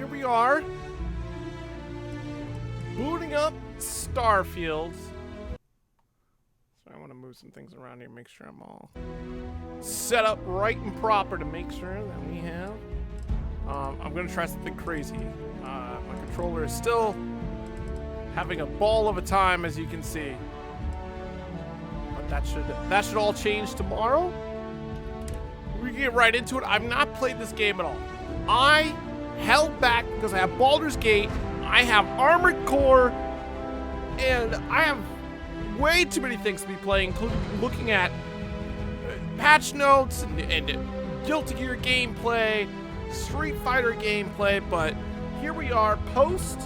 here we are. Booting up Starfield. So I want to move some things around here, make sure I'm all set up right and proper to make sure that we have. I'm going to try something crazy. My controller is still having a ball of a time, as you can see. But that should all change tomorrow. We can get right into it. I've not played this game at all. I held back because I have Baldur's Gate, I have Armored Core, and I have way too many things to be playing, including looking at patch notes and Guilty Gear gameplay, Street Fighter gameplay, but here we are post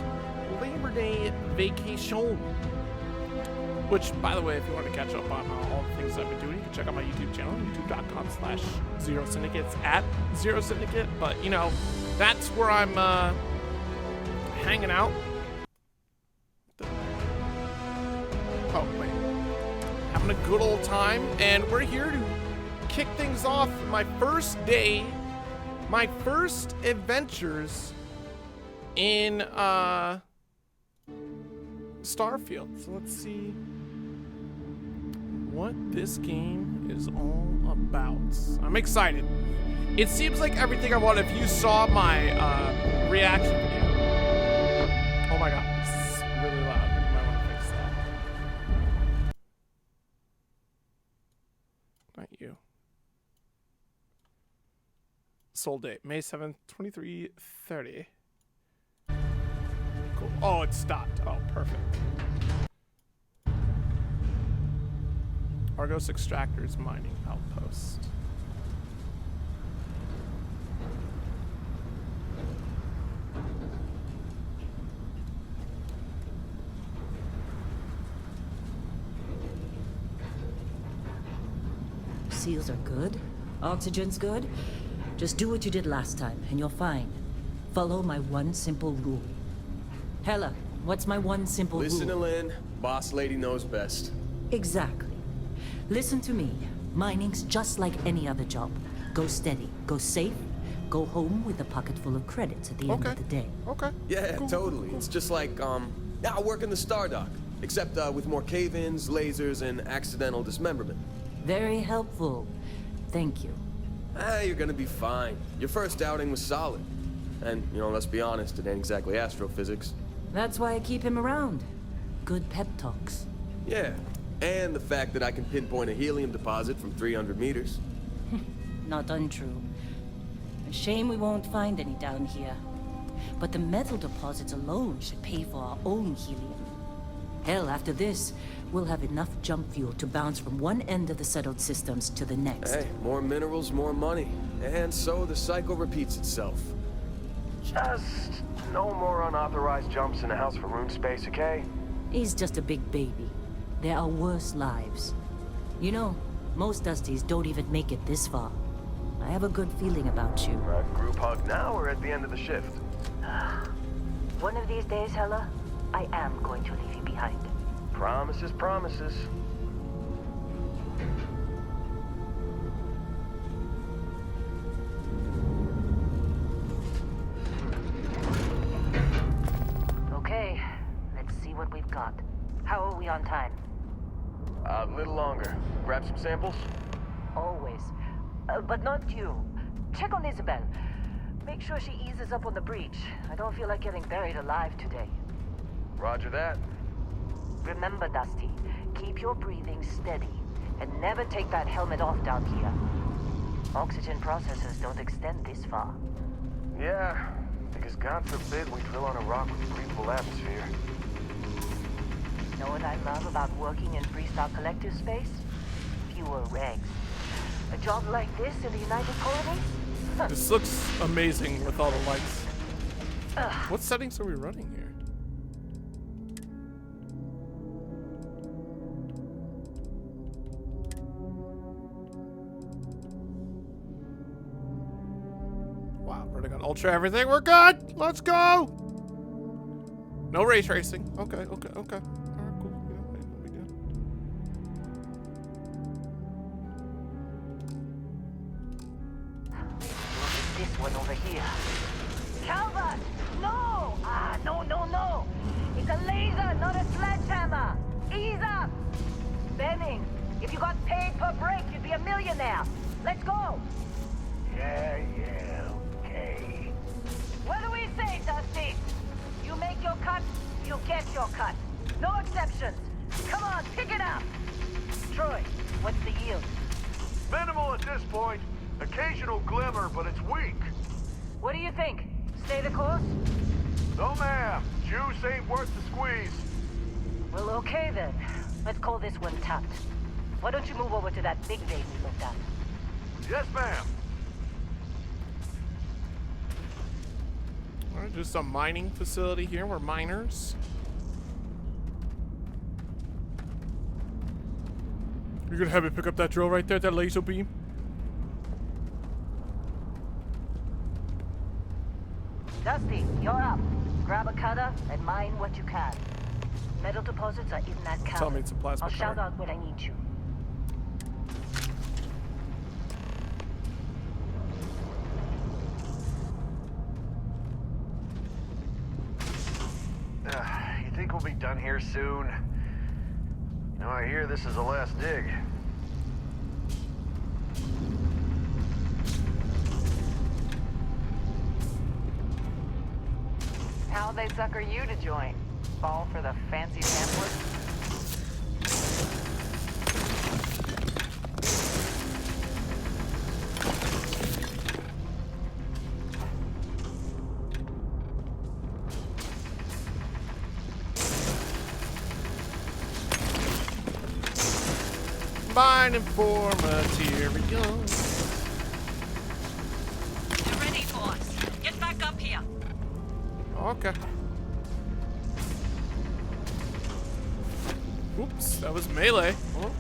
Labor Day vacation. Which, by the way, if you want to catch up on all the things I've been doing, you can check out my YouTube channel, youtube.com/ZeroSyndicate. It's at ZeroSyndicate. But, you know, that's where I'm hanging out. Oh, wait. Having a good old time. And we're here to kick things off. My first day, my first adventures in Starfield. So let's see what this game is all about. I'm excited. It seems like everything I want. If you saw my reaction video. Oh my god, this is really loud. I might want to fix that. Not you. Sold date, May 7th, 23:30. Cool. Oh, it stopped. Oh, perfect. Argos Extractors Mining Outpost. Seals are good. Oxygen's good. Just do what you did last time, and you're fine. Follow my one simple rule. Hella, what's my one simple rule? Listen to Lynn. Boss lady knows best. Exactly. Listen to me. Mining's just like any other job. Go steady, go safe, go home with a pocket full of credits at the end of the day. Okay. Yeah, cool, totally. cool. It's just like, I work in the Stardock. Except with more cave-ins, lasers, and accidental dismemberment. Very helpful. Thank you. You're gonna be fine. Your first outing was solid. And, you know, let's be honest, it ain't exactly astrophysics. That's why I keep him around. Good pep talks. Yeah, and the fact that I can pinpoint a helium deposit from 300 meters. Not untrue. A shame we won't find any down here. But the metal deposits alone should pay for our own helium. Hell, after this, we'll have enough jump fuel to bounce from one end of the settled systems to the next. Hey, more minerals, more money. And so the cycle repeats itself. Just no more unauthorized jumps in the house for room space, okay? He's just a big baby. There are worse lives. You know, most Dusties don't even make it this far. I have a good feeling about you. Group hug now or at the end of the shift? One of these days, Hella, I am going to leave you behind. Promises, promises. Okay, let's see what we've got. How are we on time? A little longer. Grab some samples? Always. But not you. Check on Isabel. Make sure she eases up on the breach. I don't feel like getting buried alive today. Roger that. Remember, Dusty, keep your breathing steady and never take that helmet off down here. Oxygen processors don't extend this far. Yeah, because God forbid we drill on a rock with a breathable atmosphere. Know what I love about working in Freestock Collective space? Fewer regs. A job like this in the United Colonies? This looks amazing with all the lights. What settings are we running here? Wow, running on ultra everything. We're good. Let's go. No ray tracing. Okay, okay, okay. All right, cool. Yeah, that'll be good. This one over here. Calvert! No! No. It's a laser, not a sledgehammer. Ease up! Benning, if you got paid per break, you'd be a millionaire. Let's go! Yeah, okay. What do we say, Dusty? You make your cut, you get your cut. No exceptions. Come on, pick it up. Troy, what's the yield? Minimal at this point. Occasional glimmer, but it's weak. What do you think? Stay the course? No, ma'am. Juice ain't worth the squeeze. Well, okay then. Let's call this one tapped. Why don't you move over to that big vein we looked at? Yes, ma'am. All right, just a mining facility here. We're miners. You're gonna have me pick up that drill right there, that laser beam? Dusty, you're up. Grab a cutter and mine what you can. Metal deposits are in that cavern. Tell me it's a plasma I'll shout cutter. out when I need you. You think we'll be done here soon? You know, I hear this is the last dig. How'd they sucker you to join? Fall for the fancy pamphlet? Mining for material. They're ready for us. Get back up here. Okay. Oops, that was melee. Well,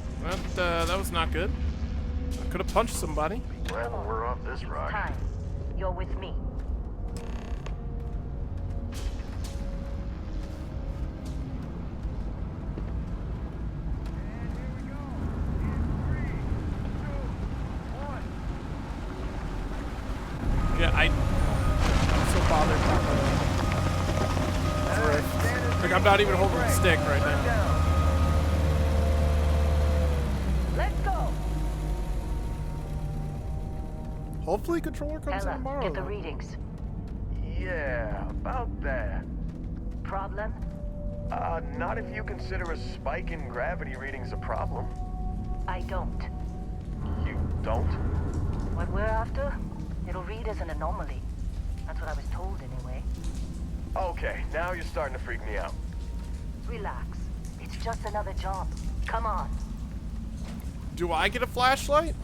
that was not good. I could have punched somebody. Well, we're off this rock. Time. You're with me. Yeah, I'm so bothered by the drift. Like, I'm not even holding the stick right now. Let's go. Hopefully controller comes in Ella, tomorrow. get the though. readings. Yeah, about that. Problem? Not if you consider a spike in gravity readings a problem. I don't. You don't? What we're after? It'll read as an anomaly. That's what I was told anyway. Okay, now you're starting to freak me out. Relax. It's just another job. Come on. Do I get a flashlight?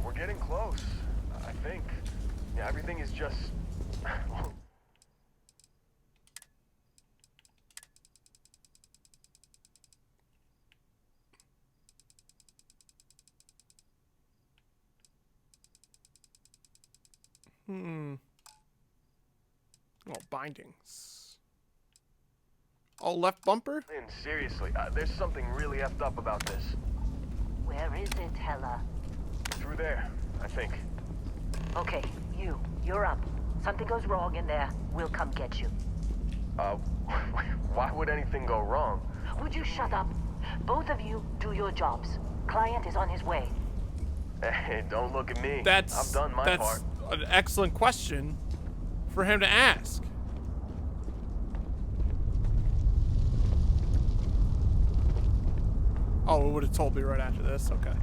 We're getting close, I think. Yeah, everything is just... Oh, bindings. Oh, left bumper? And seriously, there's something really effed up about this. Where is it, Hella? Through there, I think. Okay, you're up. Something goes wrong in there, we'll come get you. Why would anything go wrong? Would you shut up? Both of you do your jobs. Client is on his way. Hey, don't look at me. That's I've done my part. an excellent question for him to ask. Oh, it would have told me right after this. Okay.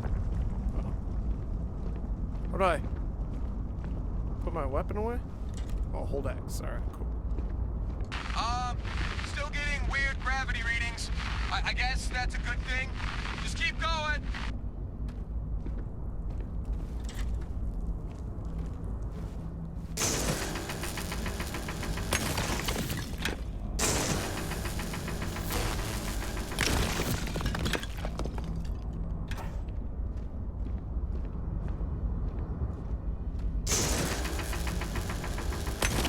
How do I put my weapon away? Oh, hold X. All right, cool. Still getting weird gravity readings. I guess that's a good thing. Just keep going.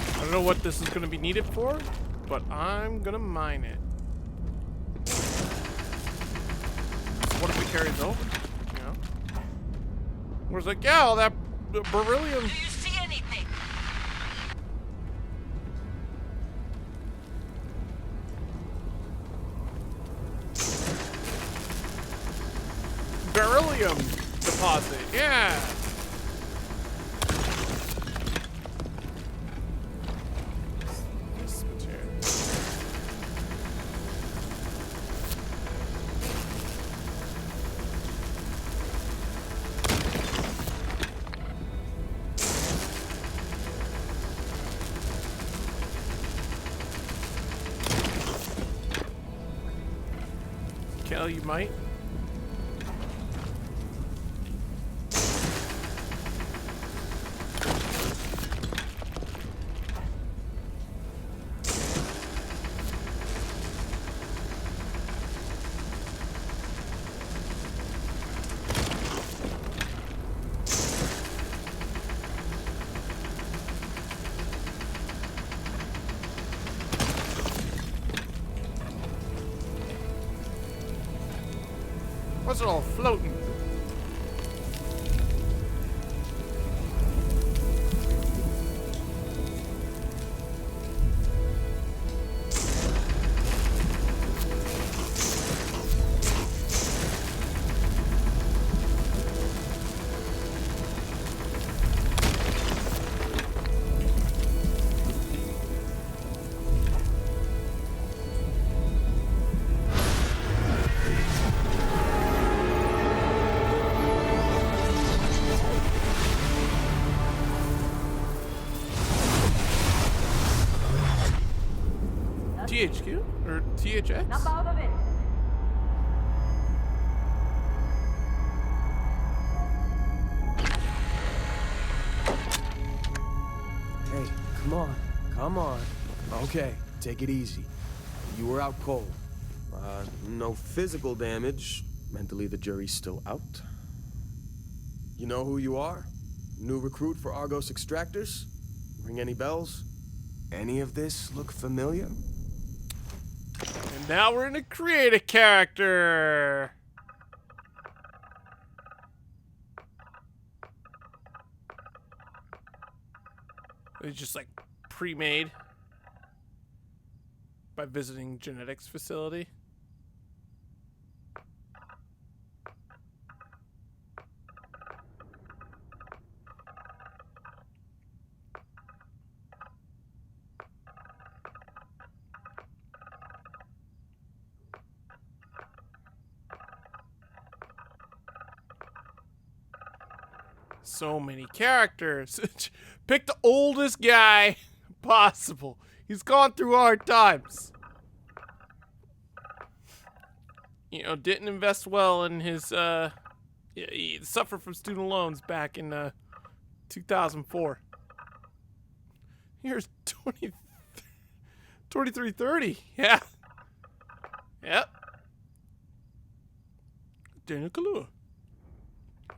I don't know what this is going to be needed for, but I'm going to mine it. So what if it carries over? You know? was like, yeah, all that beryllium. Do you see anything? Beryllium deposit, yeah. This material. Kel, you might. What's it all floating? THQ? Or THX? Jump out of it. Hey, come on. Okay, take it easy. You were out cold. No physical damage. Mentally, the jury's still out. You know who you are? New recruit for Argos Extractors? Ring any bells? Any of this look familiar? And now we're gonna create a character. It's just like pre-made by visiting genetics facility. So many characters. Pick the oldest guy possible. He's gone through hard times. You know, didn't invest well in his, he suffered from student loans back in, 2004. Here's 2330. Yeah. Yep. Daniel Kaluuya.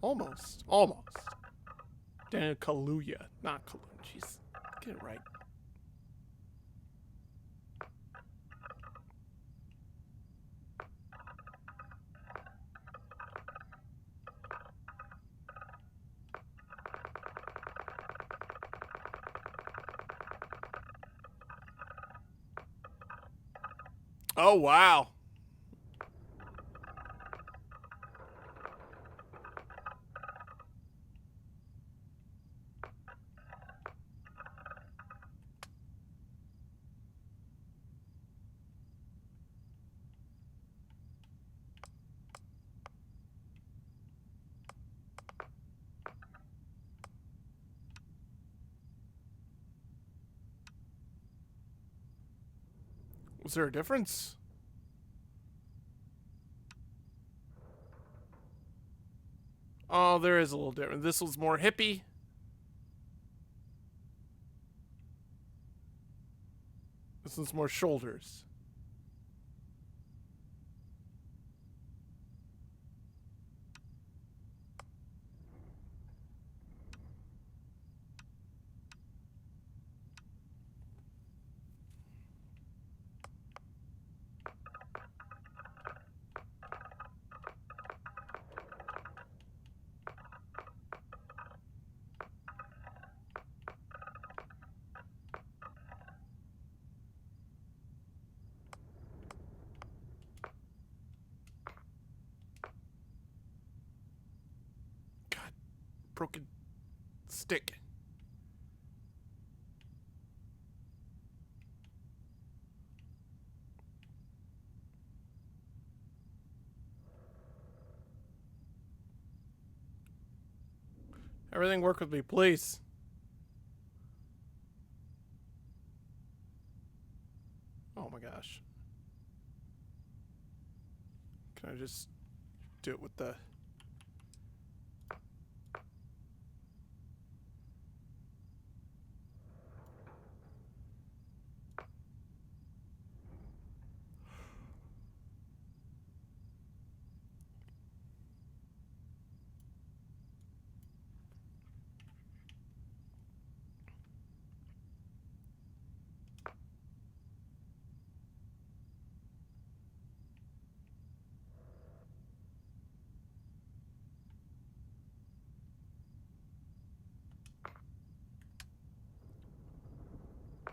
Almost. Daniel Kaluuya, not Kaluuya. Jeez, get it right. Oh, wow. Was there a difference? Oh, there is a little different. This one's more hippie. This one's more shoulders. broken stick. Everything work with me, please. Oh my gosh. Can I just do it with the...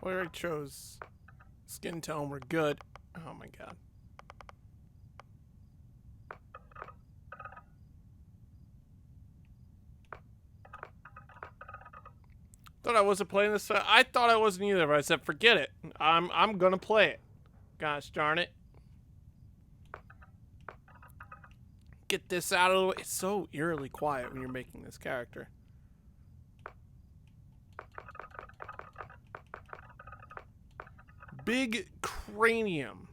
We already chose skin tone. We're good. Oh my god. Thought I wasn't playing this. I thought I wasn't either, but I said forget it. I'm gonna play it. Gosh darn it. Get this out of the way. It's so eerily quiet when you're making this character. Big cranium.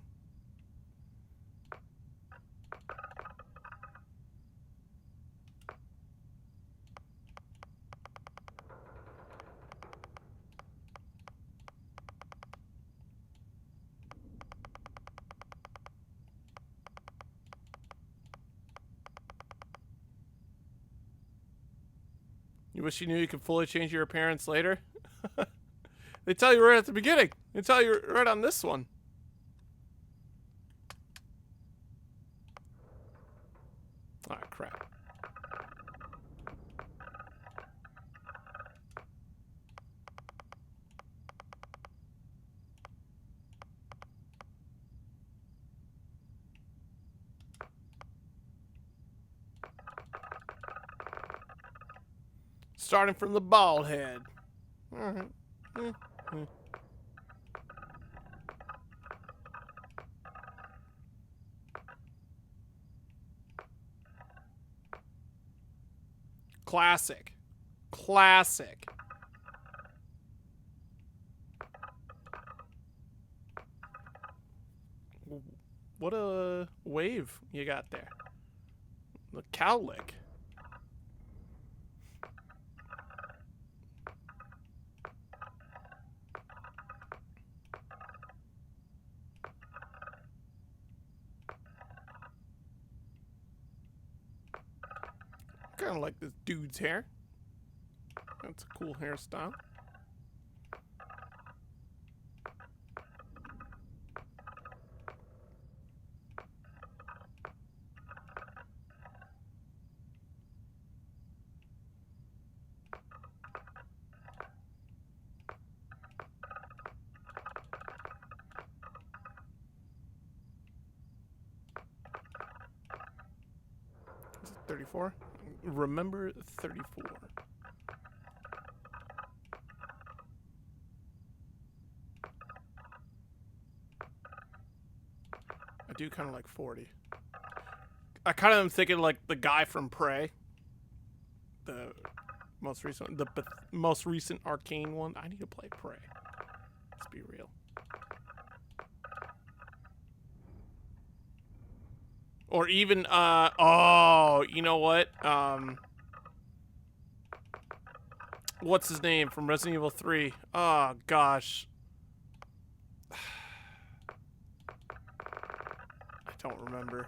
You wish you knew you could fully change your appearance later? They tell you right at the beginning. They tell you right on this one. Ah, crap. Starting from the bald head. Alright. Classic. Classic. What a wave you got there. The cowlick. Kind of like this dude's hair. That's a cool hairstyle. Is it 34? Remember 34. I do kind of like 40. I kind of am thinking like the guy from Prey. The most recent Arcane one. I need to play Prey. Let's be real. Or even, oh, you know what? What's his name from Resident Evil 3? Oh, gosh. I don't remember.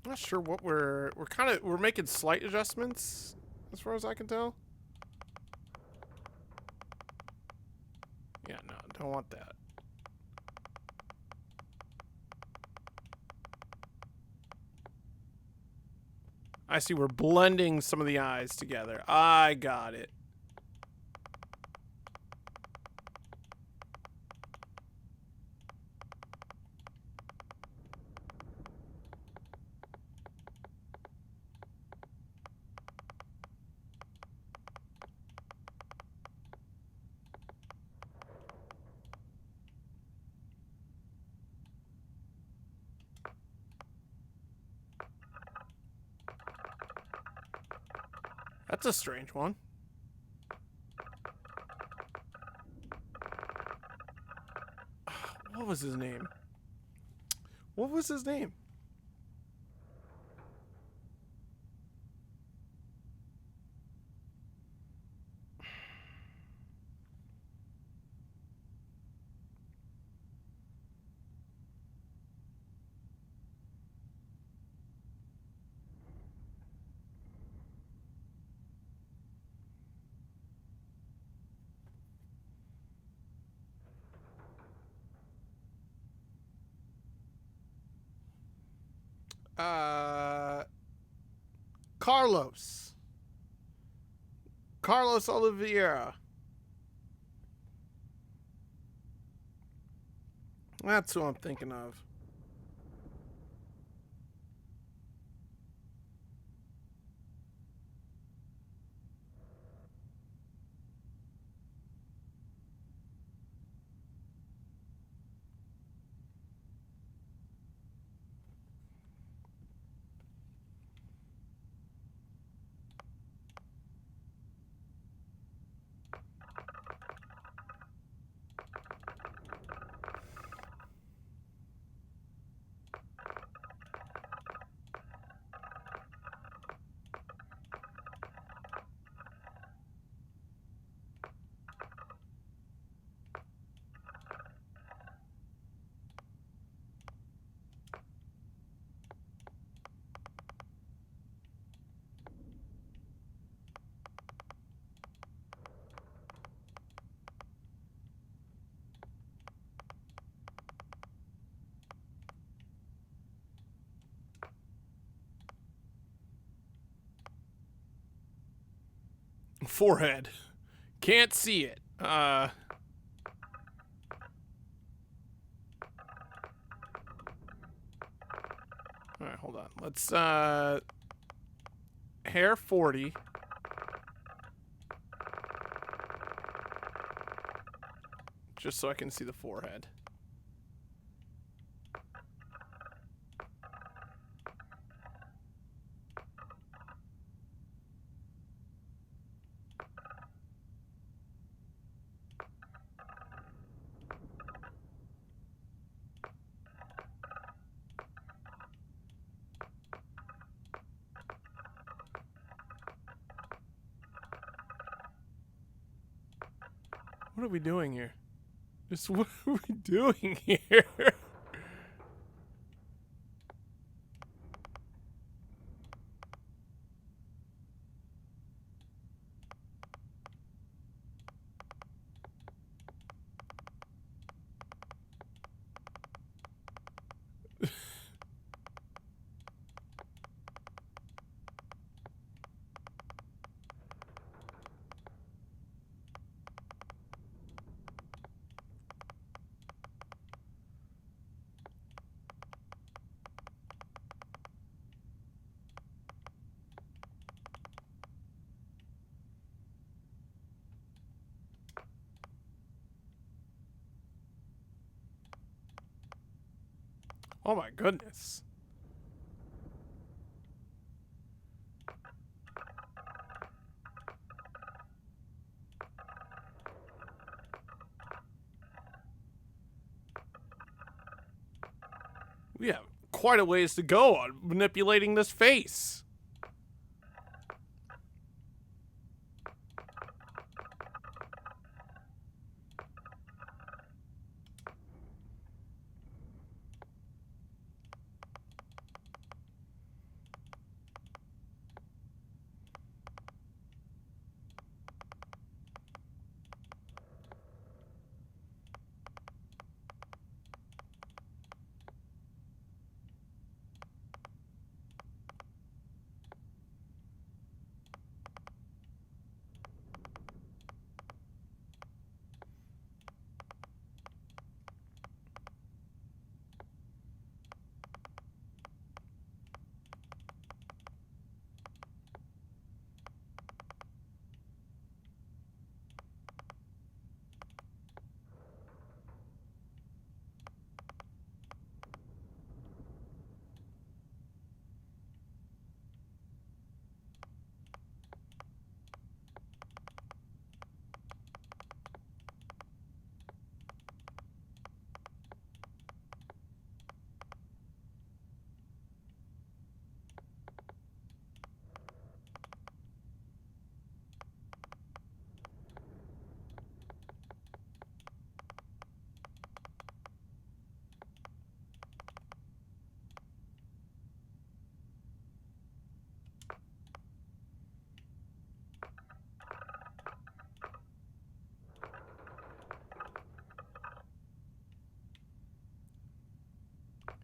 Not sure what we're making slight adjustments as far as I can tell. Yeah, no, don't want that. I see we're blending some of the eyes together. I got it. That's a strange one. What was his name? What was his name? Carlos. Carlos Oliveira. That's who I'm thinking of. Forehead. Can't see it. All right, hold on. Let's hair 40. Just so I can see the forehead. What are we doing here? Just what are we doing here? Oh my goodness. We have quite a ways to go on manipulating this face.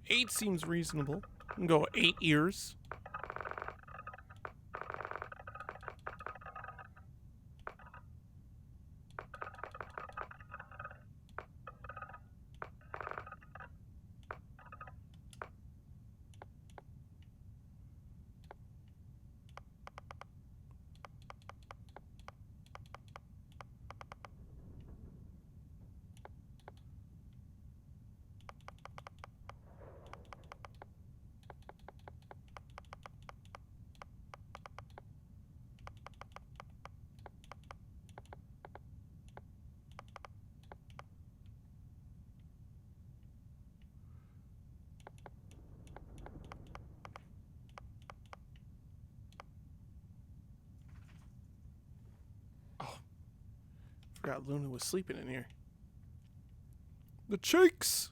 8 seems reasonable. We can go 8 years. Forgot Luna was sleeping in here. The cheeks!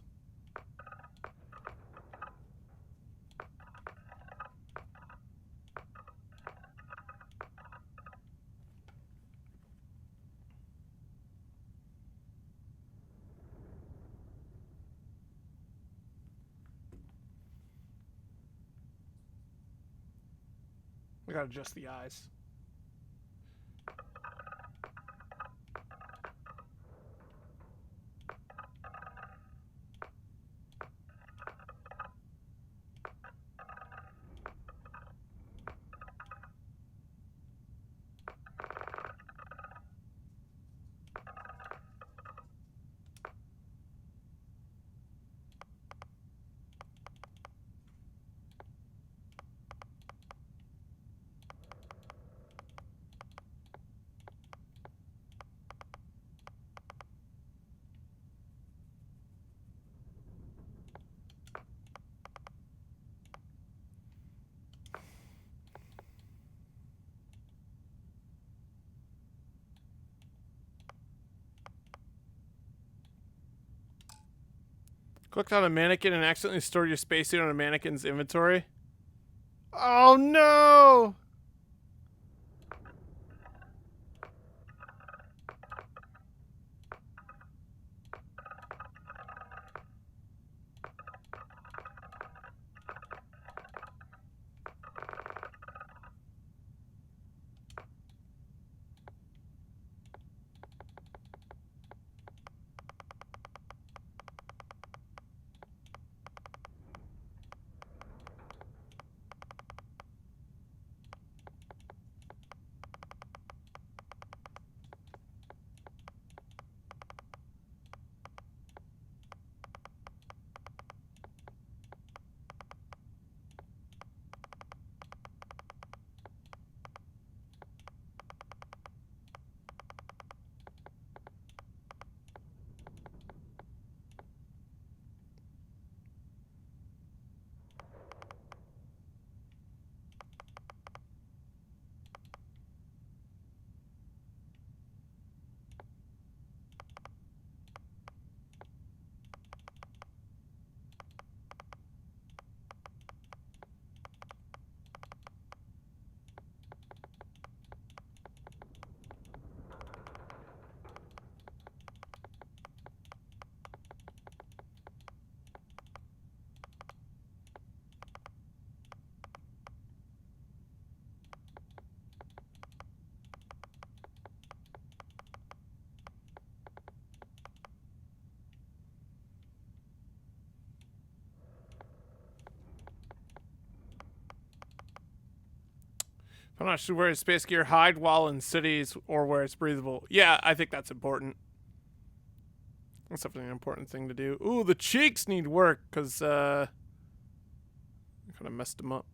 I gotta adjust the eyes. Clicked on a mannequin and accidentally stored your spacesuit on a mannequin's inventory. Oh no! I'm not sure where space gear hide while in cities or where it's breathable. Yeah, I think that's important. That's definitely an important thing to do. Ooh, the cheeks need work because I kind of messed them up.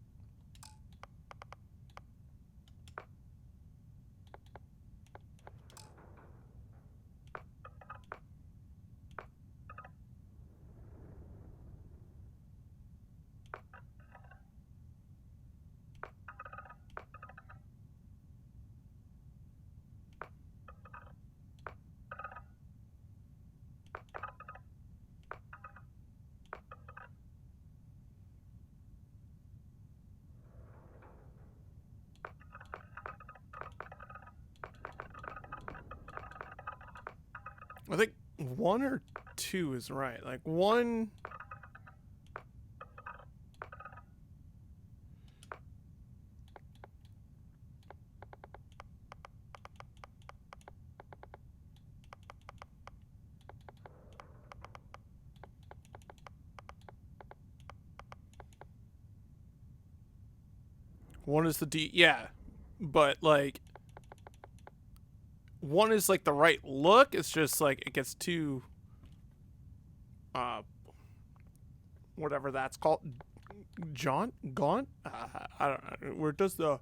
I think 1 or 2 is right. Like 1 One is the D. Yeah, but like, one is like the right look. It's just like it gets too, whatever that's called, gaunt. I don't know. Where does the,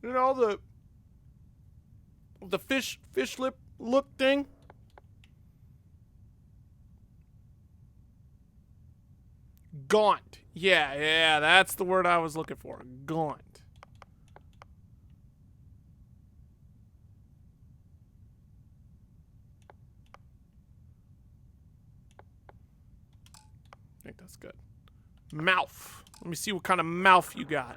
you know, the fish lip look thing? Gaunt. Yeah, that's the word I was looking for. Gaunt. I think that's good. Mouth. Let me see what kind of mouth you got.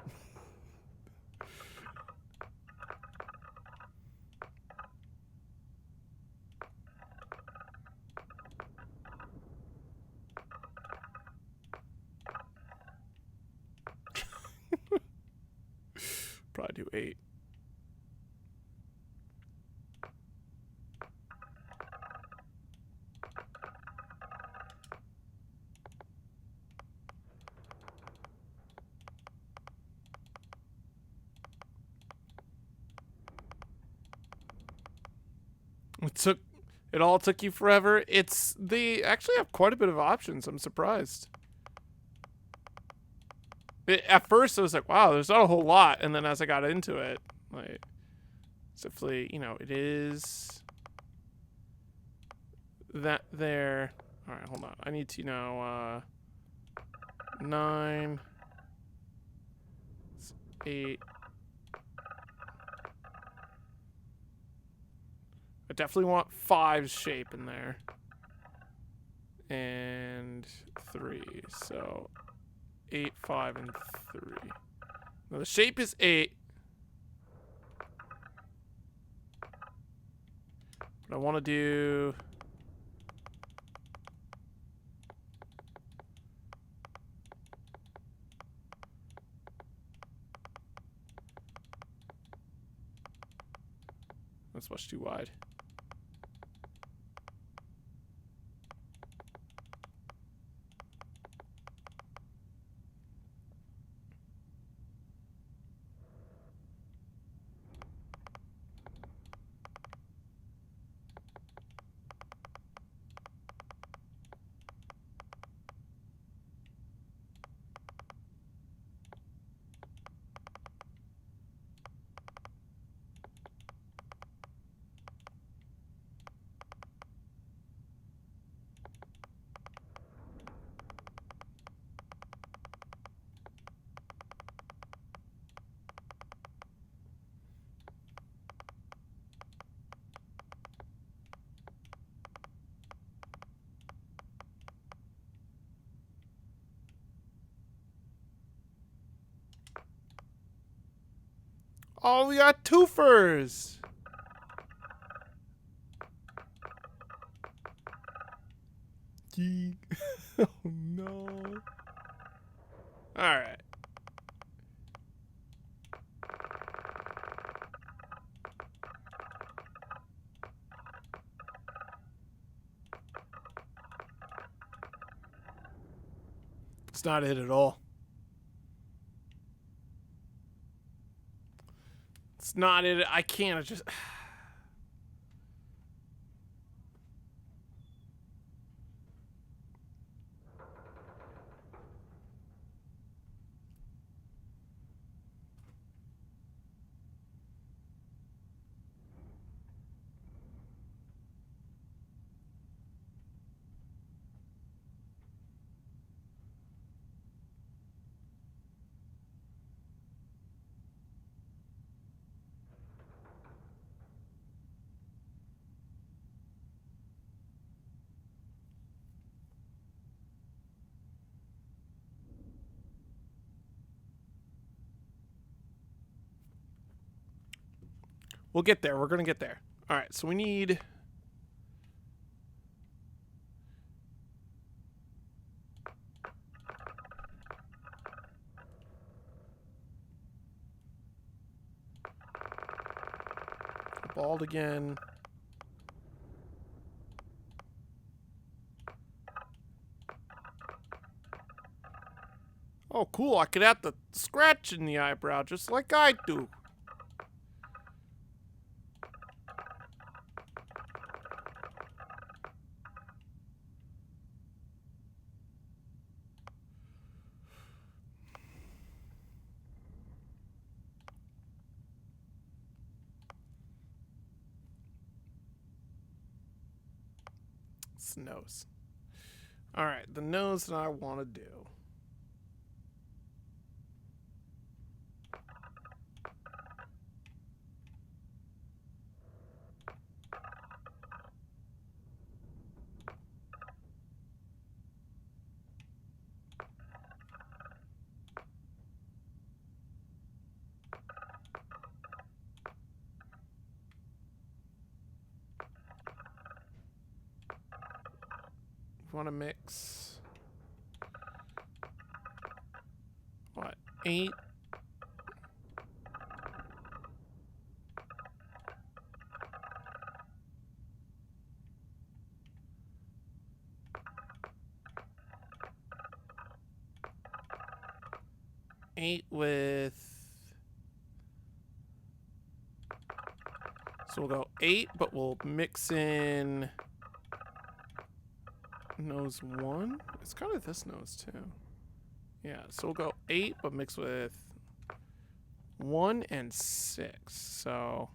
Probably do 8. It all took you forever. They actually have quite a bit of options. I'm surprised. At first, I was like, wow, there's not a whole lot. And then as I got into it, like, simply, you know, it is that there. All right, hold on. I need to know 9, 8. I definitely want 5's shape in there. And 3. So 8, 5, and 3. Now the shape is 8. But I want to do... That's much too wide. Oh, we got twofers. Oh no. All right. It's not it at all. It's not it. I can't. I just... We'll get there. We're going to get there. All right. So we need... Bald again. Oh, cool. I could add the scratch in the eyebrow just like I do. It's the nose. All right, the nose that I want to do. Want to mix what? 8. Eight with, so we'll go 8, but we'll mix in nose 1. It's kind of this nose too. Yeah, so we'll go 8, but mix with 1 and 6. So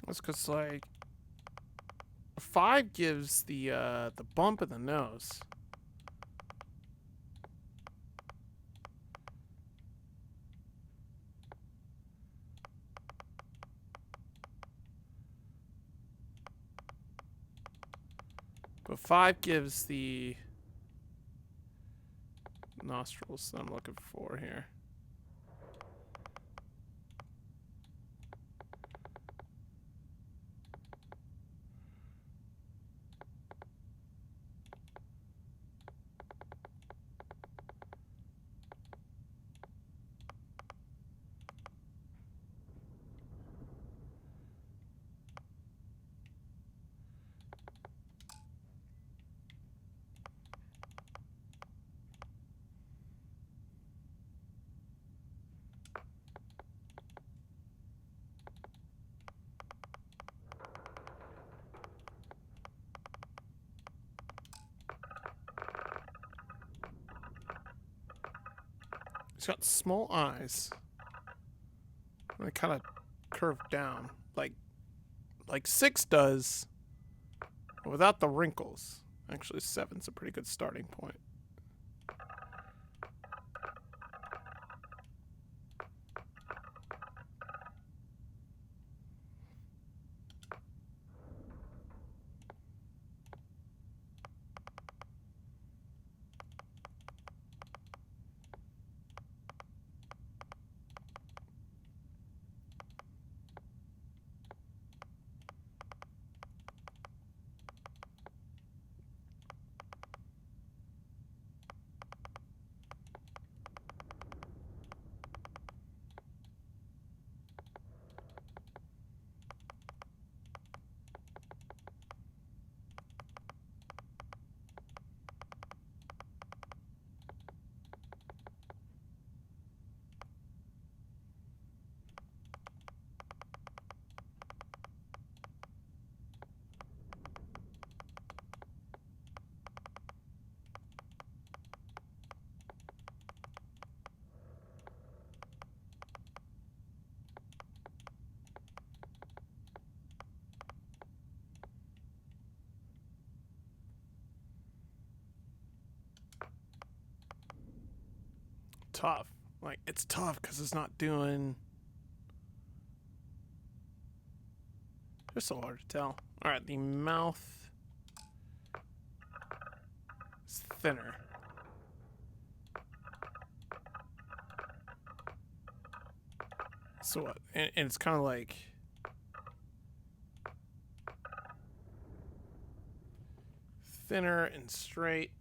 that's because like 5 gives the bump in the nose. But 5 gives the nostrils that I'm looking for here. He's got small eyes. And they kind of curve down, like 6 does, but without the wrinkles. Actually, 7's a pretty good starting point. Tough. Like, it's tough because it's not doing... Just so hard to tell. Alright, the mouth is thinner. So what? And it's kind of like... thinner and straight.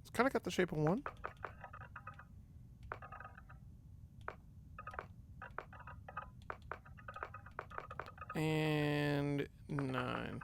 It's kind of got the shape of 1. And 9.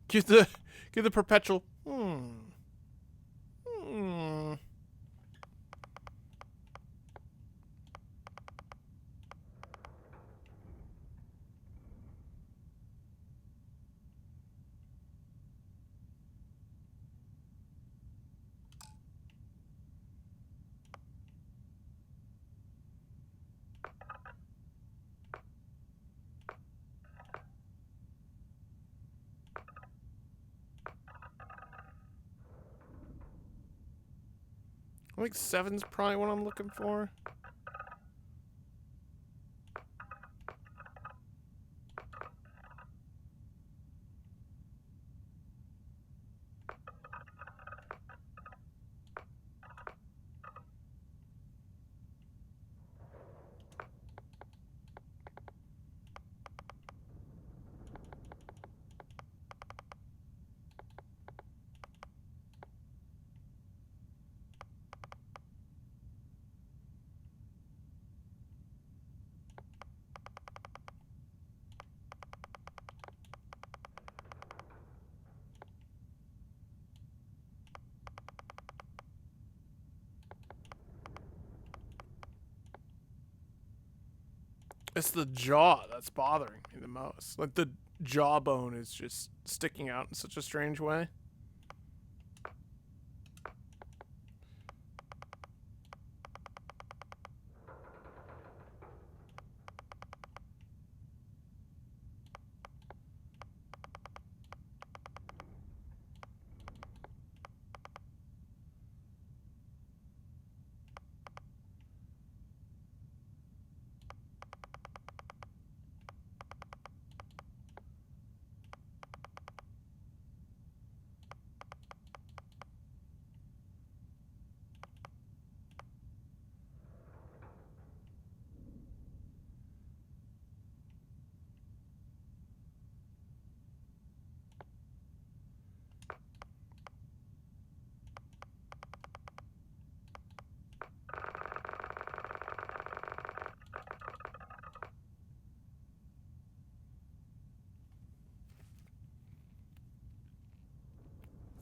Give the perpetual. I think 7's probably what I'm looking for. It's the jaw that's bothering me the most. Like the jawbone is just sticking out in such a strange way.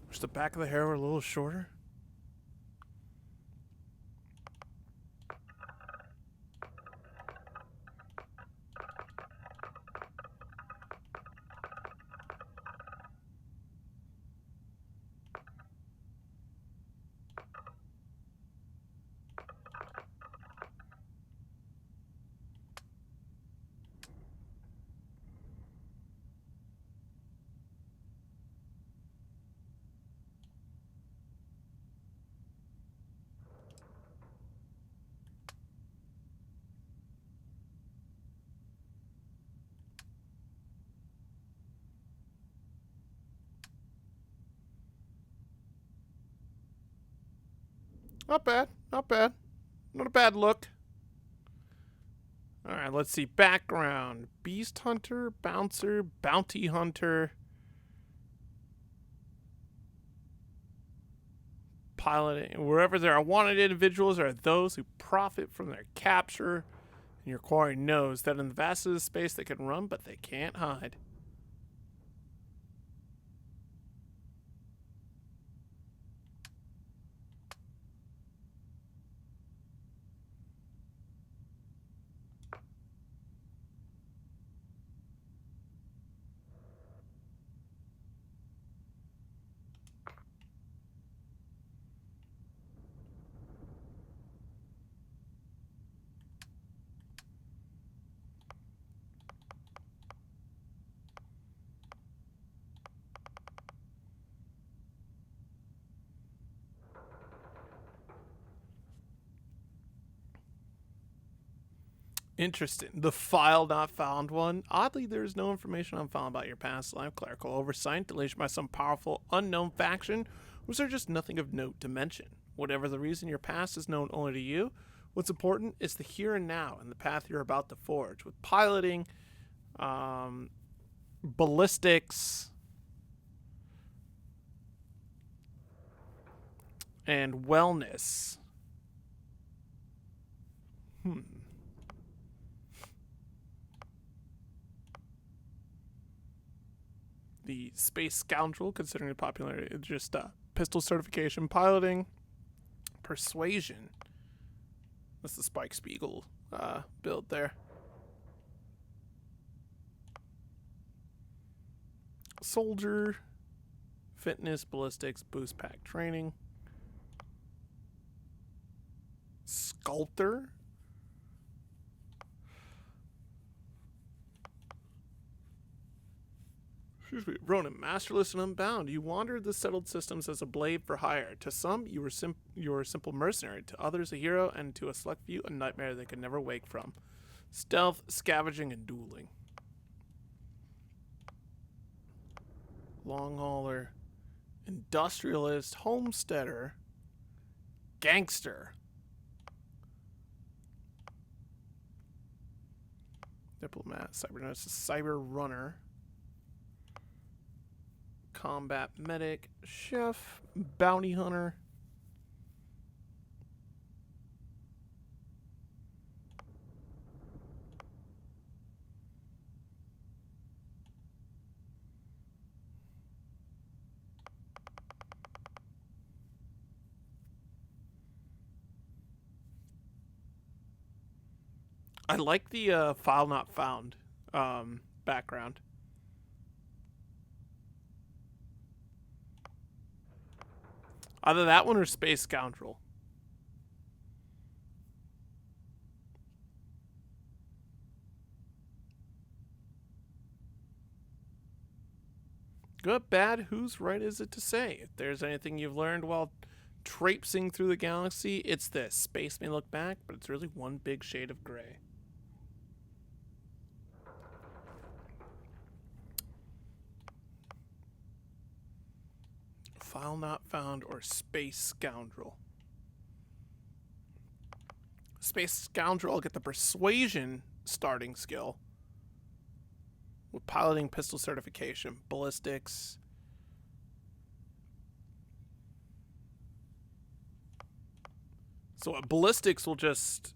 Wish the back of the hair were a little shorter. Not bad. Not bad. Not a bad look. Alright, let's see. Background. Beast Hunter, Bouncer, Bounty Hunter. Piloting. Wherever there are wanted individuals, there are those who profit from their capture. And your quarry knows that in the vastness of space they can run, but they can't hide. Interesting. The file not found one. Oddly, there is no information on file about your past life, clerical oversight, deletion by some powerful unknown faction. Was there just nothing of note to mention? Whatever the reason, your past is known only to you. What's important is the here and now and the path you're about to forge. With piloting, ballistics, and wellness. The space scoundrel, considering the popularity, just pistol certification, piloting, persuasion. That's the Spike Spiegel build there. Soldier, fitness, ballistics, boost pack training. Sculptor. Excuse me. Ronin, masterless and unbound. You wandered the settled systems as a blade for hire. To some, you were a simple mercenary. To others, a hero. And to a select few, a nightmare they could never wake from. Stealth, scavenging, and dueling. Long hauler. Industrialist, homesteader. Gangster. Diplomat, cyberneticist, cyber runner. Combat medic, chef, bounty hunter. I like the file not found background. Either that one or Space Scoundrel. Good, bad, whose right is it to say? If there's anything you've learned while traipsing through the galaxy, it's this. Space may look back, but it's really one big shade of gray. File not found or Space Scoundrel. Space Scoundrel, I'll get the Persuasion starting skill. With piloting pistol certification, ballistics. So ballistics will just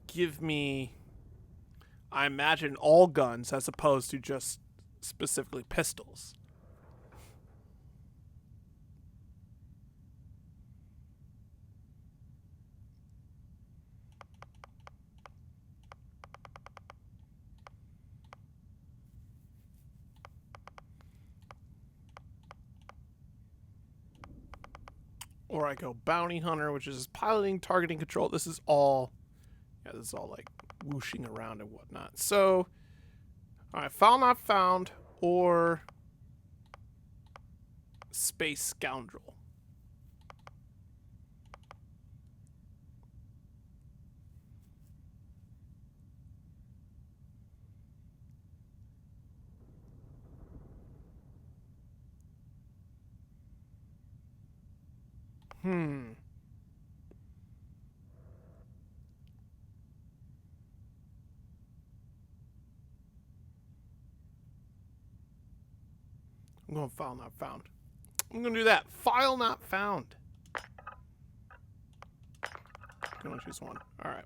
give me, I imagine, all guns as opposed to just specifically pistols. Or I go Bounty Hunter, which is piloting, targeting, control. This is all, yeah, this is all like whooshing around and whatnot. So, all right, file not found or Space Scoundrel. I'm going file not found. I'm going to do that. File not found. I'm going to choose one. All right.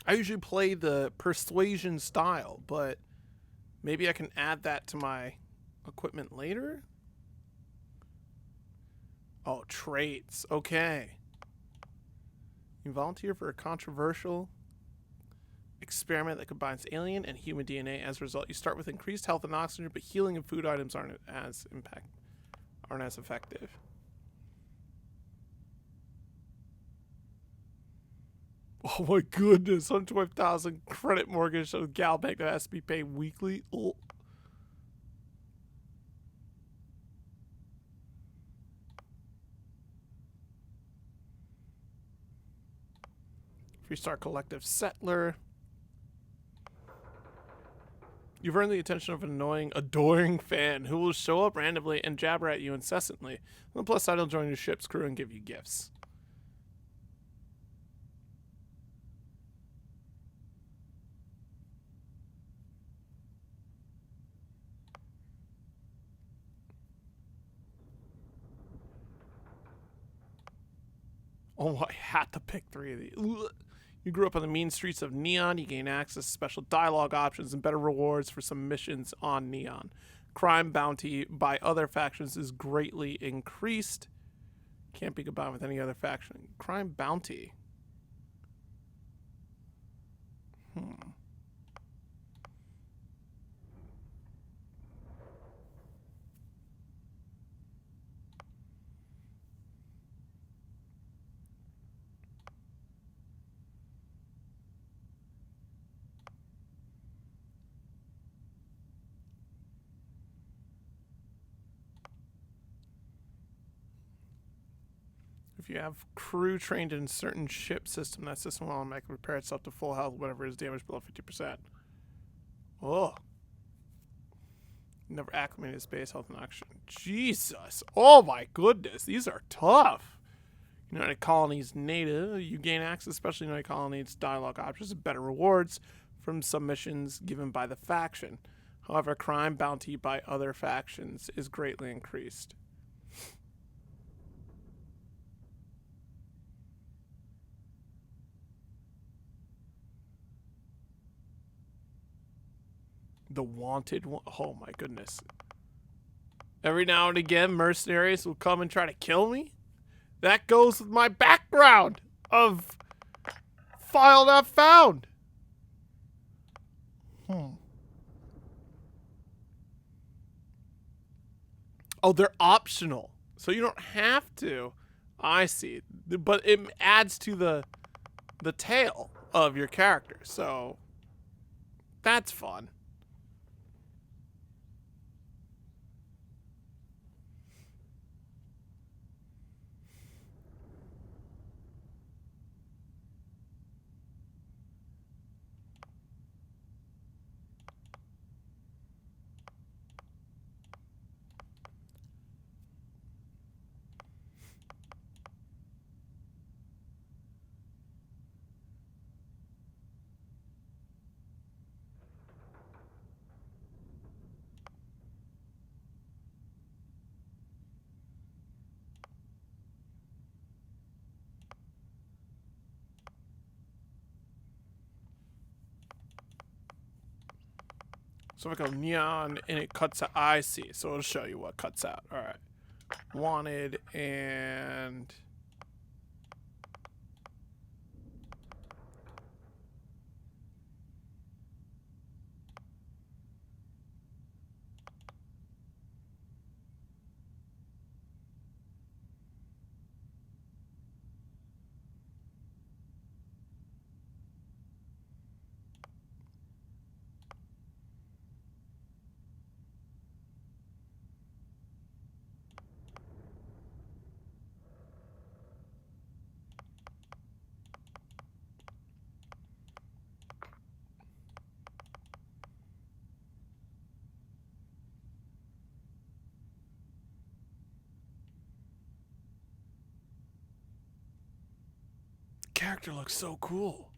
I usually play the Persuasion style, but maybe I can add that to my equipment later? Oh, traits. Okay. You volunteer for a controversial experiment that combines alien and human DNA. As a result, you start with increased health and oxygen, but healing and food items aren't as effective. Oh my goodness, 125,000 credit mortgage on gal bank that has to be paid weekly. Oh. Freestar Collective Settler. You've earned the attention of an annoying, adoring fan who will show up randomly and jabber at you incessantly. On the plus side, he'll join your ship's crew and give you gifts. Oh, I had to pick 3 of these. Ugh. You grew up on the mean streets of Neon. You gain access to special dialogue options and better rewards for some missions on Neon. Crime bounty by other factions is greatly increased. Can't be combined with any other faction. Crime bounty. If you have crew trained in a certain ship system, that system will automatically repair itself to full health whenever it is damaged below 50%. Oh. Never acclimated to space health and oxygen. Jesus. Oh my goodness. These are tough. United Colonies native. You gain access, especially United Colonies dialogue options and better rewards from submissions given by the faction. However, crime bounty by other factions is greatly increased. The wanted one. Oh my goodness. Every now and again, mercenaries will come and try to kill me. That goes with my background of file not found. Oh, they're optional. So you don't have to. I see. But it adds to the tale of your character. So that's fun. So if I go neon and it cuts out, I see. So it'll show you what cuts out. All right. Wanted and character looks so cool.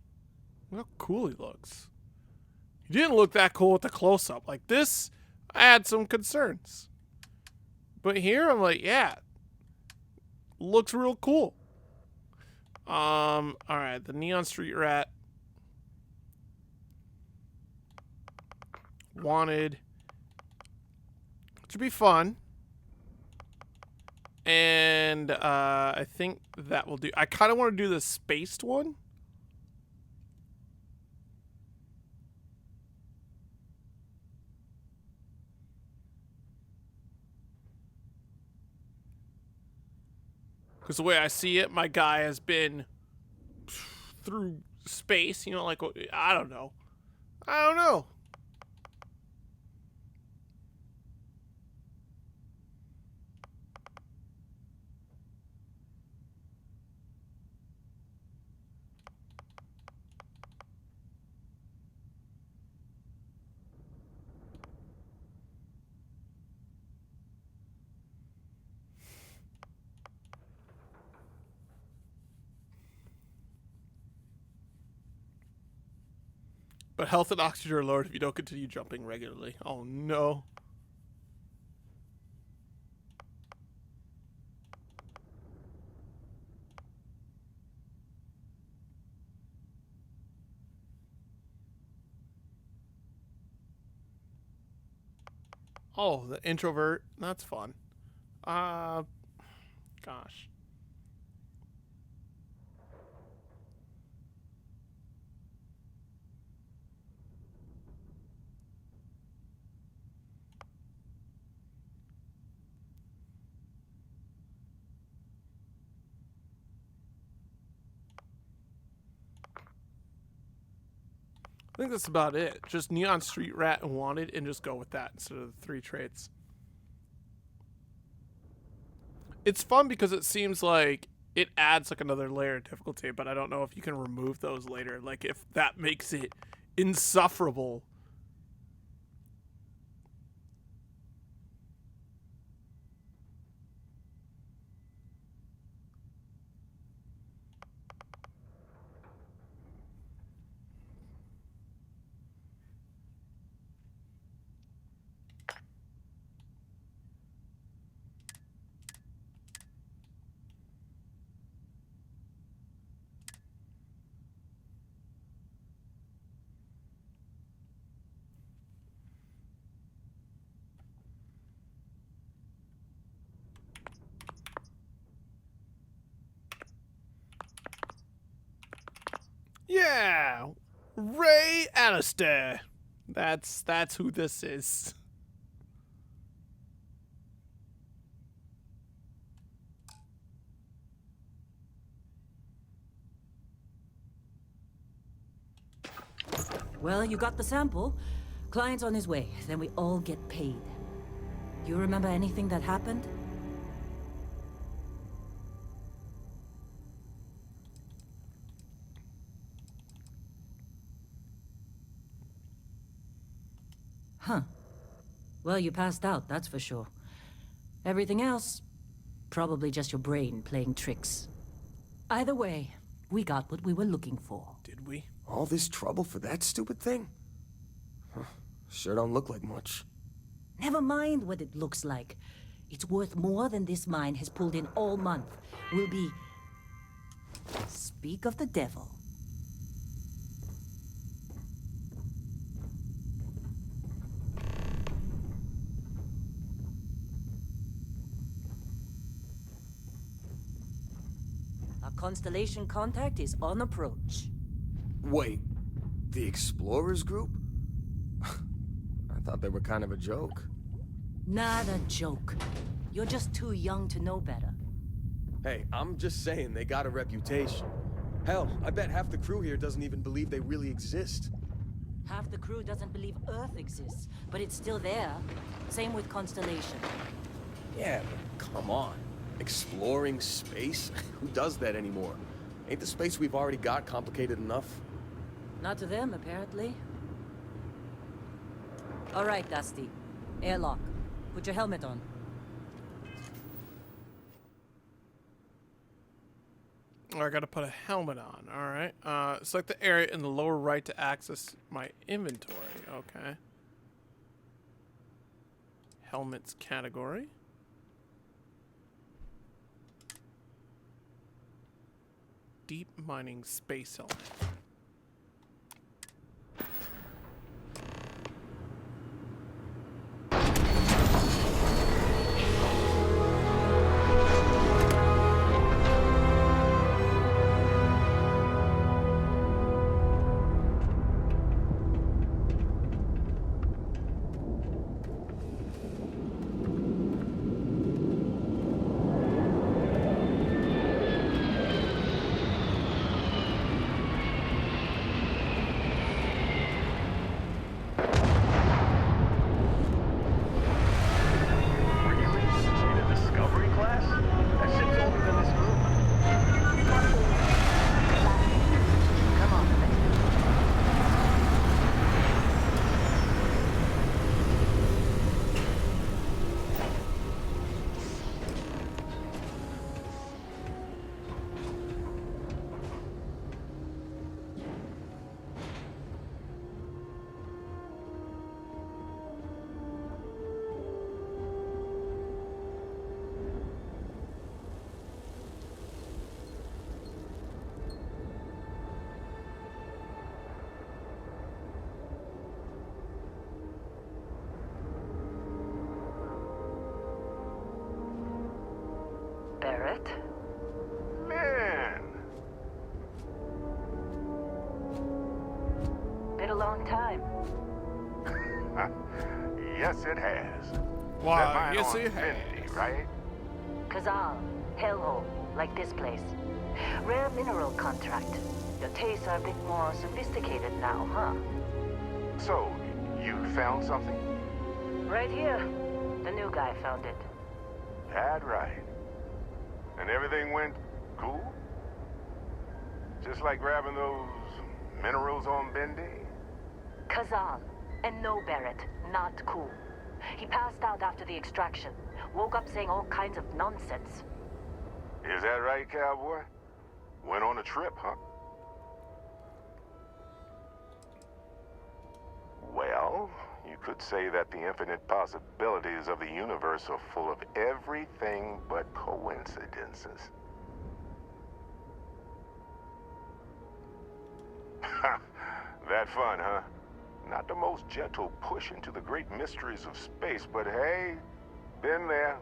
Look how cool he looks. He didn't look that cool with the close-up. Like this, I had some concerns. But here I'm like, yeah. Looks real cool. Alright, the Neon Street Rat. Wanted. To be fun. And I think that will do. I kind of want to do the spaced one. Because the way I see it, my guy has been through space. You know, like, I don't know. I don't know. But health and oxygen are lowered if you don't continue jumping regularly. Oh no. Oh, the introvert. That's fun. Gosh. I think that's about it. Just Neon Street Rat and Wanted, and just go with that instead of the 3 traits. It's fun because it seems like it adds like another layer of difficulty, but I don't know if you can remove those later. Like if that makes it insufferable. Yeah, Ray Alistair. That's who this is. Well, you got the sample. Client's on his way. Then we all get paid. You remember anything that happened? Huh. Well, you passed out, that's for sure. Everything else, probably just your brain playing tricks. Either way, we got what we were looking for. Did we? All this trouble for that stupid thing? Huh. Sure don't look like much. Never mind what it looks like. It's worth more than this mine has pulled in all month. We'll be... Speak of the devil. Our constellation contact is on approach. Wait, the Explorers group? I thought they were kind of a joke. Not a joke. You're just too young to know better. Hey, I'm just saying they got a reputation. Hell, I bet half the crew here doesn't even believe they really exist. Half the crew doesn't believe Earth exists, but it's still there. Same with Constellation. Yeah, but come on. Exploring space? Who does that anymore? Ain't the space we've already got complicated enough? Not to them, apparently. All right, Dusty. Airlock. Put your helmet on. Oh, I gotta put a helmet on. All right. Select the area in the lower right to access my inventory. Okay. Helmets category. Deep mining space helmet. Barrett? Man, Been a long time. yes it has. That Wow, mine yes on it has. Infinity, right? Kazal, hellhole, like this place. Rare mineral contract. Your tastes are a bit more sophisticated now, huh? So, you found something? Right here. The new guy found it. That right. And everything went cool? Just like grabbing those minerals on Bendy? Kazal. And no Barrett. Not cool. He passed out after the extraction. Woke up saying all kinds of nonsense. Is that right, cowboy? Went on a trip, huh? Well, you could say that the infinite possibilities of the universe are full of everything but coincidences. That fun, huh? Not the most gentle push into the great mysteries of space, but hey, been there.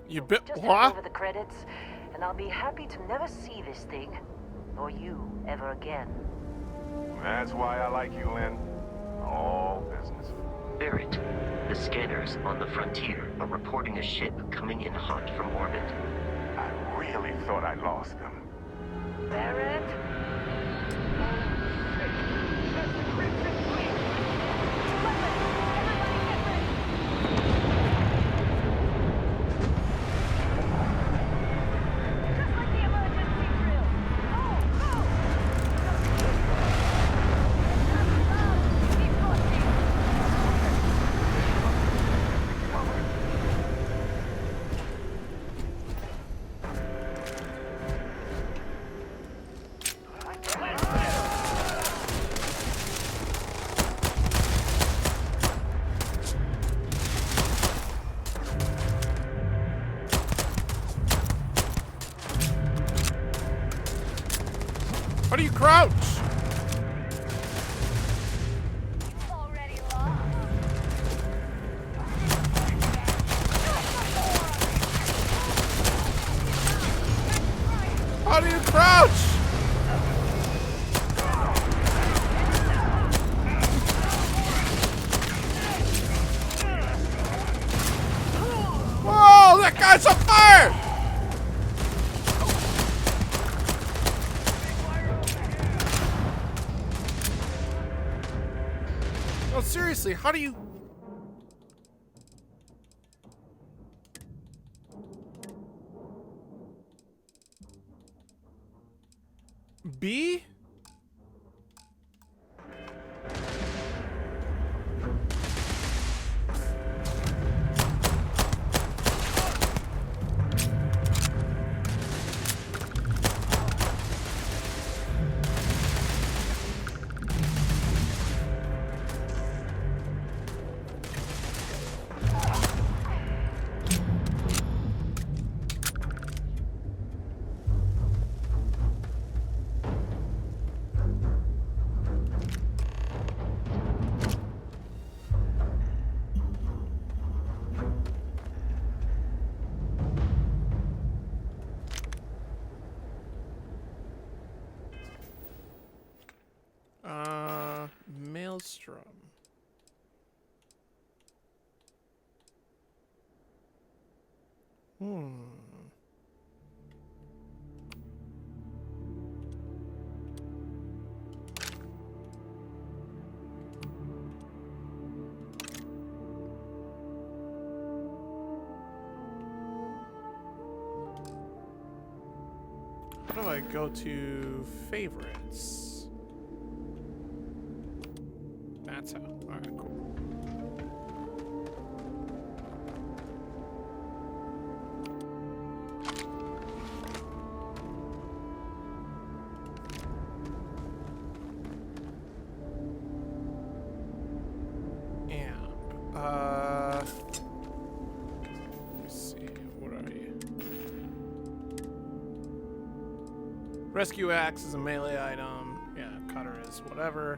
You bit Just what? head over the credits, and I'll be happy to never see this thing or you ever again. That's why I like you, Lynn. All business. Barrett, the scanners on the frontier are reporting a ship coming in hot from orbit. I really thought I lost them. Barrett? How do you crouch? How do you crouch? Whoa, that guy's on fire! No, seriously, how do you... B? Maelstrom. How do I go to favorites? That's how. Alright, cool. Rescue axe is a melee item. Yeah, cutter is whatever.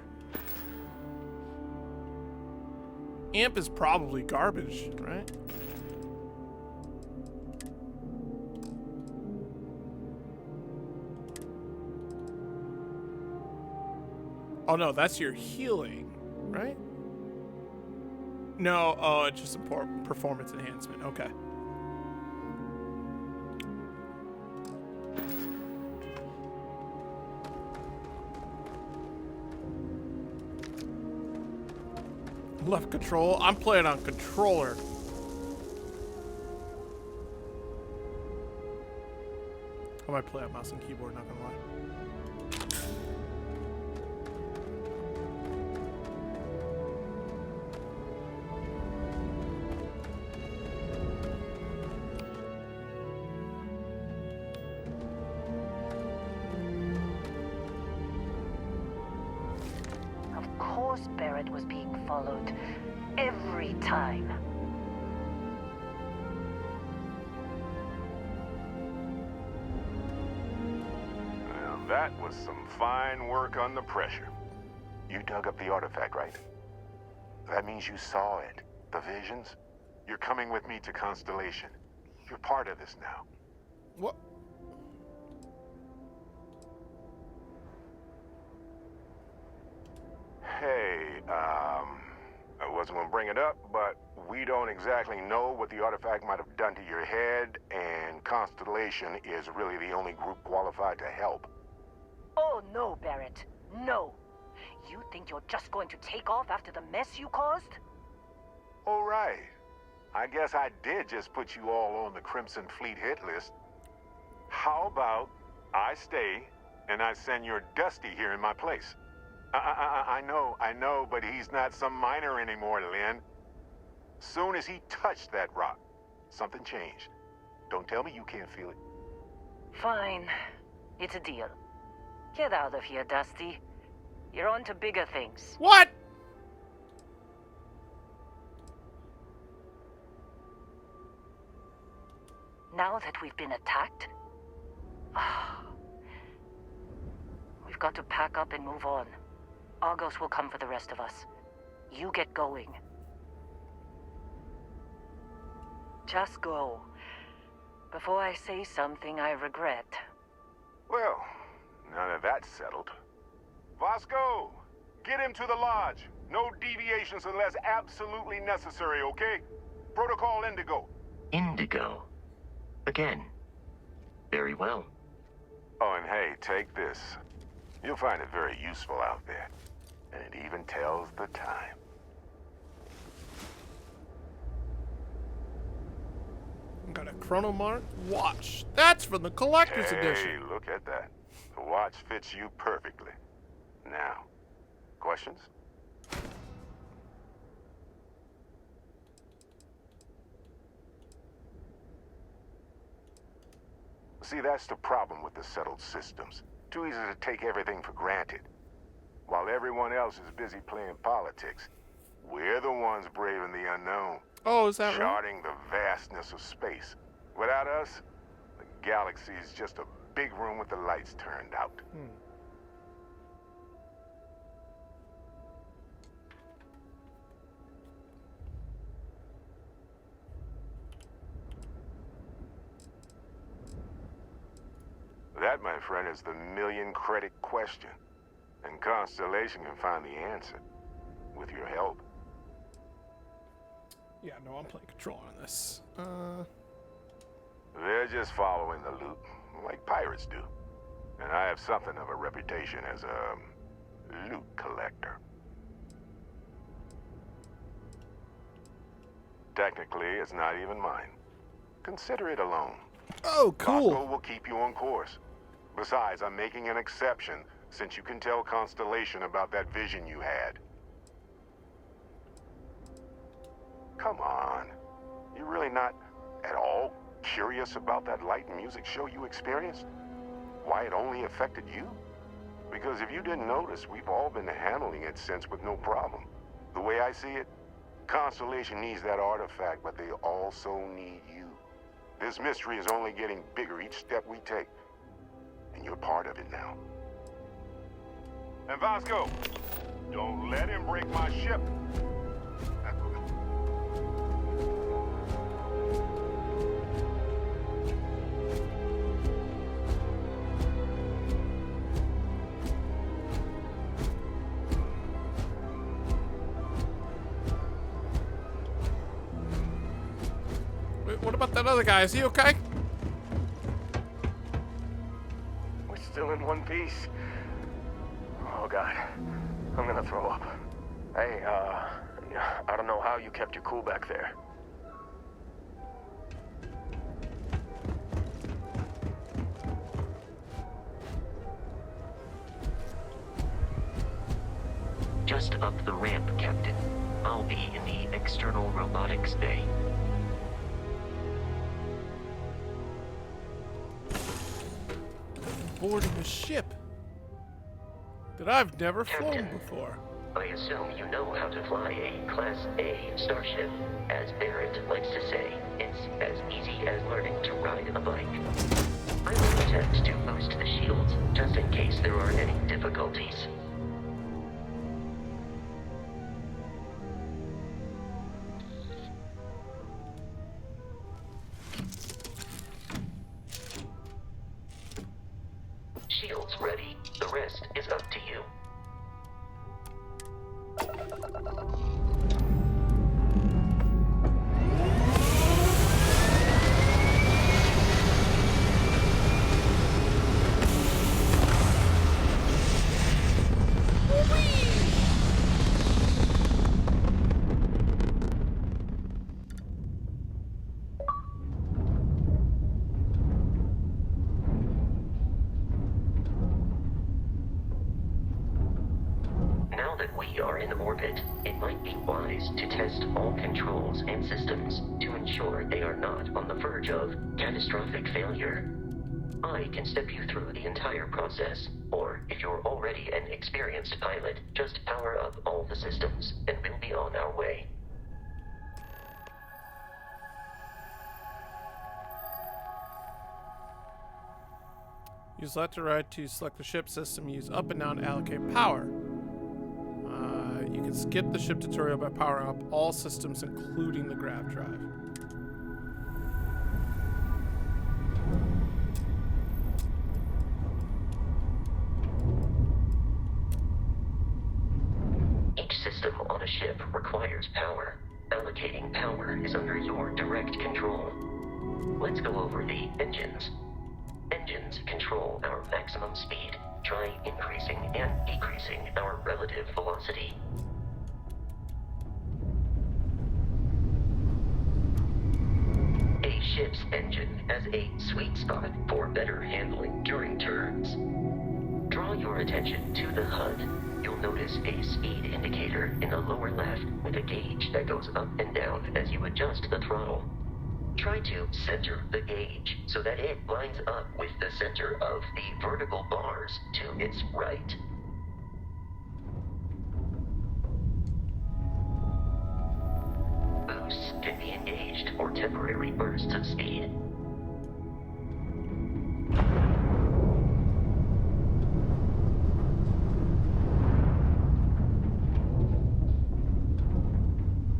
Amp is probably garbage, right? Oh no, that's your healing, right? No, oh, it's just a performance enhancement. Okay. Left control. I'm playing on controller. I might play on mouse and keyboard, not gonna lie. Of course Barrett was being followed. Every time. Well, that was some fine work under pressure. You dug up the artifact, right? That means you saw it. The visions? You're coming with me to Constellation. You're part of this now. What? I wasn't gonna bring it up, but we don't exactly know what the artifact might have done to your head, and Constellation is really the only group qualified to help. Oh, no, Barrett. No. You think you're just going to take off after the mess you caused? All right. I guess I did just put you all on the Crimson Fleet hit list. How about I stay and I send your Dusty here in my place? I know, but he's not some minor anymore, Lynn. Soon as he touched that rock, something changed. Don't tell me you can't feel it. Fine. It's a deal. Get out of here, Dusty. You're on to bigger things. What? Now that we've been attacked, we've got to pack up and move on. Argos will come for the rest of us. You get going. Just go. Before I say something I regret. Well, now that that's settled. Vasco, get him to the lodge. No deviations unless absolutely necessary, okay? Protocol Indigo. Indigo. Again. Very well. Oh, and hey, take this. You'll find it very useful out there. And it even tells the time. Got a Chronomark watch. That's from the collector's edition. Hey, look at that. The watch fits you perfectly. Now, questions? See, that's the problem with the settled systems. Too easy to take everything for granted. While everyone else is busy playing politics, we're the ones braving the unknown. Oh, is that right? Charting the vastness of space. Without us, the galaxy is just a big room with the lights turned out. That, my friend, is the million-credit question. And Constellation can find the answer. With your help. Yeah, no, I'm playing control on this. They're just following the loot, like pirates do. And I have something of a reputation as a loot collector. Technically, it's not even mine. Consider it a loan. Oh, cool. Vasco will keep you on course. Besides, I'm making an exception since you can tell Constellation about that vision you had. Come on. You're really not at all curious about that light and music show you experienced? Why it only affected you? Because if you didn't notice, we've all been handling it since with no problem. The way I see it, Constellation needs that artifact, but they also need you. This mystery is only getting bigger each step we take. And you're part of it now. And Vasco, don't let him break my ship. Wait, what about that other guy? Is he okay? We're still in one piece. Oh, God. I'm gonna throw up. Hey, I don't know how you kept your cool back there. Just up the ramp, Captain. I'll be in the external robotics bay. Boarding a ship that I've never flown Captain. before. I assume you know how to fly a Class A starship. As Barrett likes to say, it's as easy as learning to ride a bike. I will attempt to boost the shields, just in case there are any difficulties. Shields ready. The rest is up to you. Now that we are in orbit, it might be wise to test all controls and systems to ensure they are not on the verge of catastrophic failure. I can step you through the entire process, or if you're already an experienced pilot, just power up all the systems, and we'll be on our way. Use left or right to select the ship system. Use up and down to allocate power. You can skip the ship tutorial by powering up all systems, including the grav drive. Each system on a ship requires power. Allocating power is under your direct control. Let's go over the engines. Engines control our maximum speed. Try increasing and decreasing our relative velocity. A ship's engine has a sweet spot for better handling during turns. Draw your attention to the HUD. You'll notice a speed indicator in the lower left with a gauge that goes up and down as you adjust the throttle. Try to center the gauge so that it lines up with the center of the vertical bars to its right. Boosts can be engaged for temporary bursts of speed.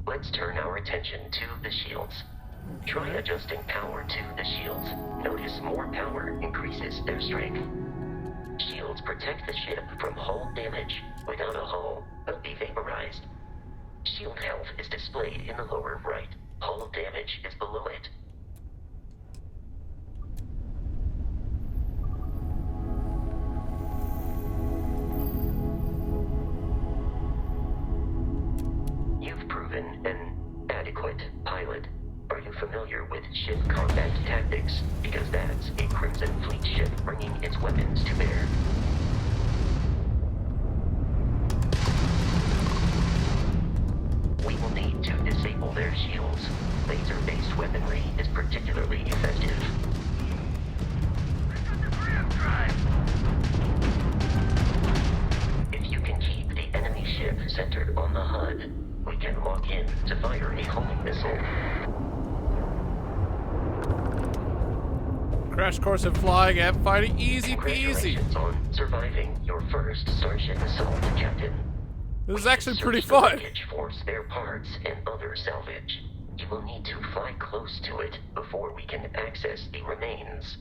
Let's turn our attention to the shields. Try adjusting power to the shields. Notice more power increases their strength. Shields protect the ship from hull damage. Without a hull, they'll be vaporized. Shield health is displayed in the lower right. Hull damage is below it. You've proven an adequate pilot. Are you familiar with ship combat tactics? Because that's a Crimson Fleet ship bringing its weapons to bear. We will need to disable their shields. Laser-based weaponry is particularly effective. If you can keep the enemy ship centered on the HUD, we can lock in to fire a homing missile. Crash course in flying and fighting, easy peasy. Congratulations on surviving your first Starship assault, Captain. This is actually pretty Search fun. the wreckage for spare parts and other salvage. You will need to fly close to it before we can access the remains.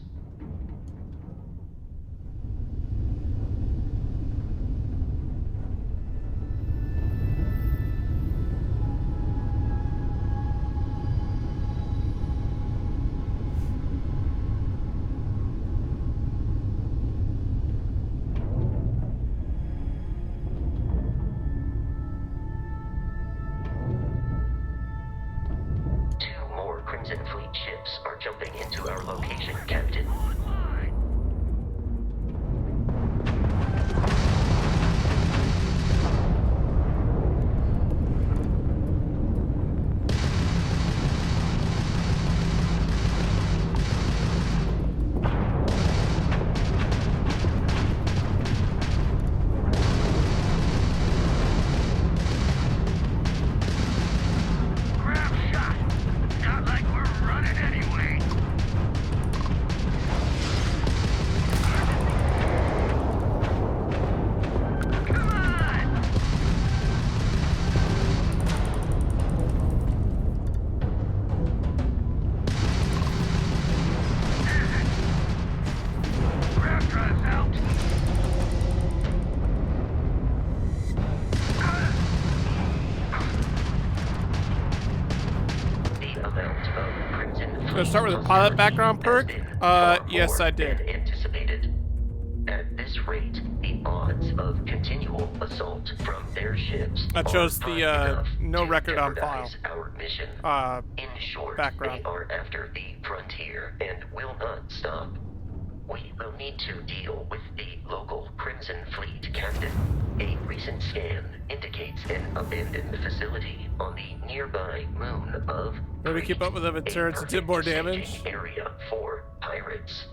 Crimson Fleet ships are jumping into our location, Captain. Gonna start with a pilot background perk? Yes, I did. Anticipated. At this rate, the odds of continual assault from their ships I chose are the high enough no to record on jeopardize file. Our mission. In short, background. they are after the frontier and will not stop. We will need to deal with the local Crimson Fleet captain. A recent scan an abandoned facility on the nearby moon of Way to keep up with them in turrets and did more damage. staging area for pirates.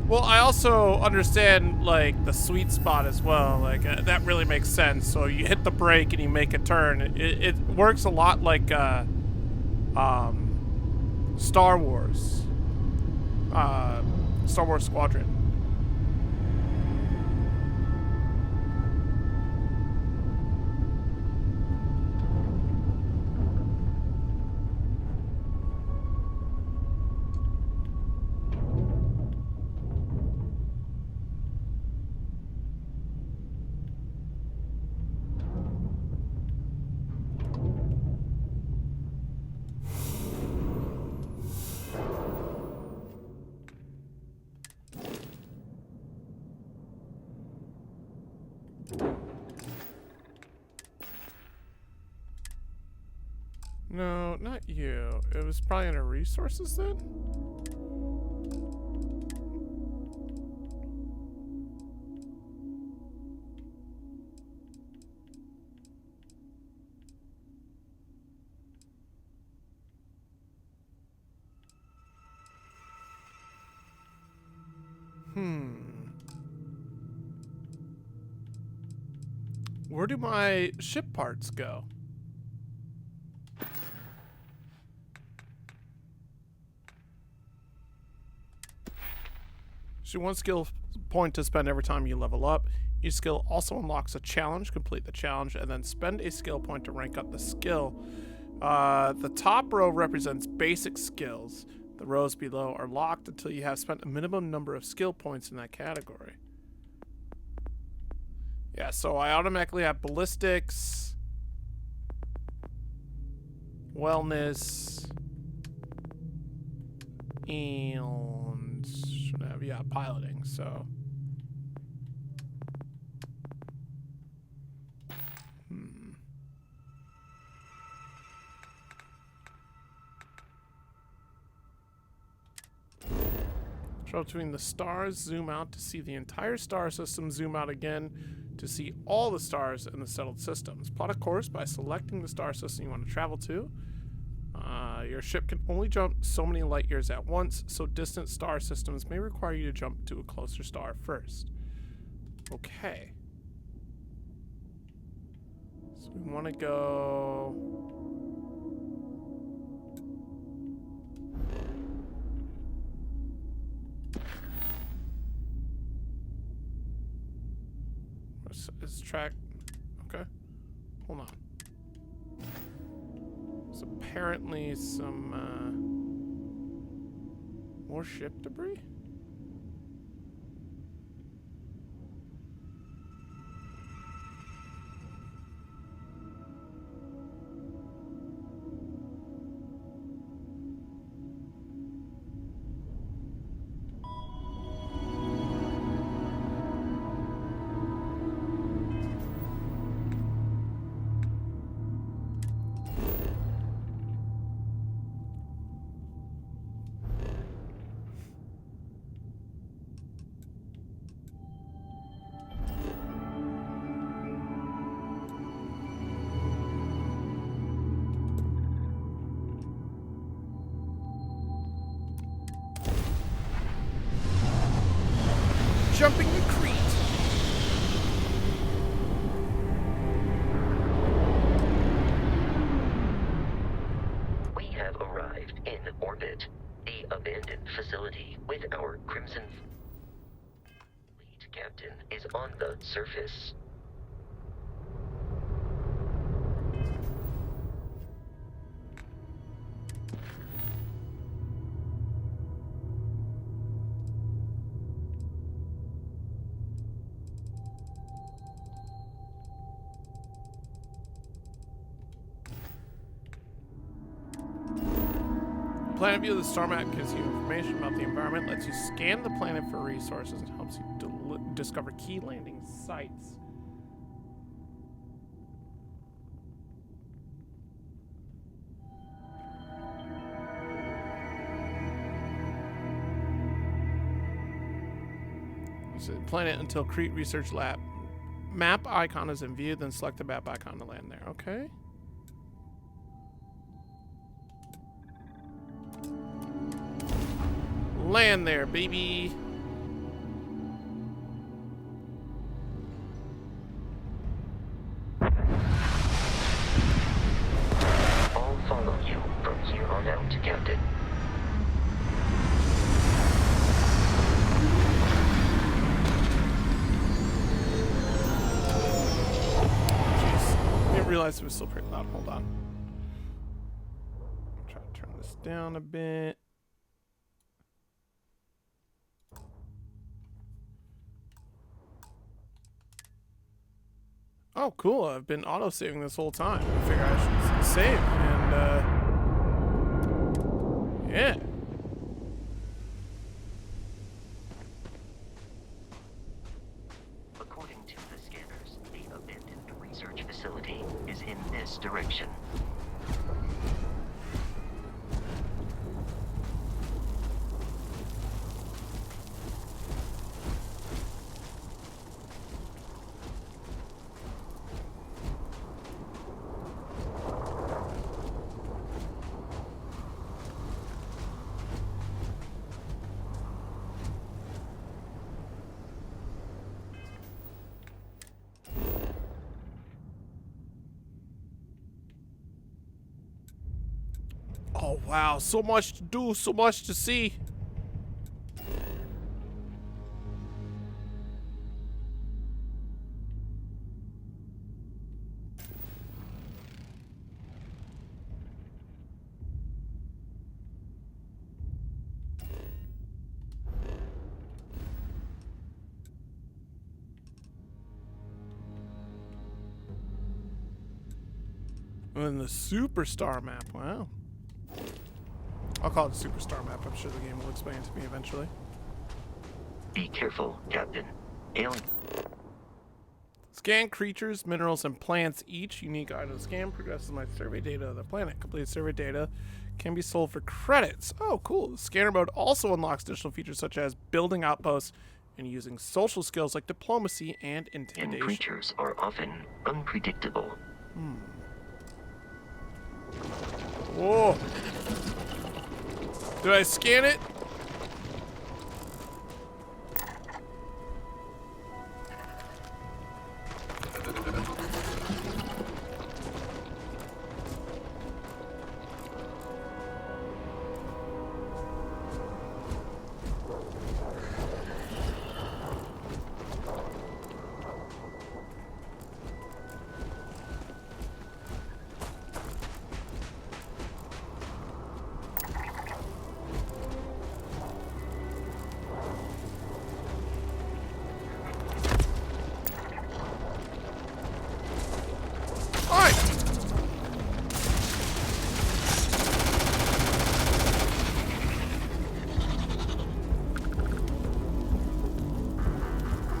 Well, I also understand, like, the sweet spot as well. Like, that really makes sense. So you hit the brake and you make a turn. It works a lot like Star Wars. Star Wars Squadron. No, not you. It was probably under resources then? Where do my ship parts go? So one skill point to spend every time you level up. Each skill also unlocks a challenge. Complete the challenge and then spend a skill point to rank up the skill. The top row represents basic skills. The rows below are locked until you have spent a minimum number of skill points in that category. Yeah, so I automatically have ballistics, wellness, and should have, yeah, piloting, so. Travel between the stars, zoom out to see the entire star system, zoom out again to see all the stars in the settled systems. Plot a course by selecting the star system you want to travel to. Your ship can only jump so many light years at once, so distant star systems may require you to jump to a closer star first. Okay. So we want to go... Is track... Okay. Hold on. There's apparently some, more ship debris? Jumping the Crete. We have arrived in orbit, the abandoned facility with our Crimson Fleet captain is on the surface. Planet view of the star map gives you information about the environment, lets you scan the planet for resources, and helps you discover key landing sites. So planet until Crete Research Lab map icon is in view, then select the map icon to land there. Okay. Land there, baby. I'll follow you from here on out, Captain. Jeez. Didn't realize it was still pretty loud. Hold on. Try to turn this down a bit. Oh, cool. I've been auto-saving this whole time. I figure I should save. And, yeah. According to the scanners, the abandoned research facility is in this direction. Oh, wow. So much to do, so much to see. And the superstar map. Wow. I'll call it a superstar map. I'm sure the game will explain it to me eventually. Be careful, Captain. Alien. Scan creatures, minerals, and plants. Each unique item scan progresses my survey data of the planet. Complete survey data can be sold for credits. Oh, cool. Scanner mode also unlocks additional features such as building outposts and using social skills like diplomacy and intimidation. And creatures are often unpredictable. Whoa. Did I scan it?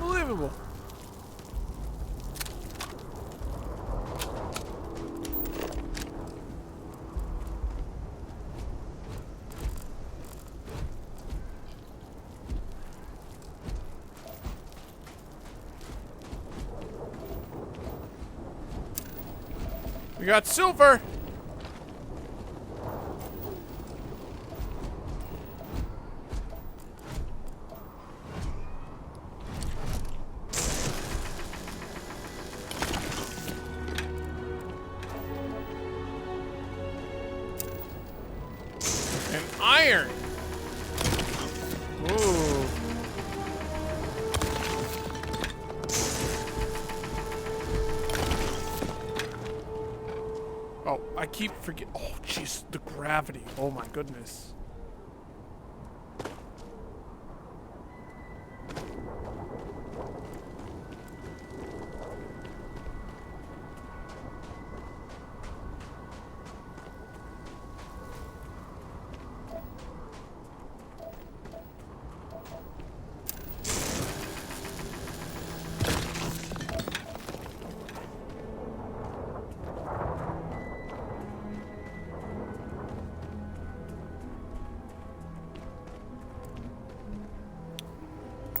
Unbelievable. We got silver. And iron. Ooh. Oh, I keep forgetting. Oh, jeez, the gravity. Oh my goodness.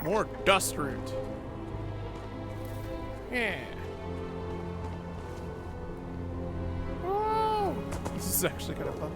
More dust root. Yeah. Oh, this is actually kind of fun.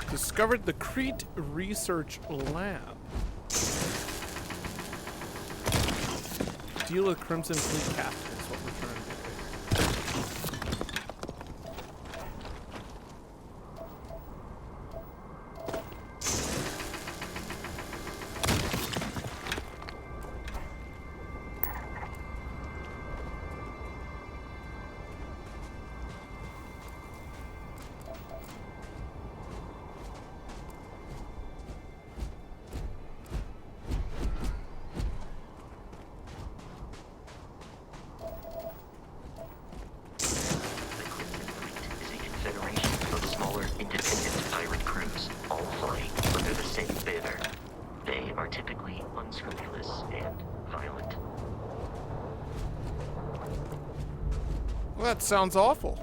Discovered the Crete Research Lab. Deal with Crimson Fleet Captain is what we're trying to do. Well, that sounds awful.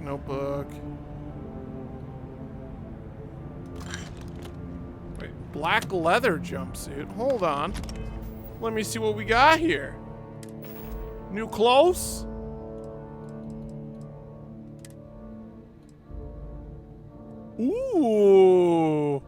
Notebook. Wait, black leather jumpsuit. Hold on. Let me see what we got here. New clothes? Ooh.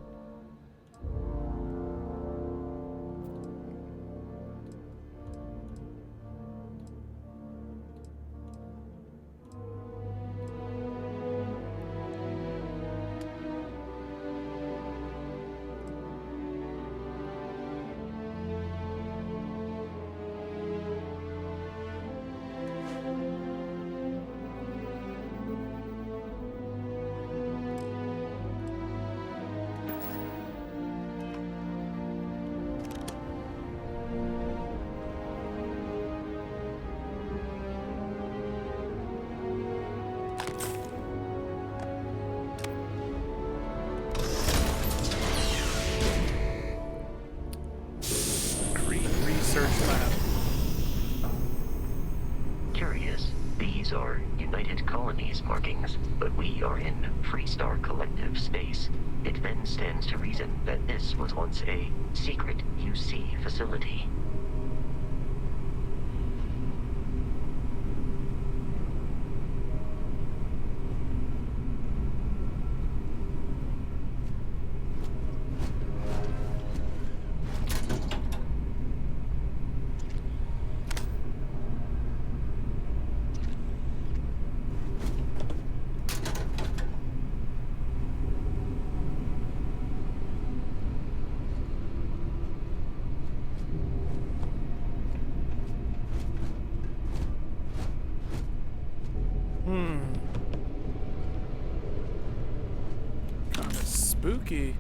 Curious. These are United Colonies markings, but we are in Freestar Collective space. It then stands to reason that this was once a secret UC facility. Kind of spooky.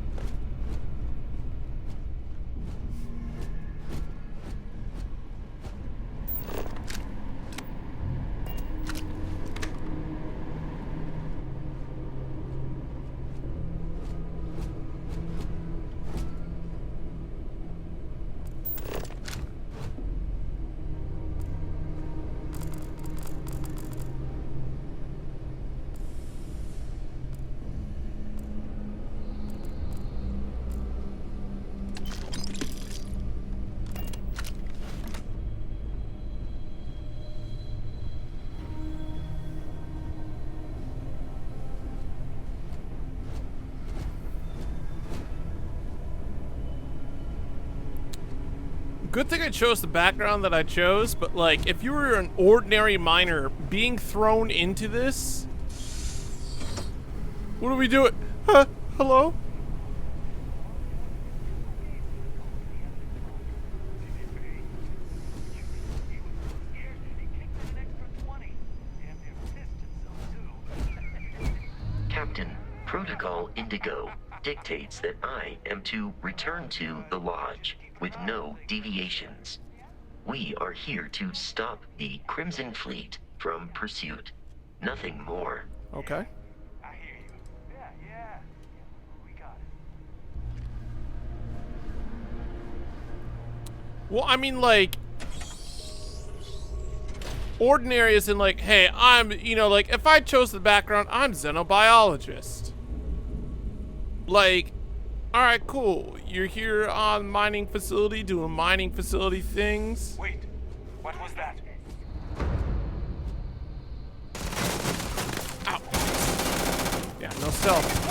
Good thing I chose the background that I chose, but like, if you were an ordinary miner being thrown into this, what are we doing? Huh? Hello? Captain, Protocol Indigo dictates that I am to return to the Lodge with no deviations. We are here to stop the Crimson Fleet from pursuit. Nothing more. Okay. I hear you. Yeah. We got it. Well, I mean, like, ordinary is in like, hey, I'm, you know, like, if I chose the background, I'm xenobiologist. Like, all right, cool. You're here on mining facility, doing mining facility things. Wait, what was that? Ow. Yeah, no stealth.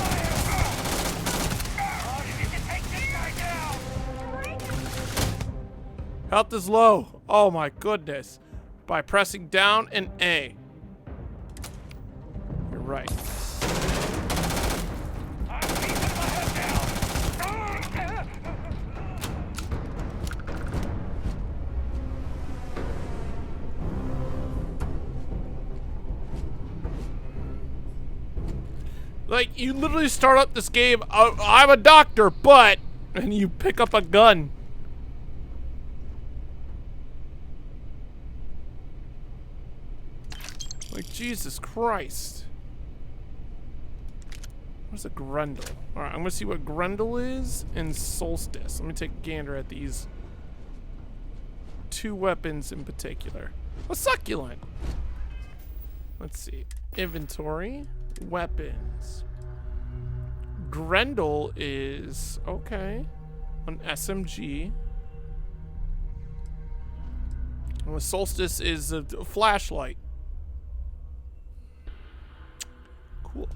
Health is low. Oh my goodness. By pressing down and A. You're right. Like, you literally start up this game, I'm a doctor, but, and you pick up a gun. Like, Jesus Christ. What's a Grendel? Alright, I'm gonna see what Grendel is in Solstice. Let me take a gander at these two weapons in particular. A succulent. Let's see. Inventory. Weapons. Grendel is okay. An SMG. And the Solstice is a flashlight. Cool.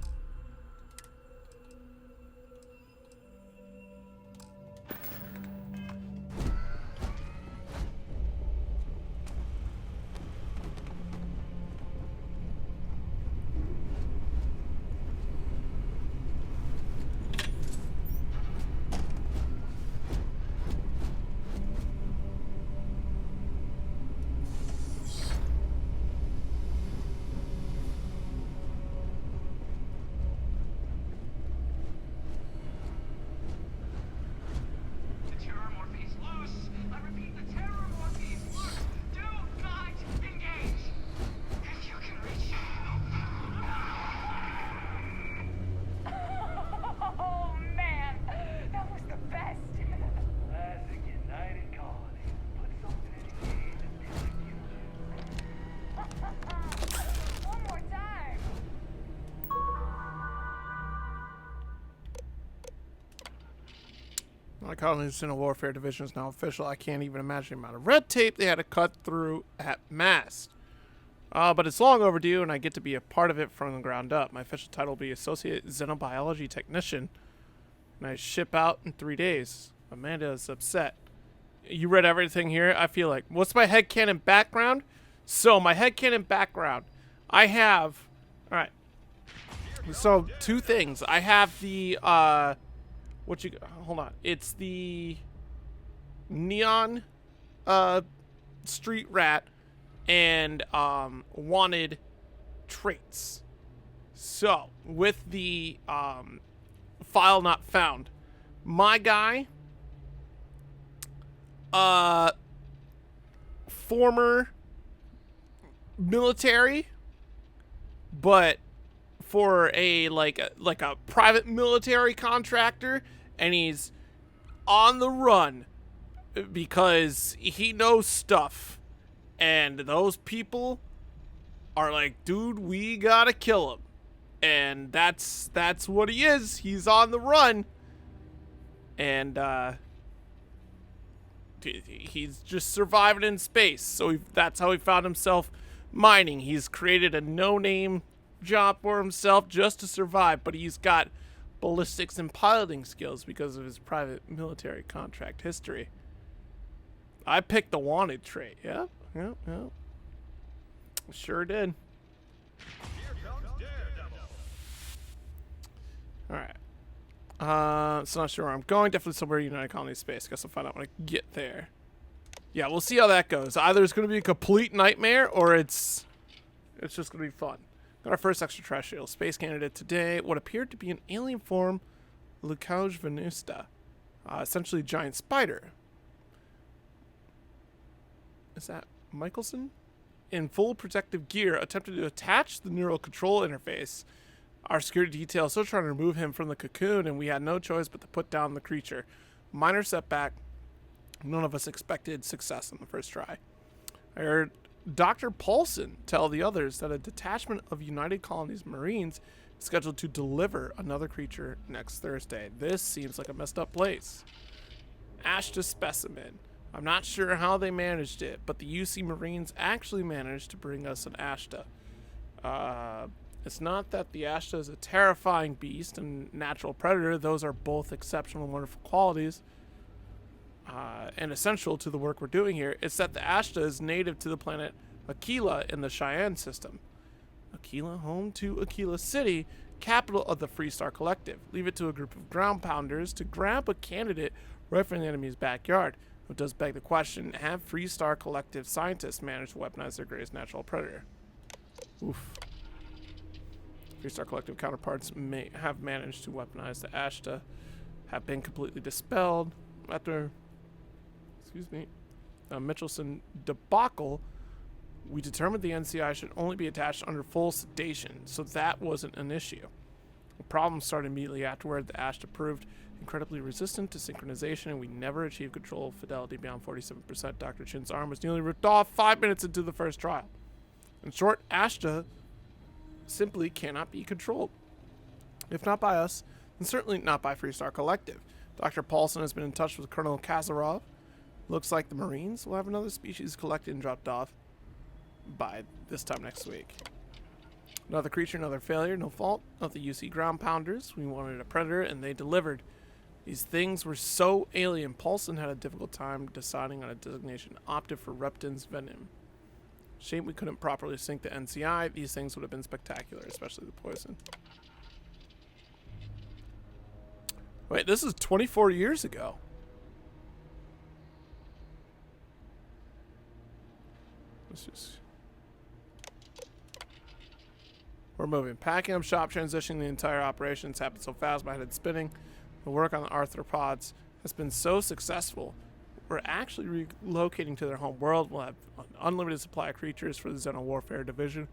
My colonies in a warfare division is now official. I can't even imagine the amount of red tape they had to cut through at Mast. But it's long overdue, and I get to be a part of it from the ground up. My official title will be Associate Xenobiology Technician, and I ship out in 3 days. Amanda is upset. You read everything here? I feel like. What's my headcanon background? So, my headcanon background. I have... Alright. So, two things. I have the, hold on. It's the neon street rat and wanted traits. So, with the file not found, my guy, former military, but for a like a private military contractor, and he's on the run because he knows stuff, and those people are like, dude, we gotta kill him, and that's what he is. He's on the run, and he's just surviving in space. So that's how he found himself mining. He's created a no-name job for himself just to survive, but he's got ballistics and piloting skills because of his private military contract history. I picked the wanted trait. Yep. Sure did. Alright. So not sure where I'm going. Definitely somewhere United Colony space. Guess I'll find out when I get there. Yeah, we'll see how that goes. Either it's going to be a complete nightmare or it's just going to be fun. Got our first extraterrestrial space candidate today. What appeared to be an alien form, Lucauge venusta. Essentially a giant spider. Is that Michelson? In full protective gear, attempted to attach the neural control interface. Our security detail is still trying to remove him from the cocoon, and we had no choice but to put down the creature. Minor setback. None of us expected success on the first try. I heard Dr. Paulson tell the others that a detachment of United Colonies Marines is scheduled to deliver another creature next Thursday. This seems like a messed up place. Ashta specimen. I'm not sure how they managed it, but the UC Marines actually managed to bring us an Ashta. It's not that the Ashta is a terrifying beast and natural predator. Those are both exceptional and wonderful qualities and essential to the work we're doing here. It's that the Ashta is native to the planet Aquila in the Cheyenne system. Aquila, home to Aquila City, capital of the Freestar Collective. Leave it to a group of ground pounders to grab a candidate right from the enemy's backyard. It does beg the question, have Freestar Collective scientists managed to weaponize their greatest natural predator? Oof. Freestar Collective counterparts may have managed to weaponize the Ashta, have been completely dispelled after, Mitchelson debacle. We determined the NCI should only be attached under full sedation, so that wasn't an issue. The problem started immediately afterward. The Ashta proved incredibly resistant to synchronization, and we never achieved control of fidelity beyond 47%. Dr. Chin's arm was nearly ripped off 5 minutes into the first trial. In short, Ashta simply cannot be controlled. If not by us, then certainly not by Freestar Collective. Dr. Paulson has been in touch with Colonel Kazarov. Looks like the Marines will have another species collected and dropped off by this time next week. Another creature, another failure, no fault of the UC ground pounders. We wanted a predator and they delivered. These things were so alien, Paulson had a difficult time deciding on a designation, opted for Repton's venom. Shame we couldn't properly sync the NCI. These things would have been spectacular, especially the poison. Wait, this is 24 years ago. Let's just... We're moving. Packing up shop, transitioning the entire operation. It's happened so fast, my head is spinning. The work on the arthropods has been so successful. We're actually relocating to their home world. We'll have an unlimited supply of creatures for the Xeno Warfare Division.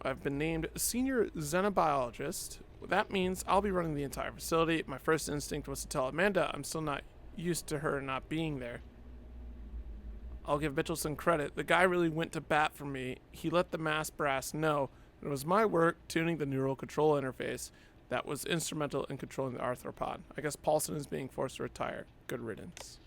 I've been named Senior Xenobiologist. That means I'll be running the entire facility. My first instinct was to tell Amanda I'm still not used to her not being there. I'll give Mitchelson credit. The guy really went to bat for me. He let the mass brass know it was my work tuning the neural control interface that was instrumental in controlling the arthropod. I guess Paulson is being forced to retire. Good riddance.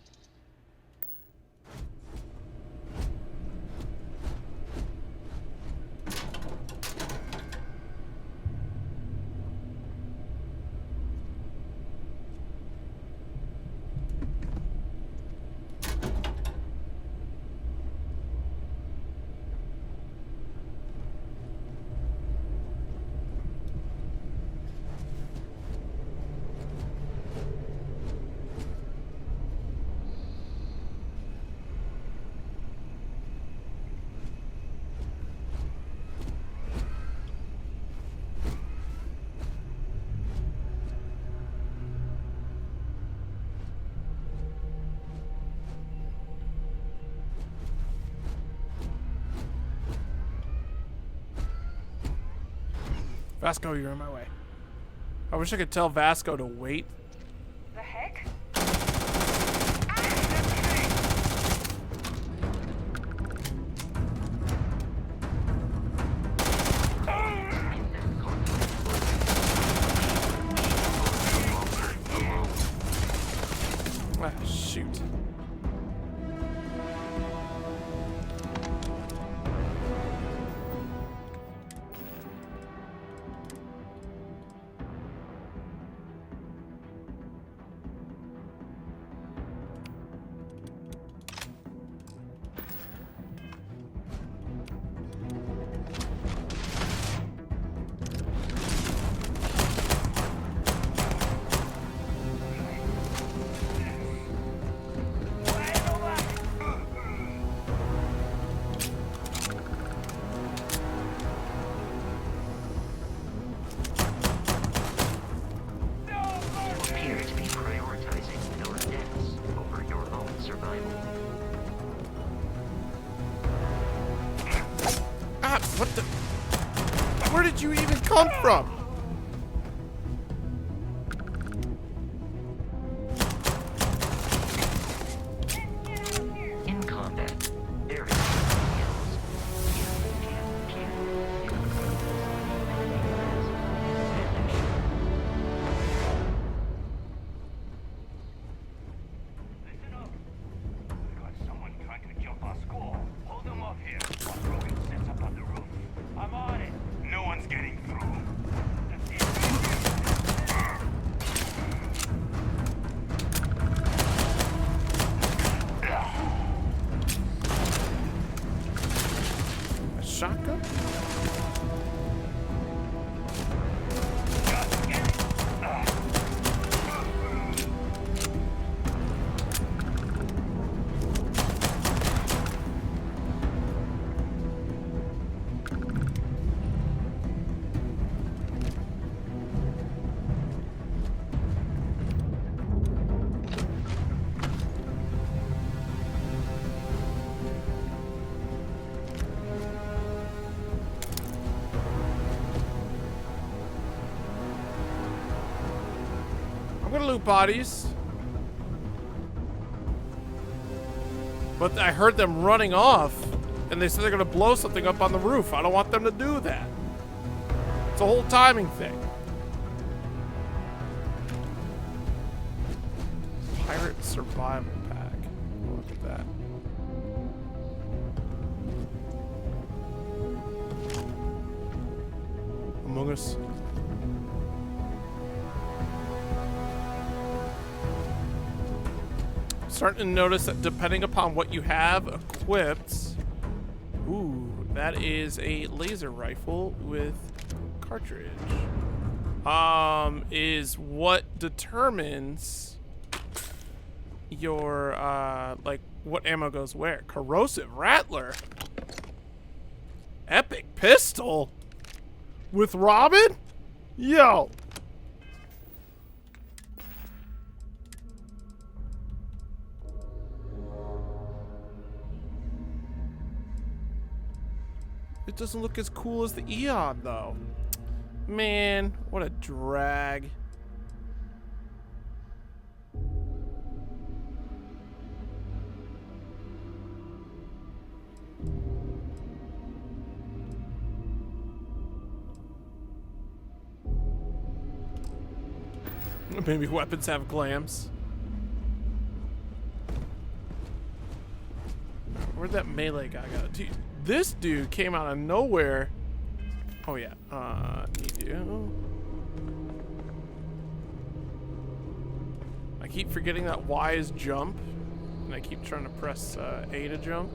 Vasco, you're in my way. I wish I could tell Vasco to wait. The heck? Ah, shoot. What the? Where did you even come from? In combat, there is skills. Listen up. We got someone trying to jump our score. Hold them off here while Rogan sets up on the roof. I'm on it. No one's getting through. A shotgun? I'm gonna loot bodies. But I heard them running off, and they said they're gonna blow something up on the roof. I don't want them to do that. It's a whole timing thing. Pirate survival pack. Look at that. Among Us. Starting to notice that depending upon what you have equipped, ooh, that is a laser rifle with cartridge. Is what determines your like what ammo goes where. Corrosive Rattler, epic pistol with Robin, yo. It doesn't look as cool as the Eon, though. Man, what a drag. Maybe weapons have glams. Where'd that melee guy go? Dude, this dude came out of nowhere. Oh yeah, need you. I keep forgetting that Y is jump, and I keep trying to press A to jump.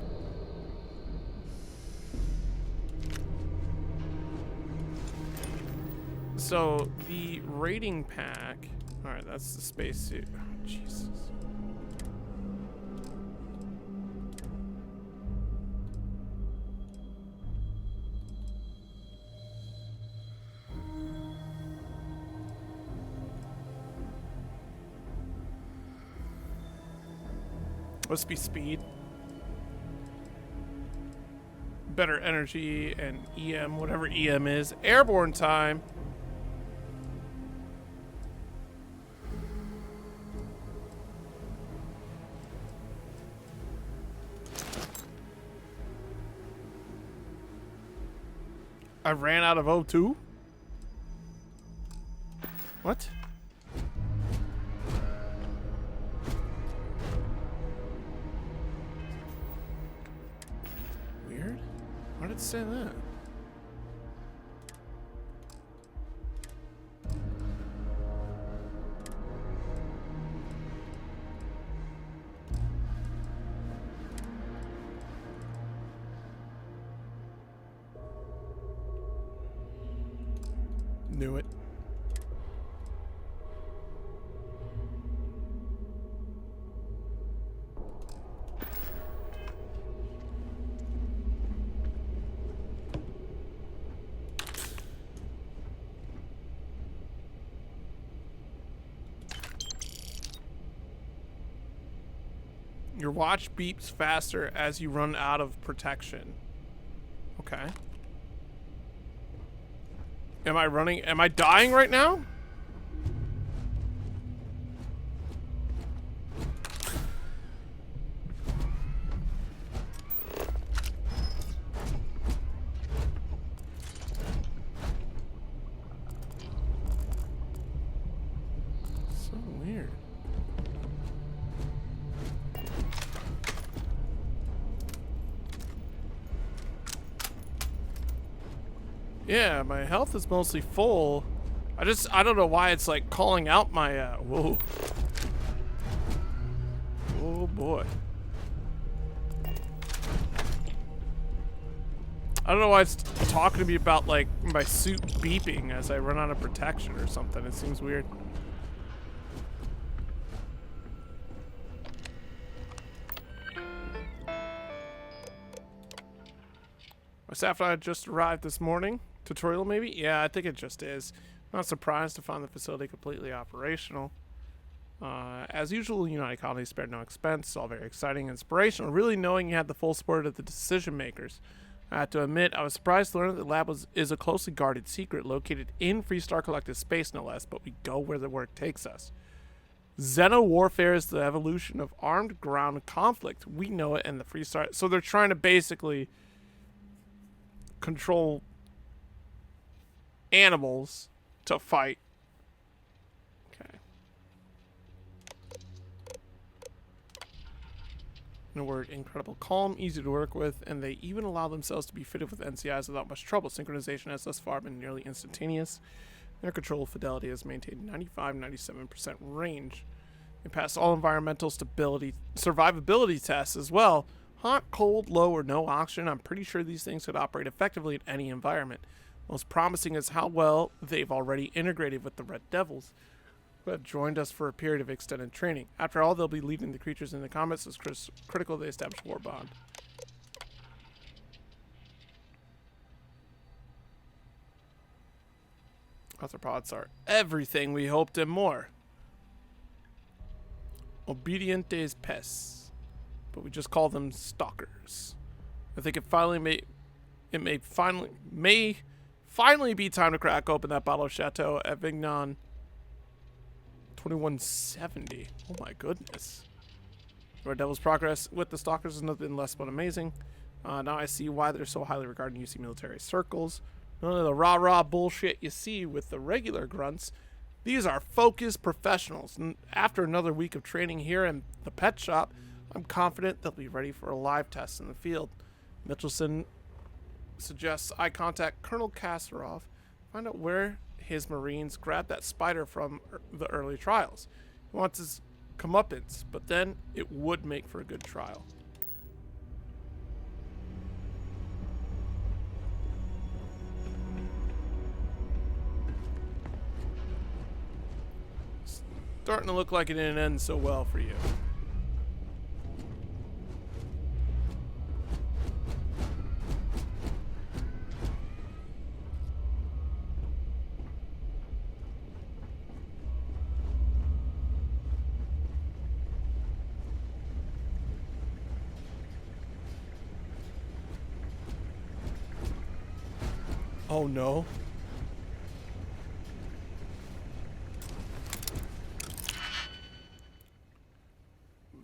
So the rating pack. All right, that's the spacesuit. Oh, Jesus. Must be speed. Better energy and EM, whatever EM is. Airborne time. I ran out of O2? What? Weird. Why did it say that? Knew it. Your watch beeps faster as you run out of protection. Okay. Am I running? Am I dying right now? So weird. Yeah, my health is mostly full. I don't know why it's like calling out my, whoa. Oh boy. I don't know why it's talking to me about like my suit beeping as I run out of protection or something. It seems weird. My staff and I just arrived this morning. Tutorial maybe? Yeah, I think it just is. Not surprised to find the facility completely operational. As usual, United Colony spared no expense. All very exciting and inspirational. Really knowing you had the full support of the decision makers. I have to admit, I was surprised to learn that the lab is a closely guarded secret located in Freestar Collective space, no less, but we go where the work takes us. Xeno warfare is the evolution of armed ground conflict. We know it in the Freestar. So they're trying to basically control animals to fight. Okay. In a word, incredible calm, easy to work with, and they even allow themselves to be fitted with NCIs without much trouble. Synchronization has thus far been nearly instantaneous. Their control fidelity has maintained 95-97% range. They passed all environmental survivability tests as well. Hot, cold, low, or no oxygen. I'm pretty sure these things could operate effectively in any environment. Most promising is how well they've already integrated with the Red Devils, who have joined us for a period of extended training. After all, they'll be leading the creatures in the combat, so it's critical they establish a war bond. Arthropods are everything we hoped and more. Obedientes pests, but we just call them stalkers. I think it may finally be time to crack open that bottle of Chateau Avignon 2170. Oh my goodness. Red Devil's progress with the stalkers has nothing less but amazing. Now I see why they're so highly regarded in UC military circles. None of the rah-rah bullshit you see with the regular grunts. These are focused professionals. And after another week of training here in the pet shop, I'm confident they'll be ready for a live test in the field. Mitchelson suggests I contact Colonel Kasparov, find out where his Marines grabbed that spider from the early trials. He wants his comeuppance, but then it would make for a good trial. Starting to look like it didn't end so well for you. Oh no.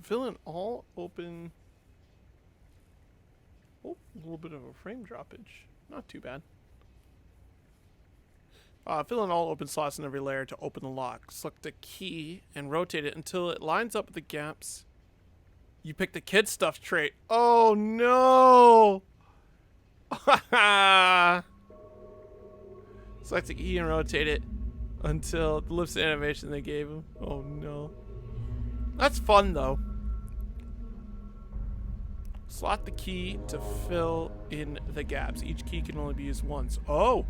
Villain all open. Oh, a little bit of a frame droppage. Not too bad. Fill in all open slots in every layer to open the lock. Select the key and rotate it until it lines up with the gaps. You pick the kid stuff trait. Oh no! Select the key and rotate it until it lifts the animation they gave him. Oh no. That's fun though. Slot the key to fill in the gaps. Each key can only be used once. Oh!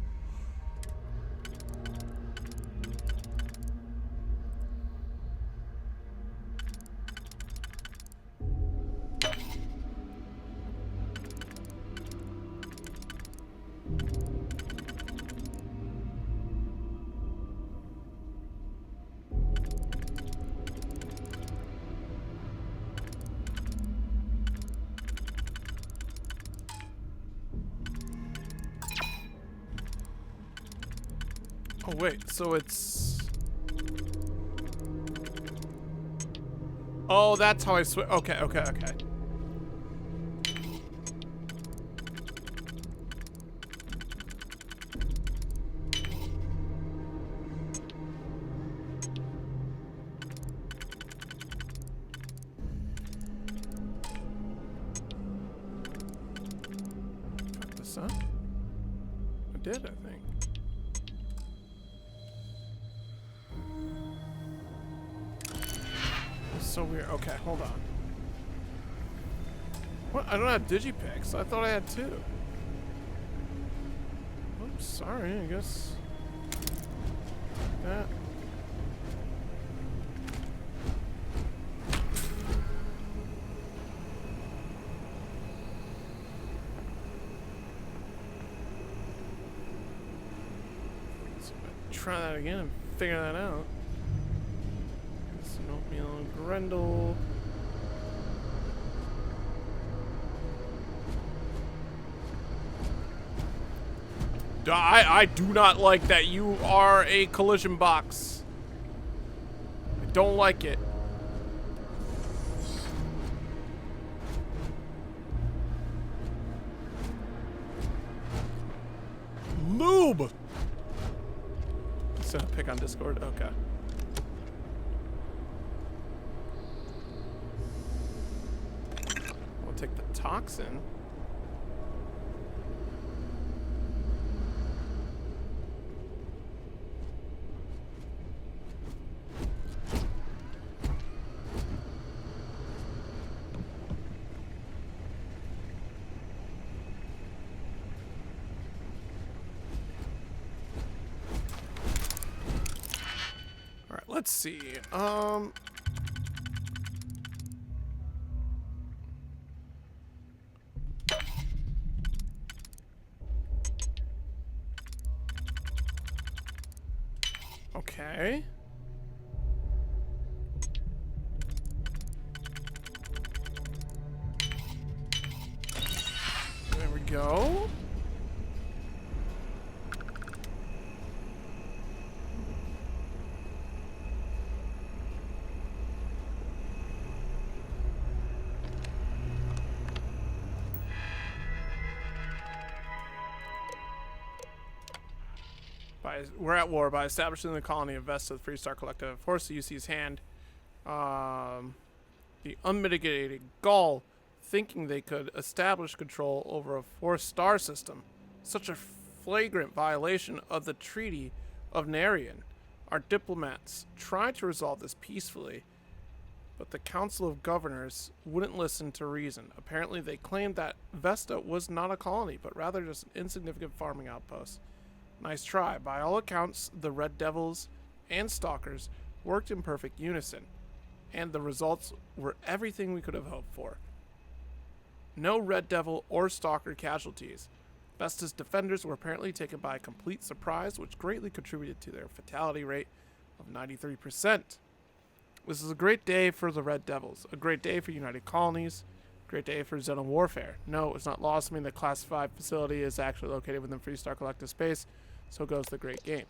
wait, so it's... Oh, that's how I switch. Okay, okay, okay. Fuck this up? I did, I think. So weird. Okay, hold on. What? I don't have digipicks. I thought I had 2. Oops, sorry. I guess that. So try that again and figure that out. Oatmeal Grendel. I do not like that you are a collision box. I don't like it. Lube! Send a pic on Discord? Okay. We'll take the toxin. Let's see. Okay. There we go. We're at war. By establishing the colony of Vesta, the Freestar Collective forced the UC's hand. The unmitigated gall, thinking they could establish control over a 4-star system. Such a flagrant violation of the Treaty of Narian. Our diplomats tried to resolve this peacefully, but the Council of Governors wouldn't listen to reason. Apparently, they claimed that Vesta was not a colony, but rather just an insignificant farming outpost. Nice try. By all accounts, the Red Devils and Stalkers worked in perfect unison, and the results were everything we could have hoped for. No Red Devil or Stalker casualties. Vesta's defenders were apparently taken by a complete surprise, which greatly contributed to their fatality rate of 93%. This is a great day for the Red Devils, a great day for United Colonies, a great day for Xenon Warfare. No, it's not lost to me that Class 5 facility is actually located within Freestar Collective space. So goes the great game.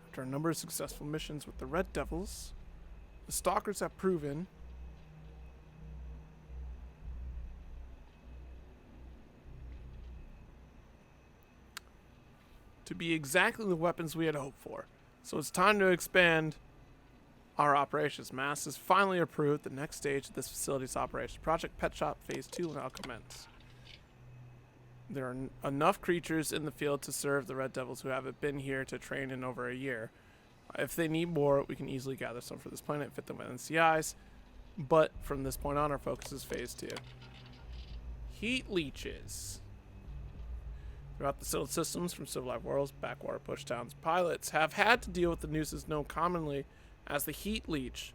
After a number of successful missions with the Red Devils, the Stalkers have proven to be exactly the weapons we had hoped for. So it's time to expand our operations. MASS is finally approved. The next stage of this facility's operation, Project Pet Shop Phase 2, will now commence. There are enough creatures in the field to serve the Red Devils who haven't been here to train in over a year. If they need more, we can easily gather some for this planet and fit them within CIs. But from this point on, our focus is Phase 2. Heat leeches. Throughout the settled systems, from civilized worlds, backwater push towns, pilots have had to deal with the nuisance known commonly as the heat leech.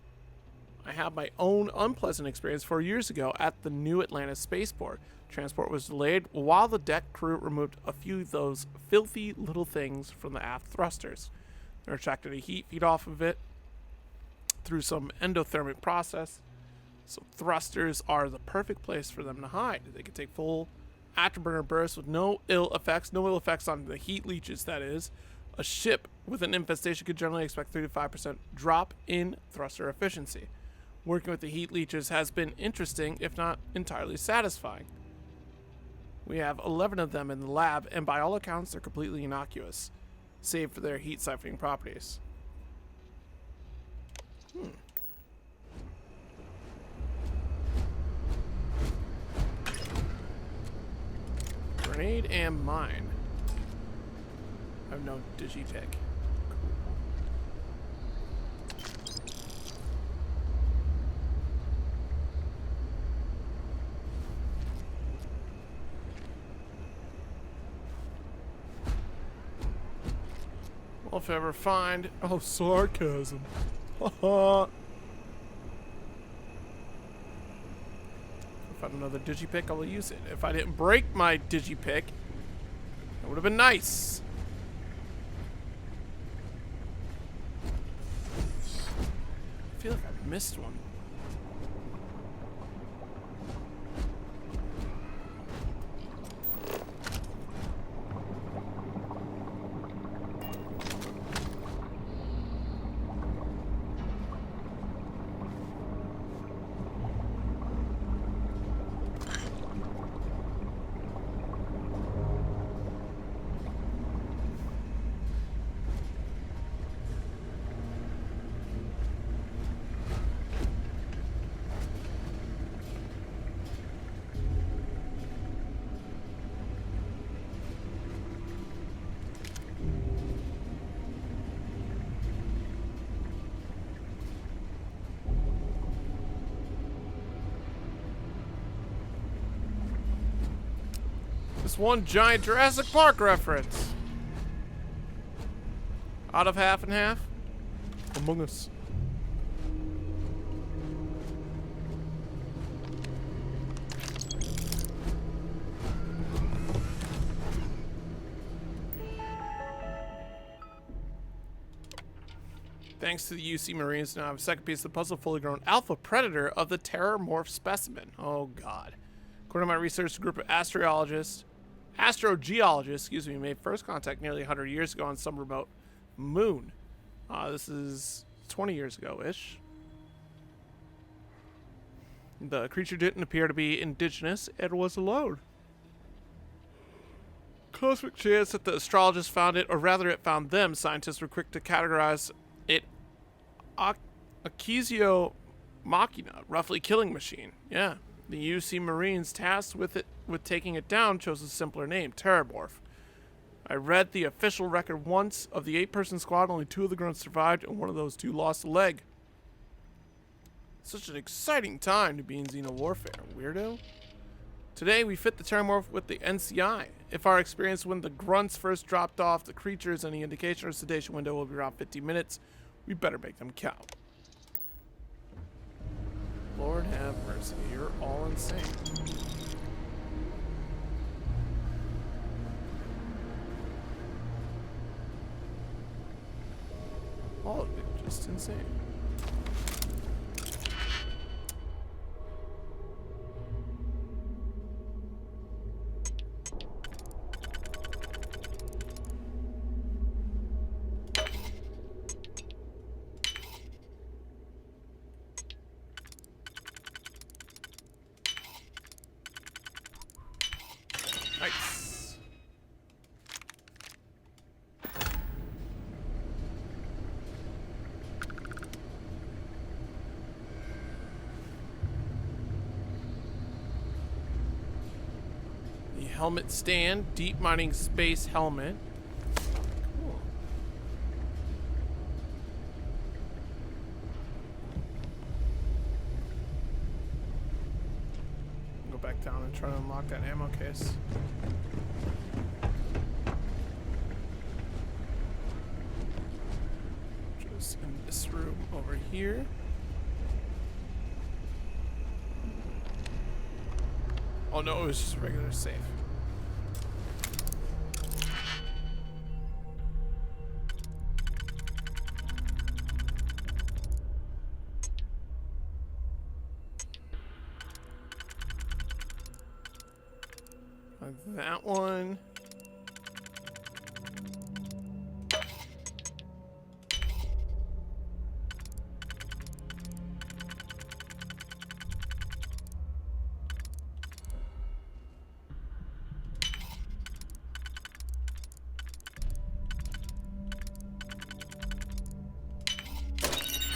I had my own unpleasant experience 4 years ago at the New Atlantis spaceport. Transport was delayed while the deck crew removed a few of those filthy little things from the aft thrusters. They're extracting a heat feed off of it through some endothermic process. So thrusters are the perfect place for them to hide. They can take full afterburner bursts with no ill effects on the heat leeches, that is. A ship with an infestation could generally expect 3 to 5% drop in thruster efficiency. Working with the heat leeches has been interesting, if not entirely satisfying. We have 11 of them in the lab, and by all accounts, they're completely innocuous, save for their heat siphoning properties. Grenade and mine. I have no digipick. Well, if I ever find... Oh, sarcasm. If I find another digipick, I will use it. If I didn't break my digipick, that would have been nice. I feel like I missed one. This one giant Jurassic Park reference. Out of half and half. Among Us. Thanks to the UC Marines, now I have a second piece of the puzzle, fully grown alpha predator of the Terrormorph specimen. Oh god. According to my research, a group of astrogeologists, made first contact nearly 100 years ago on some remote moon. This is 20 years ago-ish. The creature didn't appear to be indigenous and was alone. Cosmic chance that the astrologists found it, or rather it found them. Scientists were quick to categorize it Acquisio Machina, roughly killing machine. Yeah. The UC Marines tasked with taking it down chose a simpler name, Terrormorph. I read the official record once. Of the 8-person squad, only 2 of the grunts survived, and one of those 2 lost a leg. Such an exciting time to be in Xeno warfare, weirdo. Today, we fit the Terrormorph with the NCI. If our experience when the grunts first dropped off the creatures, any indication or sedation window will be around 15 minutes, we better make them count. Lord have mercy, you're all insane. All of it just insane. Nice. The helmet stand, deep mining space helmet. Cool. Go back down and try to unlock that ammo case. Just in this room over here. Oh no, it was just a regular safe. Like that one.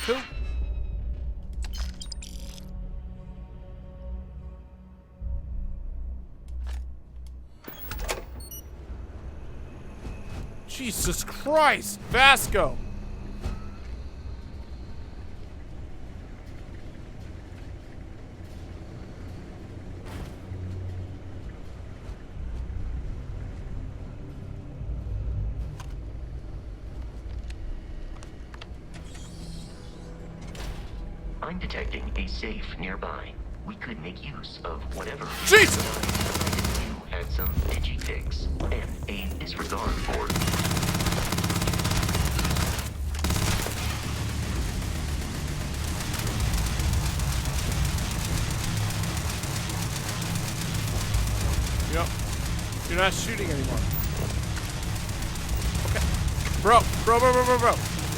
Cool. Jesus Christ, Vasco. I'm detecting a safe nearby. We could make use of whatever. Jesus! You had some digifix and a disregard for. Yep. You're not shooting anymore. Okay. Bro. You're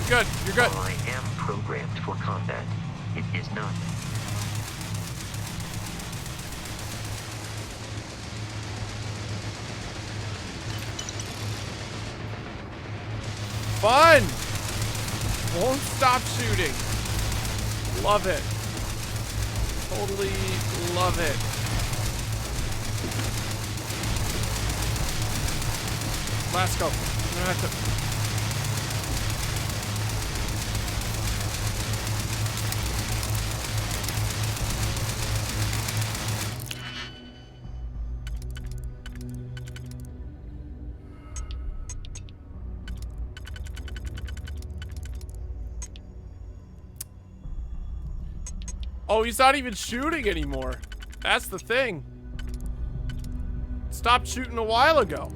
good. You're good. While I am programmed for combat, it is not. Fun! Won't stop shooting. Love it. Totally love it. Let's go. I'm gonna have to... Oh, he's not even shooting anymore. That's the thing. Stopped shooting a while ago.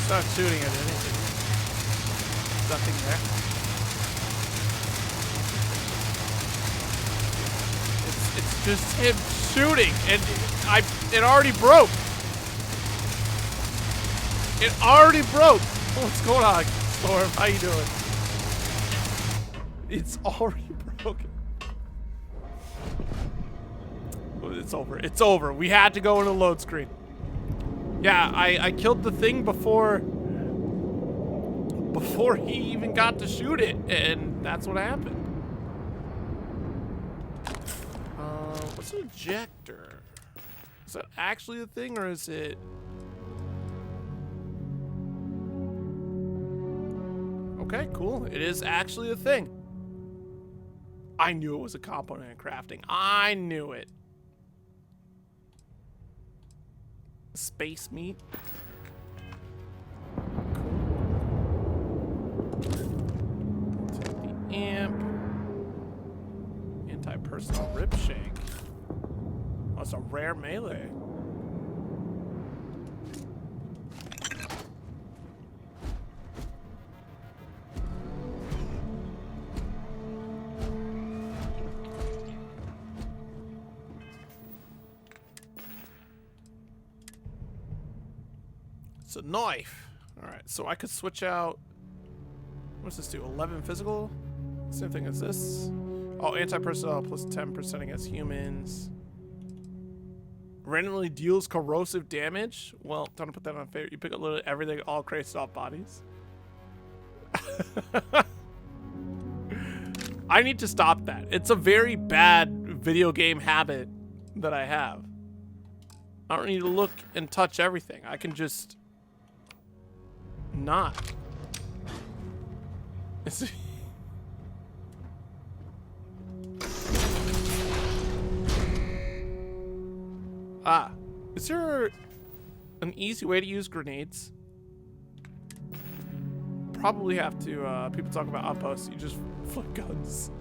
Not shooting at anything. Nothing there. It's just him shooting, and it already broke. It already broke. What's going on, Storm? How you doing? It's already broken. It's over. It's over. We had to go in a load screen. Yeah, I killed the thing before he even got to shoot it, and that's what happened. What's an ejector? Is that actually a thing, or is it? Okay, cool. It is actually a thing. I knew it was a component in crafting. I knew it. Space meat. Cool. Take the amp. Anti-personal rip shake. Oh, it's a rare melee. It's a knife. All right, so I could switch out. What's this do? 11 physical? Same thing as this. Oh, anti-personnel plus 10% against humans. Randomly deals corrosive damage. Well, time to put that on favorite. You pick up literally everything, all crates off bodies. I need to stop that. It's a very bad video game habit that I have. I don't need to look and touch everything. I can just not. Ah, is there an easy way to use grenades? Probably have to, people talk about outposts, you just flip guns.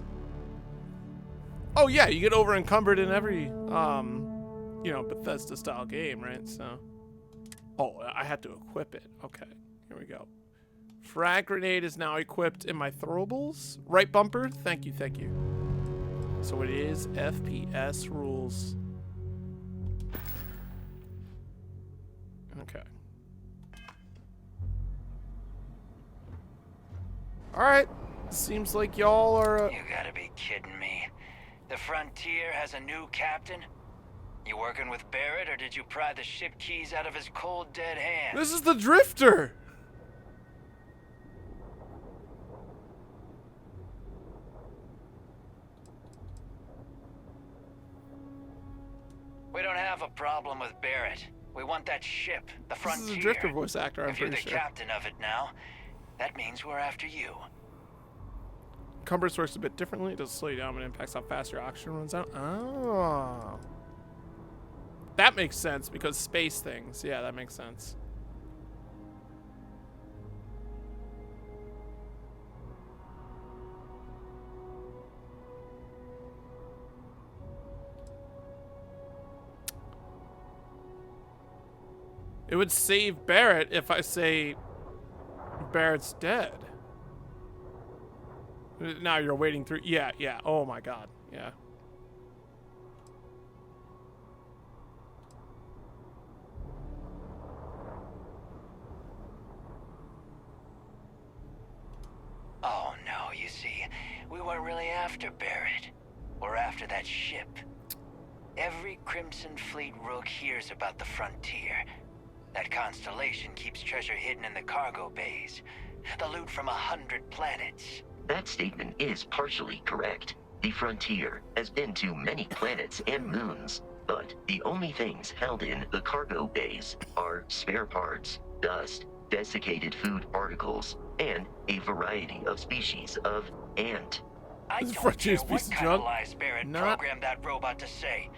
Oh yeah, you get over encumbered in every, you know, Bethesda style game, right? So, oh, I had to equip it. Okay, here we go. Frag grenade is now equipped in my throwables. Right bumper, thank you, thank you. So it is FPS rules. Okay. Alright, seems like y'all are... You gotta be kidding me. The Frontier has a new captain? You working with Barrett, or did you pry the ship keys out of his cold, dead hand? This is the Drifter! We don't have a problem with Barrett. We want that ship, the Frontier. This is a Drifter voice actor, I'm If you're pretty the sure. captain of it now, that means we're after you. Encumbrance works a bit differently. It does slow you down and impacts how fast your oxygen runs out. Oh. That makes sense because space things. Yeah, that makes sense. It would save Barrett if I say Barrett's dead. Now you're waiting through. Yeah, yeah. Oh my god. Yeah. Oh no, you see, we weren't really after Barrett. We're after that ship. Every Crimson Fleet rook hears about the Frontier. That constellation keeps treasure hidden in the cargo bays. The loot from 100 planets. That statement is partially correct. The Frontier has been to many planets and moons, but the only things held in the cargo bays are spare parts, dust, desiccated food particles, and a variety of species of ant. I This is don't Frontier's care piece what of kind of junk. lies Barrett Not- programmed that robot to say.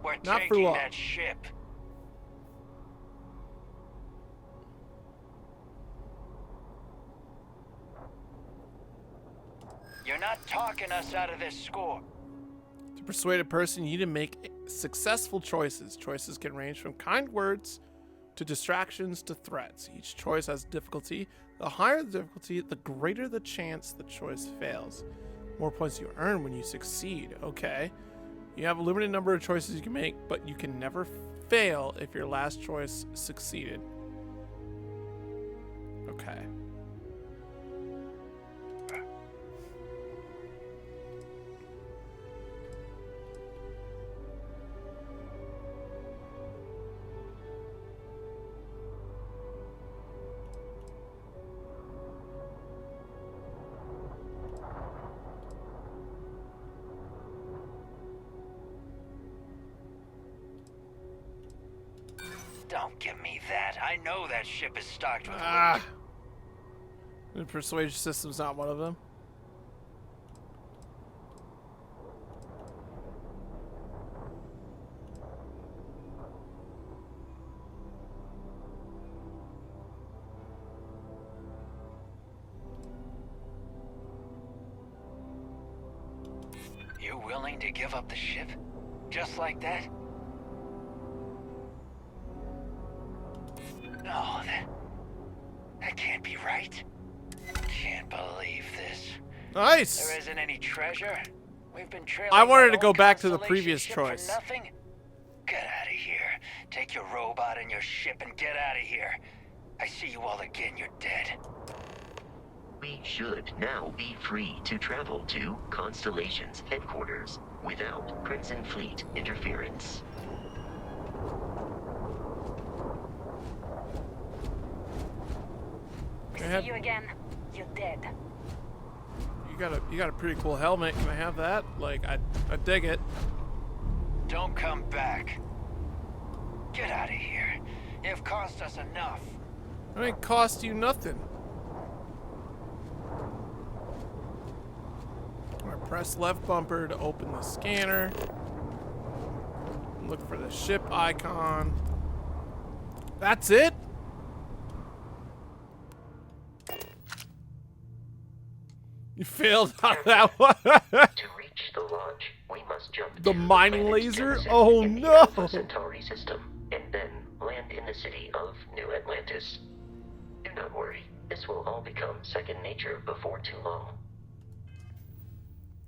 We're Not for taking long. that ship. You're not talking us out of this score. To persuade a person, you need to make successful choices. Choices can range from kind words to distractions to threats. Each choice has difficulty. The higher the difficulty, the greater the chance the choice fails. More points you earn when you succeed. Okay. You have a limited number of choices you can make, but you can never fail if your last choice succeeded. Okay. Don't give me that. I know that ship is stocked with Ah. loot. The persuasion system's not one of them. You willing to give up the ship? Just like that? No, that can't be right. Can't believe this. Nice. There isn't any treasure. We've been trailing I wanted that to go old back to the Constellation previous ship for choice. nothing? Get out of here. Take your robot and your ship and get out of here. I see you all again, you're dead. We should now be free to travel to Constellation's headquarters without Crimson Fleet interference. We Go ahead. see you again. You're dead. You got a pretty cool helmet. Can I have that? Like, I dig it. Don't come back. Get out of here. You've cost us enough. It ain't cost you nothing. I press left bumper to open the scanner. Look for the ship icon. That's it? You failed on that one. To reach the launch, we must jump The to mining planet laser? Genesis Oh in the no! Alpha Centauri system, and then land in the city of New Atlantis. Do not worry, this will all become second nature before too long.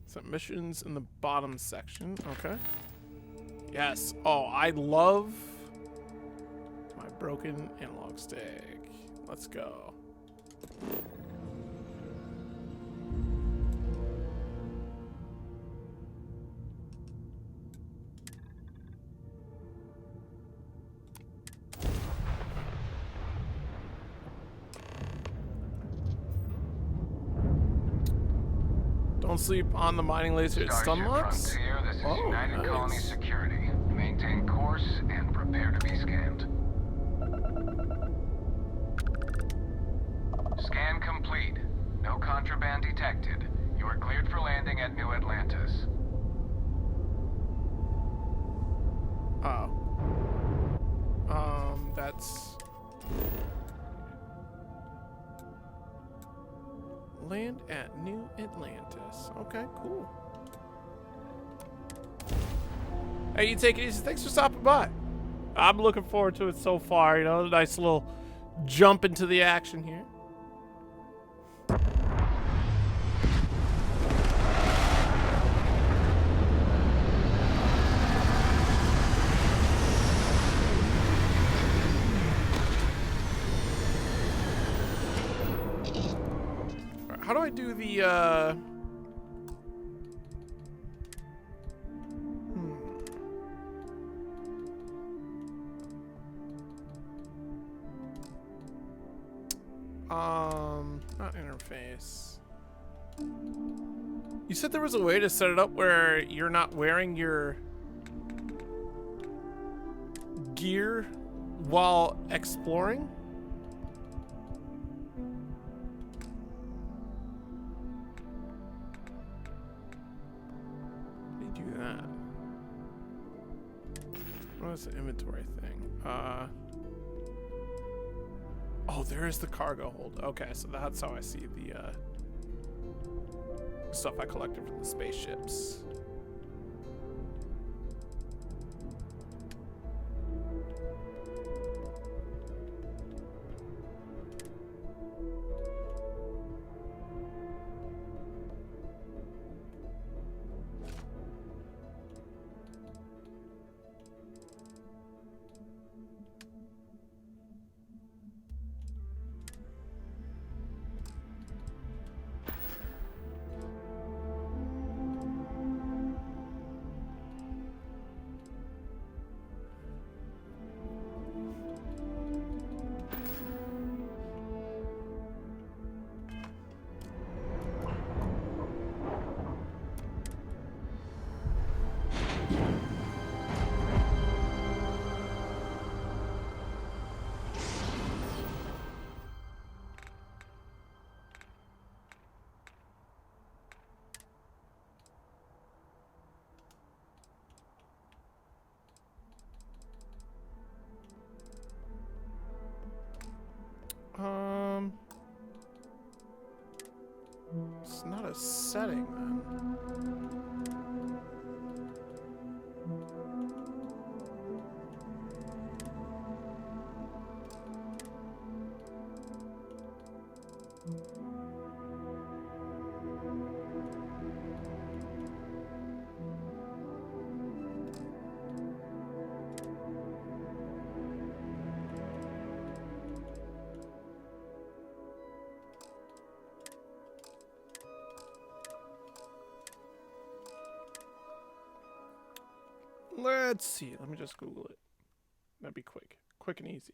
Submissions in the bottom section. Okay. Yes. Oh, I love my broken analog stick. Let's go. Don't sleep on the mining laser. It stun Starship locks. Frontier, this is Oh, United nice. Colony Security. Maintain course and prepare to be scanned. Scan complete. No contraband detected. You are cleared for landing at New Atlantis. Oh. That's land at New Atlantis. Okay, cool. Hey, you take it easy. Thanks for stopping by. I'm looking forward to it so far. You know, a nice little jump into the action here. How do I do the, not interface. You said there was a way to set it up where you're not wearing your gear while exploring? What's the inventory thing? Oh, there is the cargo hold. Okay, so that's how I see the stuff I collected from the spaceships. It's not a setting then. Let's see. Let me just Google it. That'd be quick. Quick and easy.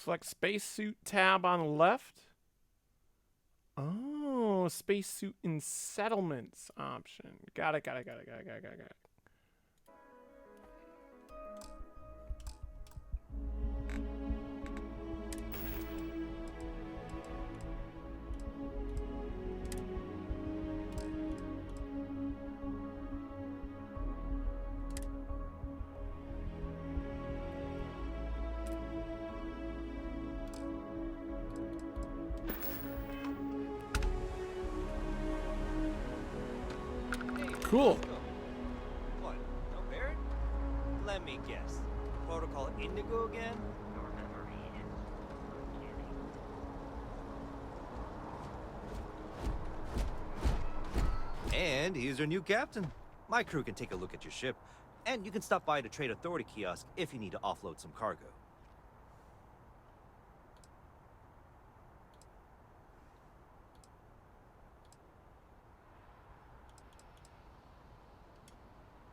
Select spacesuit tab on the left. Oh, spacesuit in settlements option. Got it. Cool. What? No Barrett? Let me guess. Protocol Indigo again? Your memory is And he's your new captain. My crew can take a look at your ship, and you can stop by the Trade Authority kiosk if you need to offload some cargo.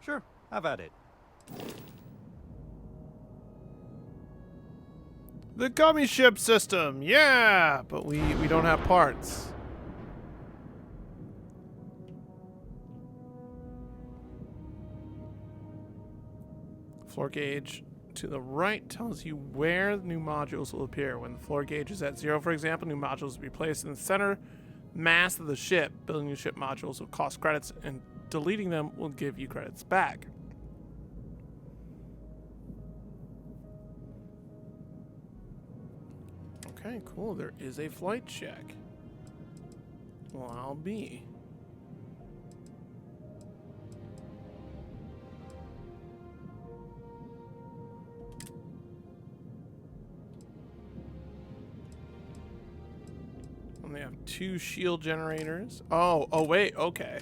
Sure, have at it. The gummy ship system, yeah, but we don't have parts. Floor gauge to the right tells you where the new modules will appear. When the floor gauge is at 0, for example, new modules will be placed in the center mass of the ship. Building new ship modules will cost credits, and deleting them will give you credits back. Okay, cool. There is a flight check. Well, I'll be. And they have 2 shield generators. Oh, wait, okay.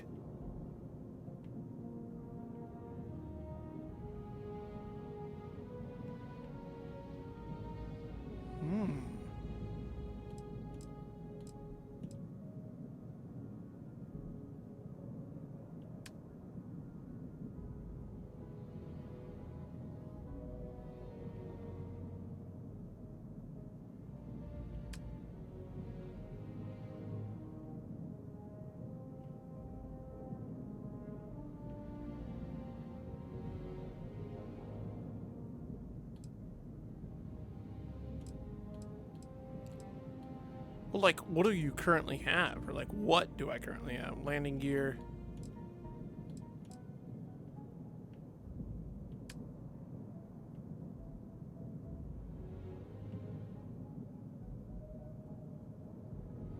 Well, like, what do you currently have? Or, like, what do I currently have? Landing gear.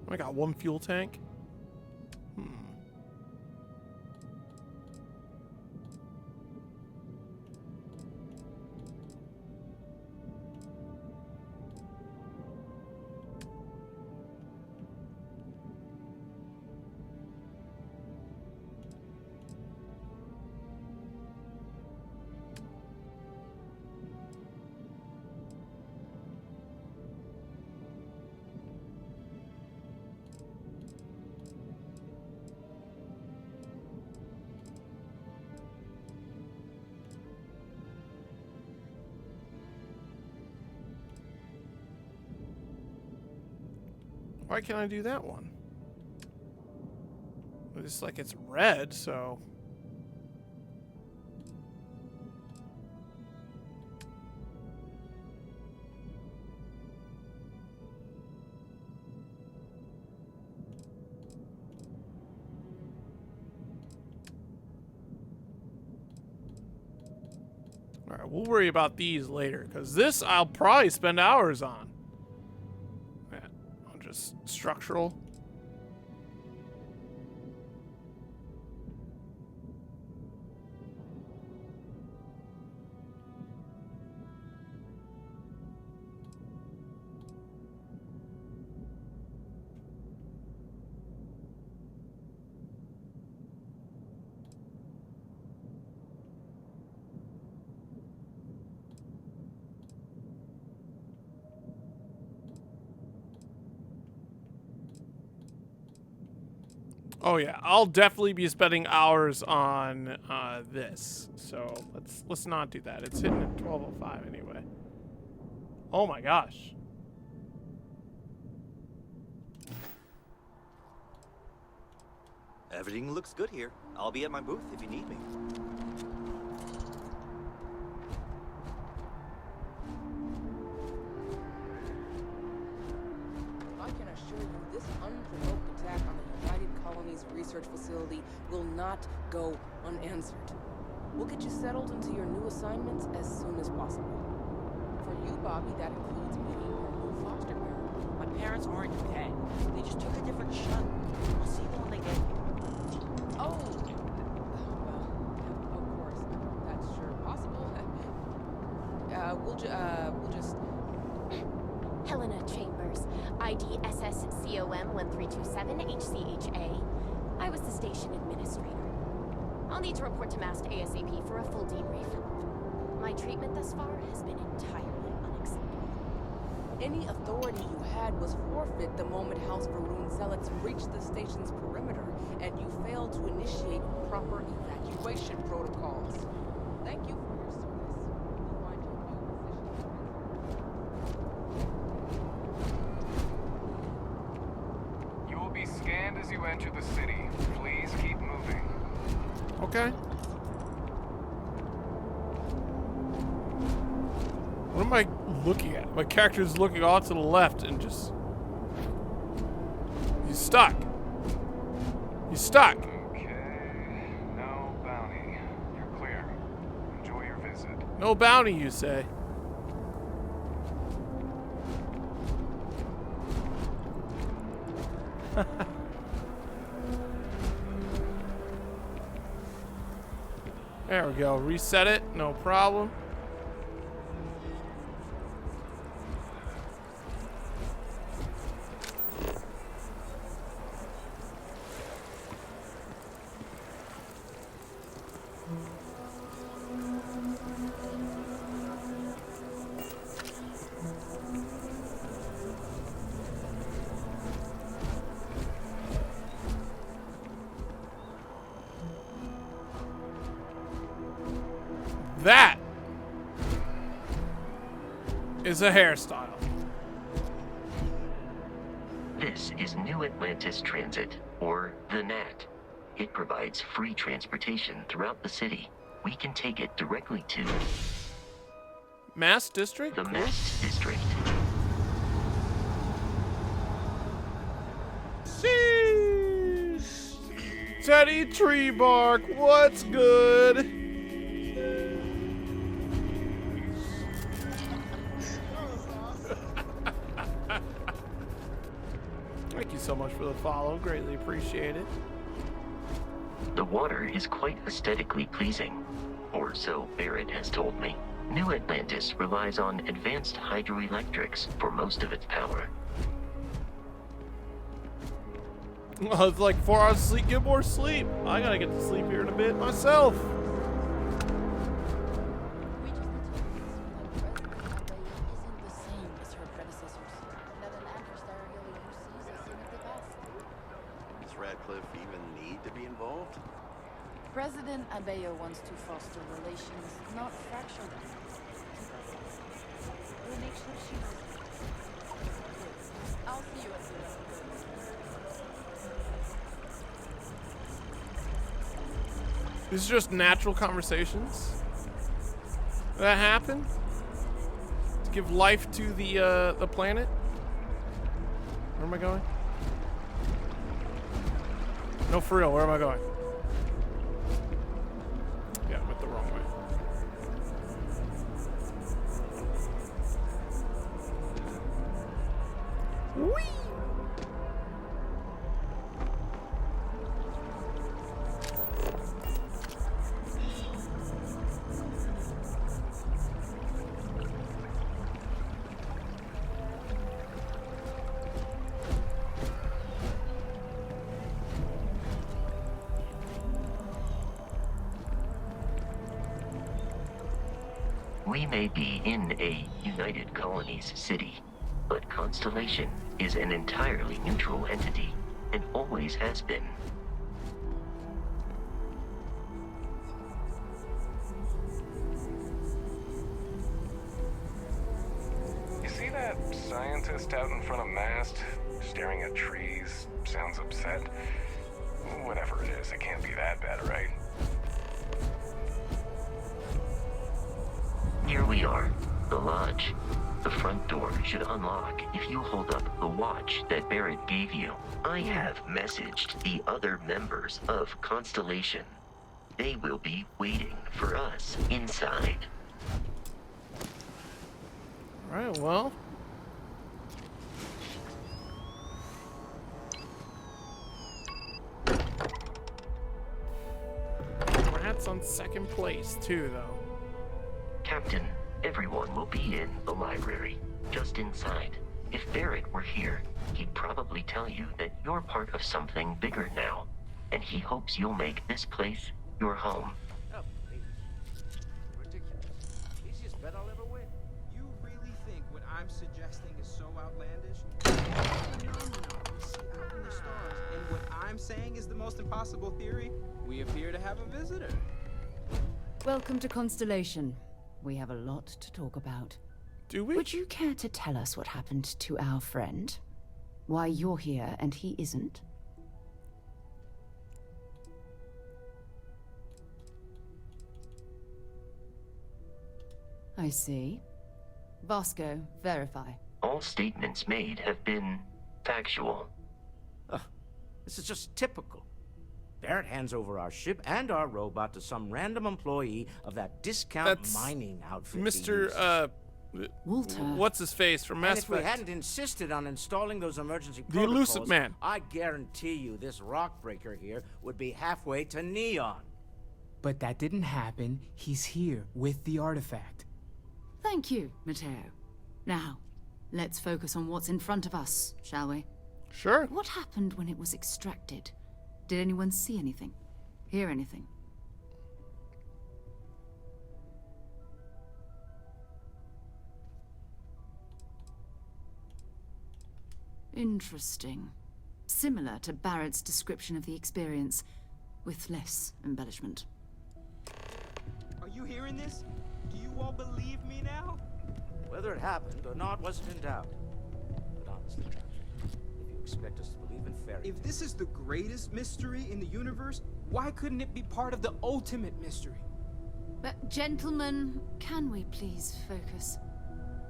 I got 1 fuel tank. Why can't I do that one? It's like it's red, so... Alright, we'll worry about these later, because this I'll probably spend hours on. Just structural. Oh yeah, I'll definitely be spending hours on this. So let's not do that. It's hitting at 12:05 anyway. Oh my gosh. Everything looks good here. I'll be at my booth if you need me. I can assure you this unprovoked attack on the United Colonies Research Facility will not go unanswered. We'll get you settled into your new assignments as soon as possible. For you, Bobby, that includes meeting your new foster parent. My parents aren't dead. They just took a different shot. I'll see them when they get here. Oh! Well, of course. That's sure possible. We'll just... Helena Chambers, ID SSCOM 1327HCHA. I was the station administrator. I'll need to report to Mast ASAP for a full debrief. My treatment thus far has been entirely unacceptable. Any authority you had was forfeit the moment House Varun zealots breached the station's perimeter, and you failed to initiate proper evacuation protocols. Thank you for your service. You'll find your new position. You will be scanned as you enter the city. Please keep moving. Okay. What am I looking at? My character is looking off to the left and just... He's stuck. He's stuck. Okay. No bounty. You're clear. Enjoy your visit. No bounty, you say? There we go. Reset it. No problem. That is a hairstyle. This is New Atlantis Transit, or the NAT. It provides free transportation throughout the city. We can take it directly to... Mast District? The Mast District. Sheesh. Teddy Treebark, what's good? Thank you so much for the follow. Greatly appreciate it. The water is quite aesthetically pleasing, or so Barrett has told me. New Atlantis relies on advanced hydroelectrics for most of its power. Well, it's like 4 hours of sleep, get more sleep. I gotta get to sleep here in a bit myself. President Abeyo wants to foster relations, not fracture them. We'll make sure she knows. I'll see you at the These are just natural conversations that happen to give life to the planet. Where am I going? No, for real, where am I going? Yeah, I went the wrong way. Whee! We may be in a United Colonies city, but Constellation is an entirely neutral entity, and always has been. You see that scientist out in front of Mast, staring at trees, sounds upset? Whatever it is, it can't be that bad, right? Here we are, the lodge. The front door should unlock if you hold up the watch that Barrett gave you. I have messaged the other members of Constellation. They will be waiting for us inside. Alright, well. Rat's on second place, too, though. Captain, everyone will be in the library, just inside. If Barrett were here, he'd probably tell you that you're part of something bigger now, and he hopes you'll make this place your home. Oh, please. Ridiculous. Easiest bet I'll ever win. You really think what I'm suggesting is so outlandish? Phenomenal. We see out in the stars. And what I'm saying is the most impossible theory? We appear to have a visitor. Welcome to Constellation. We have a lot to talk about. Do we? Would you care to tell us what happened to our friend? Why you're here and he isn't? I see. Vasco, verify. All statements made have been factual. This is just typical. Barrett hands over our ship and our robot to some random employee of that discount mining outfit. Mr. Walter. What's his face from Mass And if we Effect? hadn't insisted on installing those emergency The protocols, Elusive Man. I guarantee you this rock breaker here would be halfway to Neon. But that didn't happen. He's here with the artifact. Thank you, Matteo. Now, let's focus on what's in front of us, shall we? Sure. What happened when it was extracted? Did anyone see anything? Hear anything? Interesting. Similar to Barrett's description of the experience, with less embellishment. Are you hearing this? Do you all believe me now? Whether it happened or not wasn't in doubt. But honestly, Patrick, if you expect us to believe in fairy If this is the greatest mystery in the universe, why couldn't it be part of the ultimate mystery? But gentlemen, can we please focus?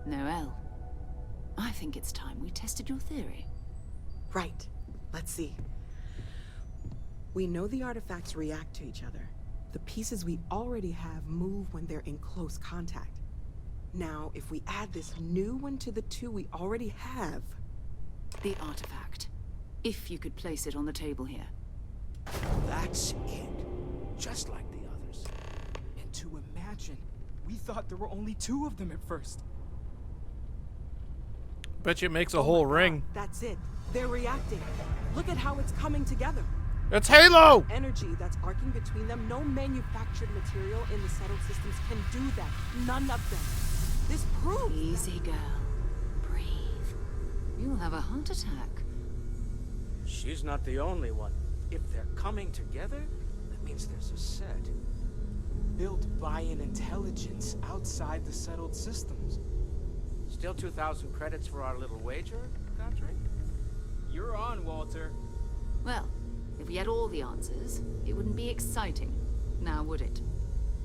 Noelle, I think it's time we tested your theory. Right. Let's see. We know the artifacts react to each other. The pieces we already have move when they're in close contact. Now, if we add this new one to the two we already have... The artifact. If you could place it on the table here. That's it. Just like the others. And to imagine, we thought there were only two of them at first. Bet you it makes a whole ring. That's it. They're reacting. Look at how it's coming together. It's Halo! Energy that's arcing between them. No manufactured material in the settled systems can do that. None of them. This proves... Easy, girl. Breathe. You'll have a heart attack. She's not the only one. If they're coming together, that means there's a set. Built by an intelligence outside the settled systems. Still 2,000 credits for our little wager, Patrick? You're on, Walter. Well, if we had all the answers, it wouldn't be exciting. Now, would it?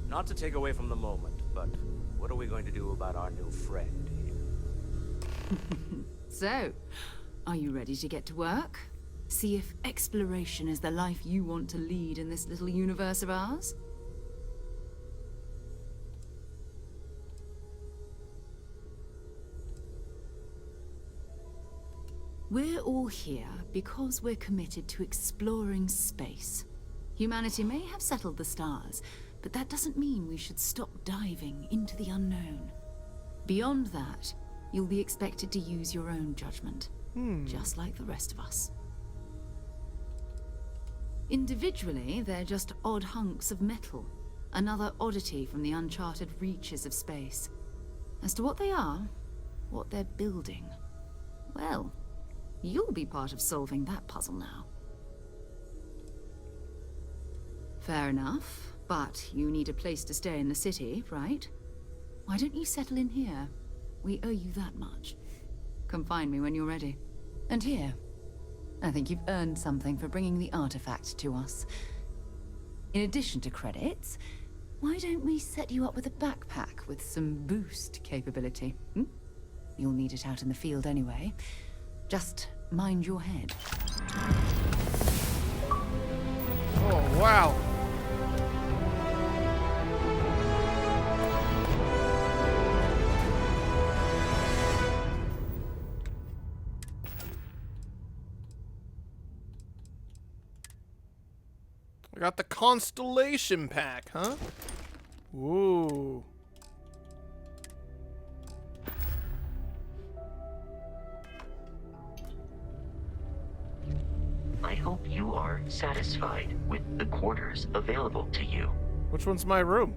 Not to take away from the moment, but what are we going to do about our new friend here? So, are you ready to get to work? See if exploration is the life you want to lead in this little universe of ours? We're all here because we're committed to exploring space. Humanity may have settled the stars, but that doesn't mean we should stop diving into the unknown. Beyond that, you'll be expected to use your own judgment, just like the rest of us. Individually, they're just odd hunks of metal, another oddity from the uncharted reaches of space. As to what they are, what they're building, well, you'll be part of solving that puzzle now. Fair enough, but you need a place to stay in the city, right? Why don't you settle in here? We owe you that much. Come find me when you're ready. And here, I think you've earned something for bringing the artifact to us. In addition to credits, why don't we set you up with a backpack with some boost capability? You'll need it out in the field anyway. Just mind your head. Oh, wow. I got the Constellation Pack, huh? Ooh. I hope you are satisfied with the quarters available to you. Which one's my room?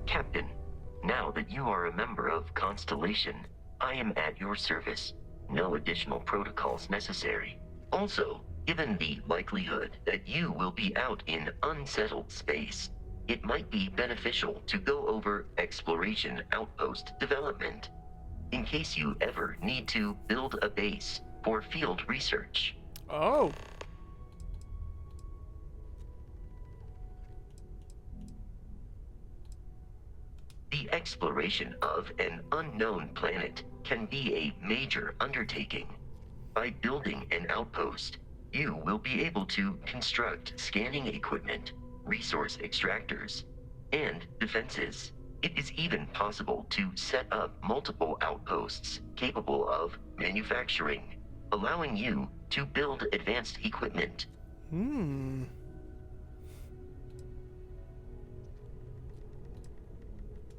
Captain, now that you are a member of Constellation, I am at your service. No additional protocols necessary. Also, given the likelihood that you will be out in unsettled space, it might be beneficial to go over exploration outpost development, in case you ever need to build a base for field research. Oh. The exploration of an unknown planet can be a major undertaking. By building an outpost, you will be able to construct scanning equipment, resource extractors, and defenses. It is even possible to set up multiple outposts capable of manufacturing, allowing you to build advanced equipment.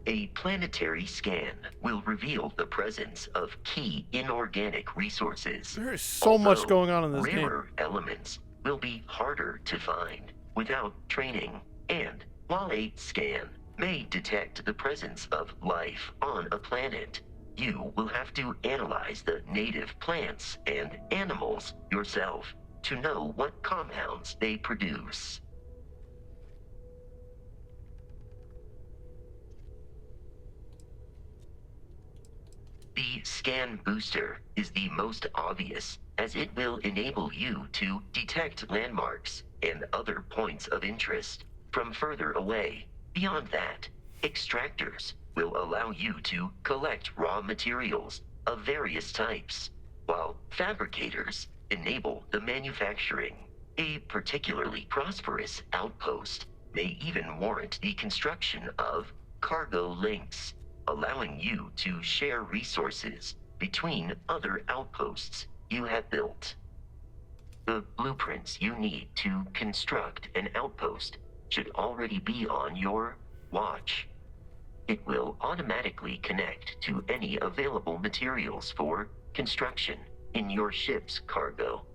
A planetary scan will reveal the presence of key inorganic resources. There is so much going on in this game. Rarer elements will be harder to find without training. And while a scan may detect the presence of life on a planet, you will have to analyze the native plants and animals yourself to know what compounds they produce. The scan booster is the most obvious, as it will enable you to detect landmarks and other points of interest from further away. Beyond that, extractors will allow you to collect raw materials of various types, while fabricators enable the manufacturing. A particularly prosperous outpost may even warrant the construction of cargo links, allowing you to share resources between other outposts you have built. The blueprints you need to construct an outpost should already be on your watch. It will automatically connect to any available materials for construction in your ship's cargo.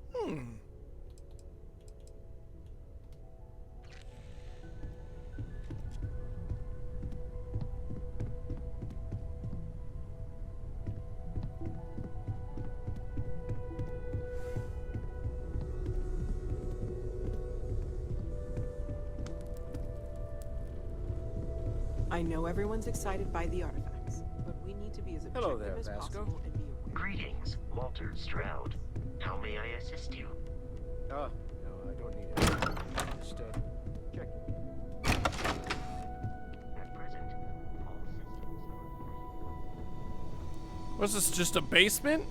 I know everyone's excited by the artifacts, but we need to be as objective as possible and be aware. Greetings, Walter Stroud. How may I assist you? No, I don't need it. Just, check. At present, all systems are... Was this just a basement?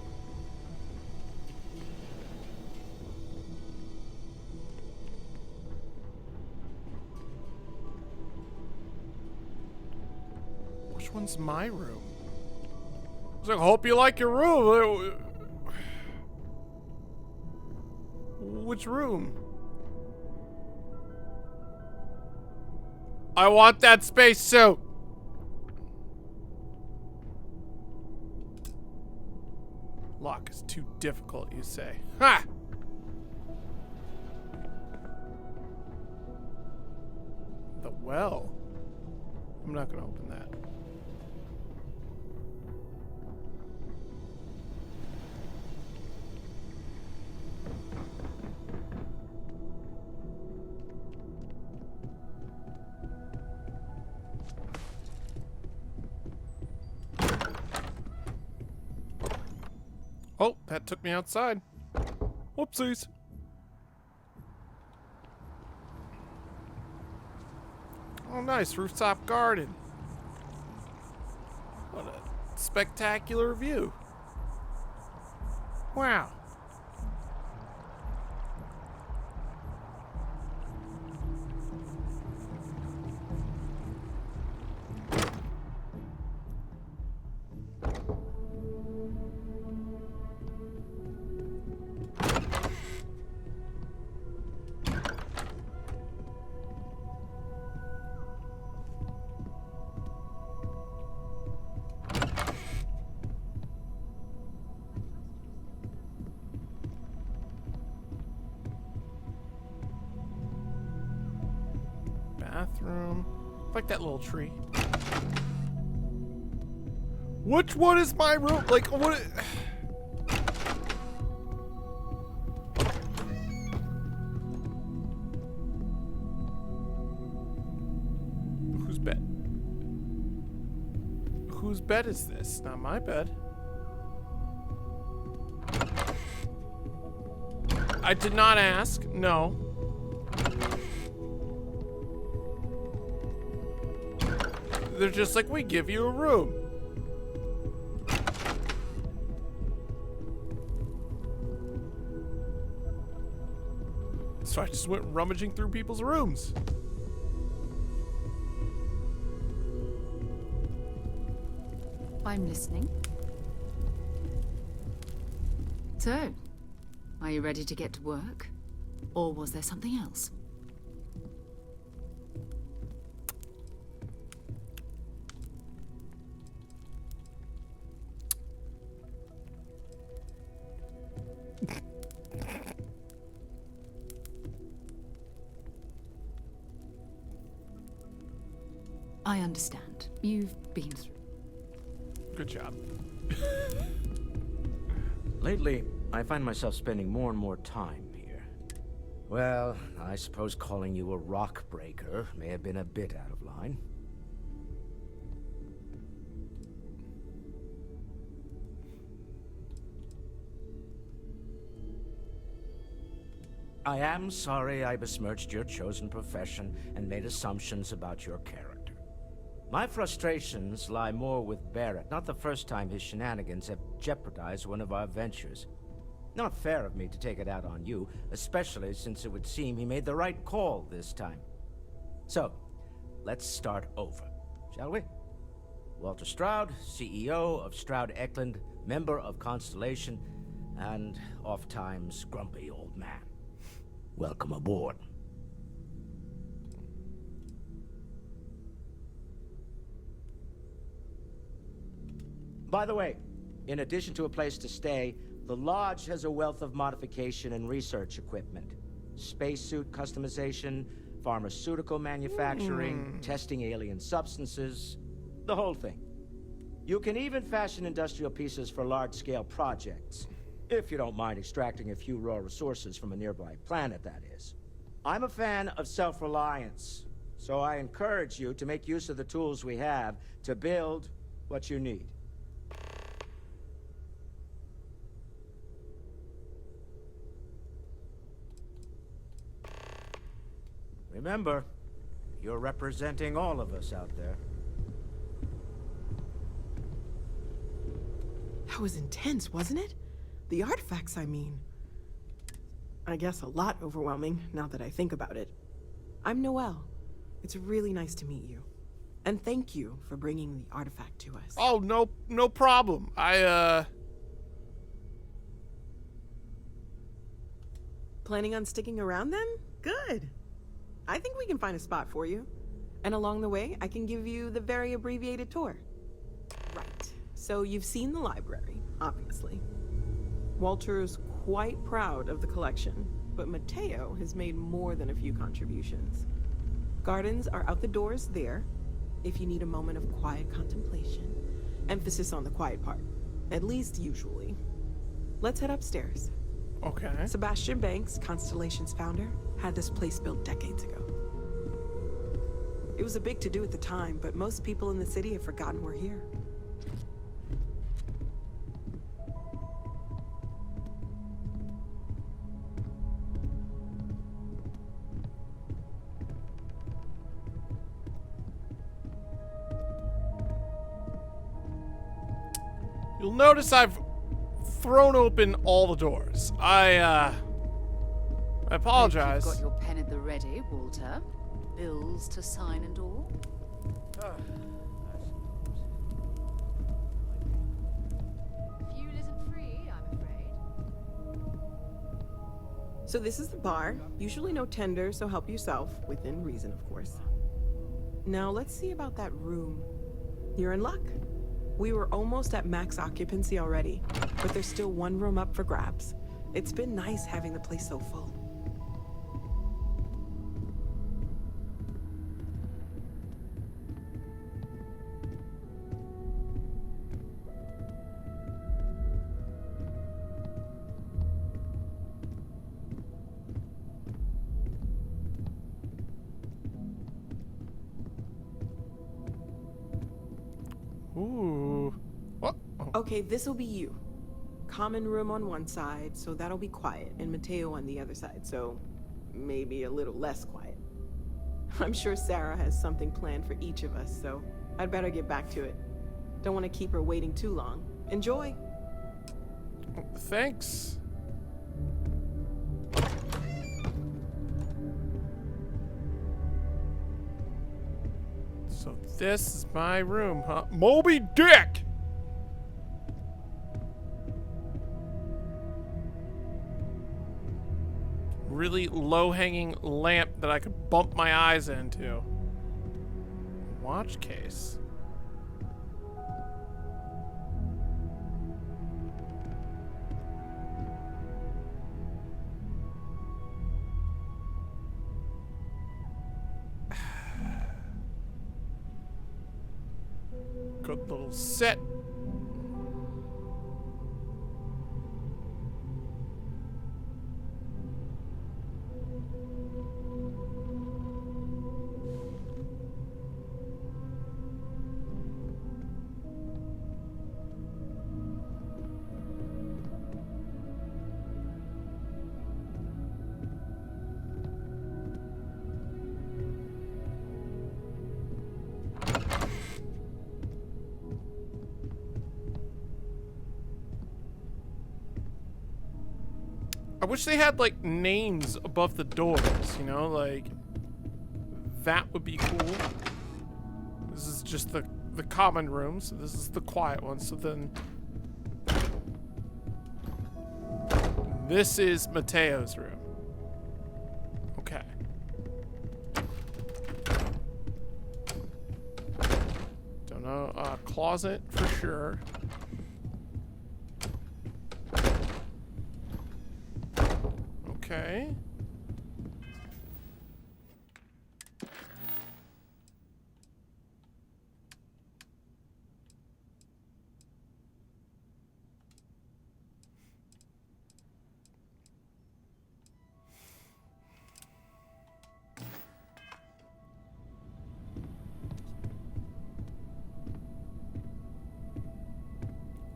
Which one's my room? I was like, hope you like your room. Which room? I want that space suit. Lock is too difficult, you say. Ha! The well. I'm not gonna open that. Oh, that took me outside. Whoopsies. Oh, nice. Rooftop garden. What a spectacular view. Wow. Bathroom. I like that little tree. Which one is my room? Like, what? Whose bed? Whose bed is this? Not my bed. I did not ask. No. They're just like, we give you a room. So I just went rummaging through people's rooms. I'm listening. So, are you ready to get to work? Or was there something else? I understand. You've been through. Good job. Lately, I find myself spending more and more time here. Well, I suppose calling you a rock breaker may have been a bit out of line. I am sorry I besmirched your chosen profession and made assumptions about your character. My frustrations lie more with Barrett, not the first time his shenanigans have jeopardized one of our ventures. Not fair of me to take it out on you, especially since it would seem he made the right call this time. So, let's start over, shall we? Walter Stroud, CEO of Stroud Eklund, member of Constellation, and oft-times grumpy old man. Welcome aboard. By the way, in addition to a place to stay, the Lodge has a wealth of modification and research equipment. Spacesuit customization, pharmaceutical manufacturing, testing alien substances, the whole thing. You can even fashion industrial pieces for large-scale projects, if you don't mind extracting a few raw resources from a nearby planet, that is. I'm a fan of self-reliance, so I encourage you to make use of the tools we have to build what you need. Remember, you're representing all of us out there. That was intense, wasn't it? The artifacts, I mean. I guess a lot overwhelming, now that I think about it. I'm Noelle. It's really nice to meet you. And thank you for bringing the artifact to us. Oh, no problem. Planning on sticking around then? Good. I think we can find a spot for you. And along the way, I can give you the very abbreviated tour. Right. So you've seen the library, obviously. Walter's quite proud of the collection, but Mateo has made more than a few contributions. Gardens are out the doors there, if you need a moment of quiet contemplation. Emphasis on the quiet part, at least usually. Let's head upstairs. Okay. Sebastian Banks, Constellation's founder, had this place built decades ago. It was a big to-do at the time, but most people in the city have forgotten we're here. You'll notice I've thrown open all the doors. I apologize. Hope you've got your pen at the ready, Walter. Bills to sign and all. Fuel isn't free, I'm afraid. So this is the bar. Usually no tender, so help yourself. Within reason, of course. Now let's see about that room. You're in luck. We were almost at max occupancy already, but there's still one room up for grabs. It's been nice having the place so full. Ooh. What? Oh. Okay, this'll be you. Common room on one side, so that'll be quiet, and Mateo on the other side, so maybe a little less quiet. I'm sure Sarah has something planned for each of us, so I'd better get back to it. Don't want to keep her waiting too long. Enjoy! Thanks. So this is my room, huh? Moby Dick! Really low-hanging lamp that I could bump my eyes into. Watch case. Good little set. I wish they had, like, names above the doors, you know? Like, that would be cool. This is just the common room, so this is the quiet one. So then... this is Mateo's room. Okay. Don't know. Closet for sure. Okay.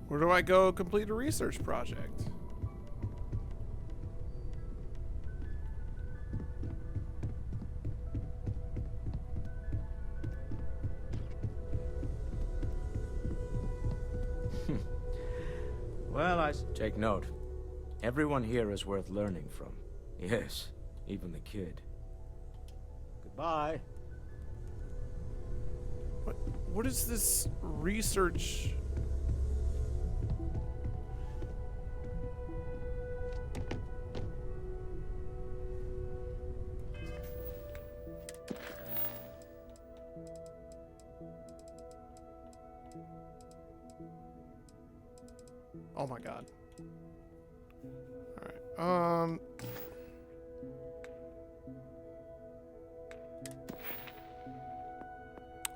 Where do I go complete a research project? Well, take note. Everyone here is worth learning from. Yes, even the kid. Goodbye. What is this research? Oh my god. Alright,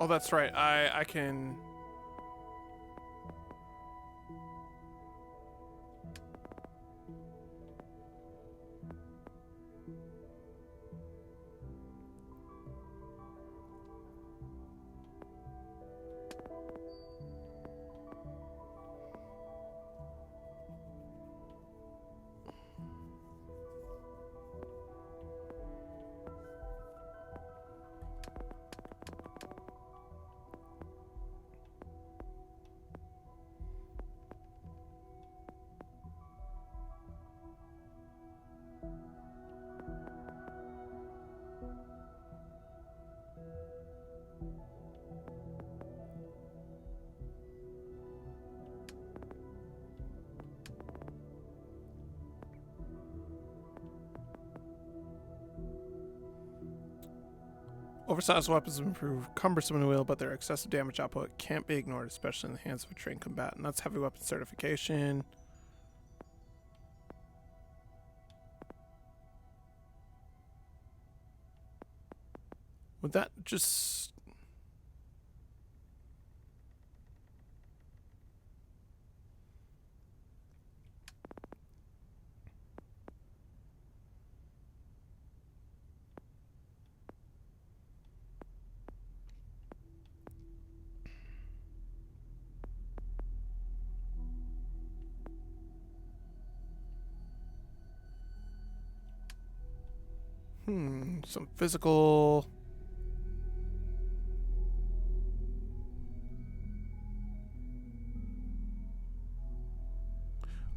oh, that's right. I can... Oversized weapons improve cumbersome and wheel, but their excessive damage output can't be ignored, especially in the hands of a trained combatant. That's heavy weapon certification. Would that just... some physical...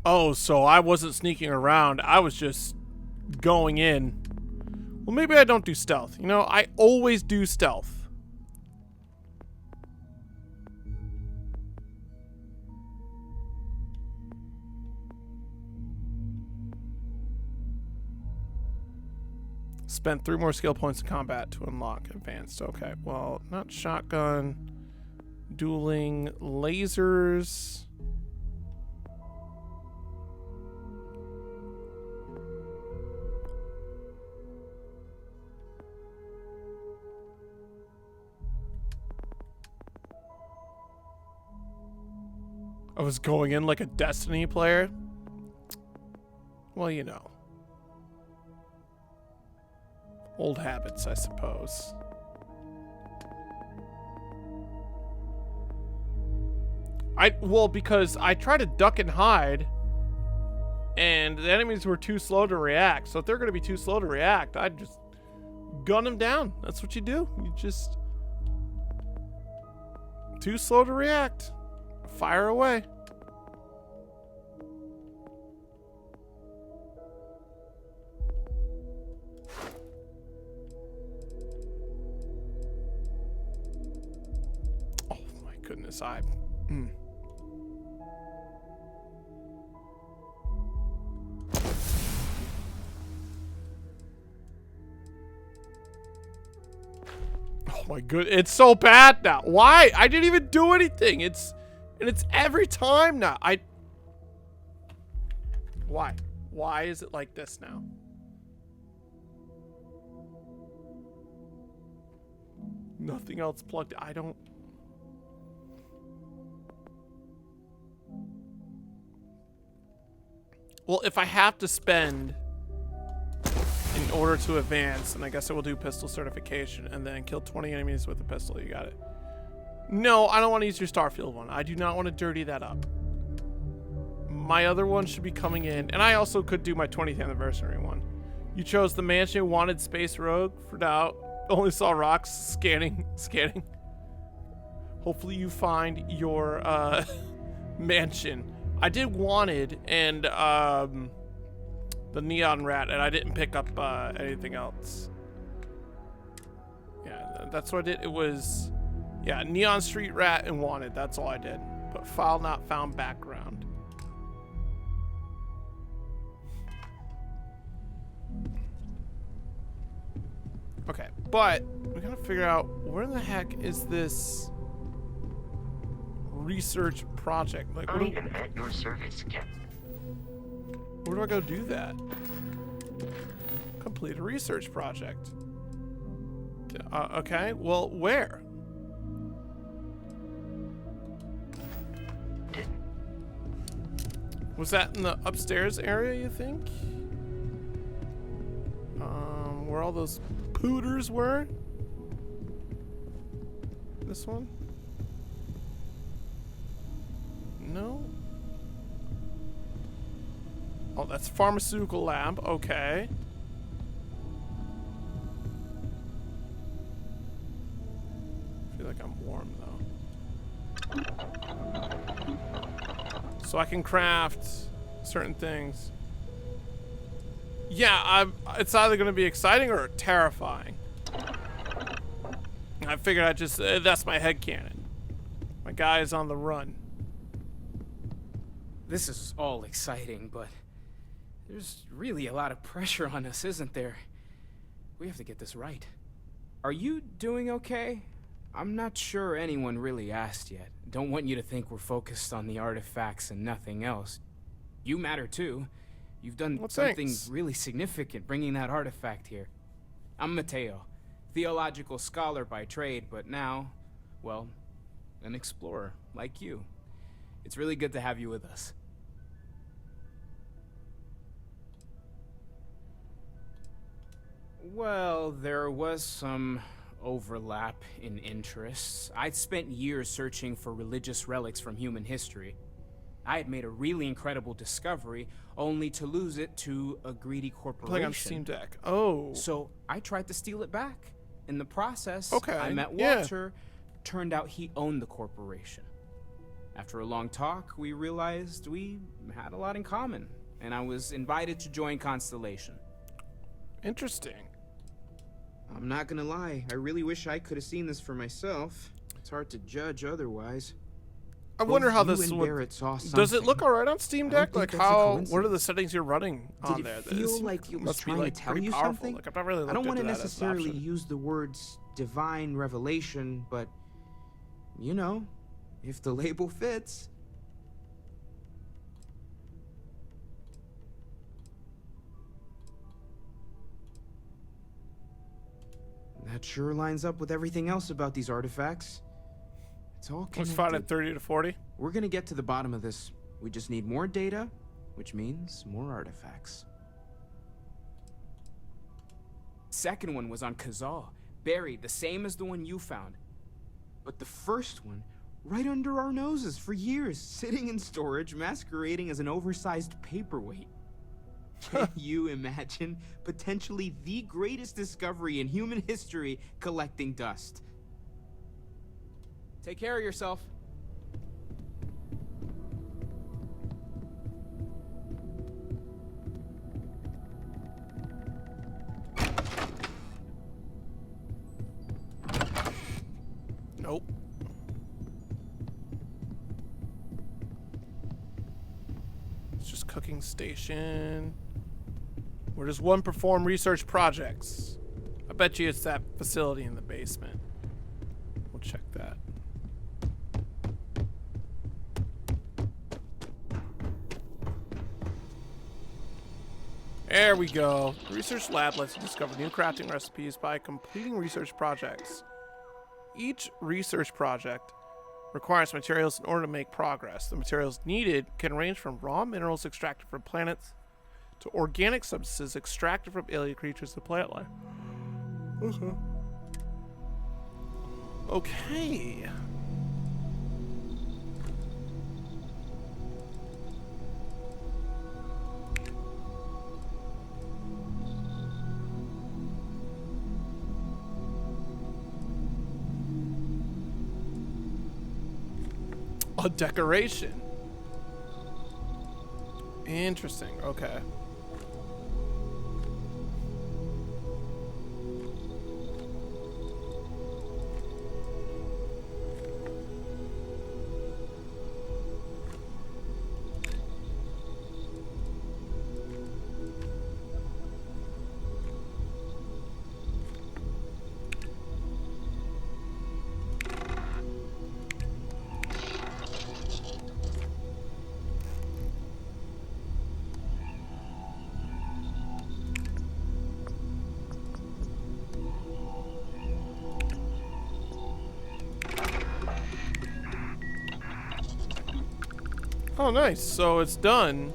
Oh, so I wasn't sneaking around. I was just going in. Well, maybe I don't do stealth. You know, I always do stealth. Spent 3 more skill points in combat to unlock advanced. Okay, well, not shotgun. Dueling lasers. I was going in like a Destiny player. Well, you know. Old habits, I suppose. Well, because I tried to duck and hide, and the enemies were too slow to react. So if they're going to be too slow to react, I'd just gun them down. That's what you do. You just... Too slow to react. Fire away. Oh my goodness, Oh my good, it's so bad now. Why? I didn't even do anything. It's every time now. Why? Why is it like this now? Nothing else plugged. I don't... Well, if I have to spend in order to advance, then I guess I will do pistol certification and then kill 20 enemies with a pistol. You got it. No, I don't want to use your Starfield one. I do not want to dirty that up. My other one should be coming in. And I also could do my 20th anniversary one. You chose the mansion, wanted space rogue. For now, only saw rocks. Scanning. Hopefully you find your mansion. I did wanted and the neon rat, and I didn't pick up anything else. Yeah, that's what I did. It was... Yeah, Neon Street Rat and Wanted. That's all I did. But file not found background. Okay, but we gotta figure out where the heck is this research project? Like, I am at your service, Captain. Where do I go do that? Complete a research project. Okay, well, where? Was that in the upstairs area, you think? Where all those pooters were? This one? No? Oh, that's pharmaceutical lab. Okay. I feel like I'm warm, though. So I can craft certain things. Yeah, it's either going to be exciting or terrifying. I figured I'd just... that's my headcanon. My guy is on the run. This is all exciting, but there's really a lot of pressure on us, isn't there? We have to get this right. Are you doing okay? I'm not sure anyone really asked yet. Don't want you to think we're focused on the artifacts and nothing else. You matter too. You've done something really significant bringing that artifact here. I'm Mateo, theological scholar by trade, but now, well, an explorer like you. It's really good to have you with us. Well, there was some overlap in interests. I'd spent years searching for religious relics from human history. I had made a really incredible discovery, only to lose it to a greedy corporation. Playing on Steam Deck. Oh. So I tried to steal it back. In the process, okay. I met Walter. Turned out he owned the corporation. After a long talk, we realized we had a lot in common, and I was invited to join Constellation. Interesting. I'm not gonna lie, I really wish I could have seen this for myself. It's hard to judge otherwise. I wonder how this would... Does it look alright on Steam Deck? Like how... What are the settings you're running on there? Did it feel like it was trying to tell you something? Like, I've not really I don't want to into that necessarily use the words divine revelation, but... You know, if the label fits... That sure lines up with everything else about these artifacts. It's all connected. Let's find at 30 to 40. We're gonna get to the bottom of this. We just need more data, which means more artifacts. Second one was on Kazal, buried, the same as the one you found. But the first one, right under our noses for years, sitting in storage, masquerading as an oversized paperweight. Can you imagine potentially the greatest discovery in human history collecting dust? Take care of yourself. Nope. It's just cooking station. Where does one perform research projects? I bet you it's that facility in the basement. We'll check that. There we go. The research lab lets you discover new crafting recipes by completing research projects. Each research project requires materials in order to make progress. The materials needed can range from raw minerals extracted from planets to organic substances extracted from alien creatures to plant life. Okay. A decoration. Interesting. Okay. Oh, nice. So it's done.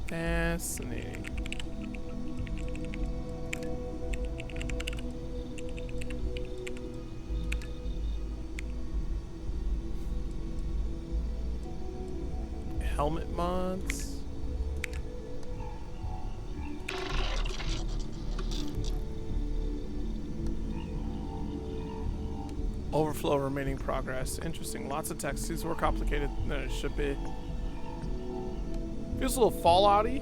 Fascinating. Helmet mods. Overflow remaining progress. Interesting. Lots of text. Seems more complicated than it should be. Feels a little Fallout-y.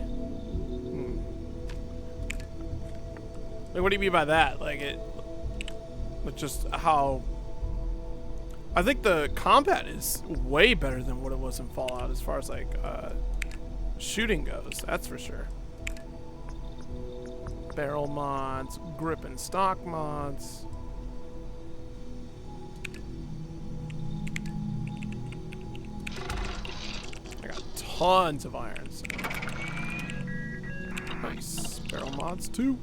Like, what do you mean by that? Like it, but just how. I think the combat is way better than what it was in Fallout as far as like shooting goes. That's for sure. barrel mods, grip and stock mods. I got tons of irons. Nice. Barrel mods too.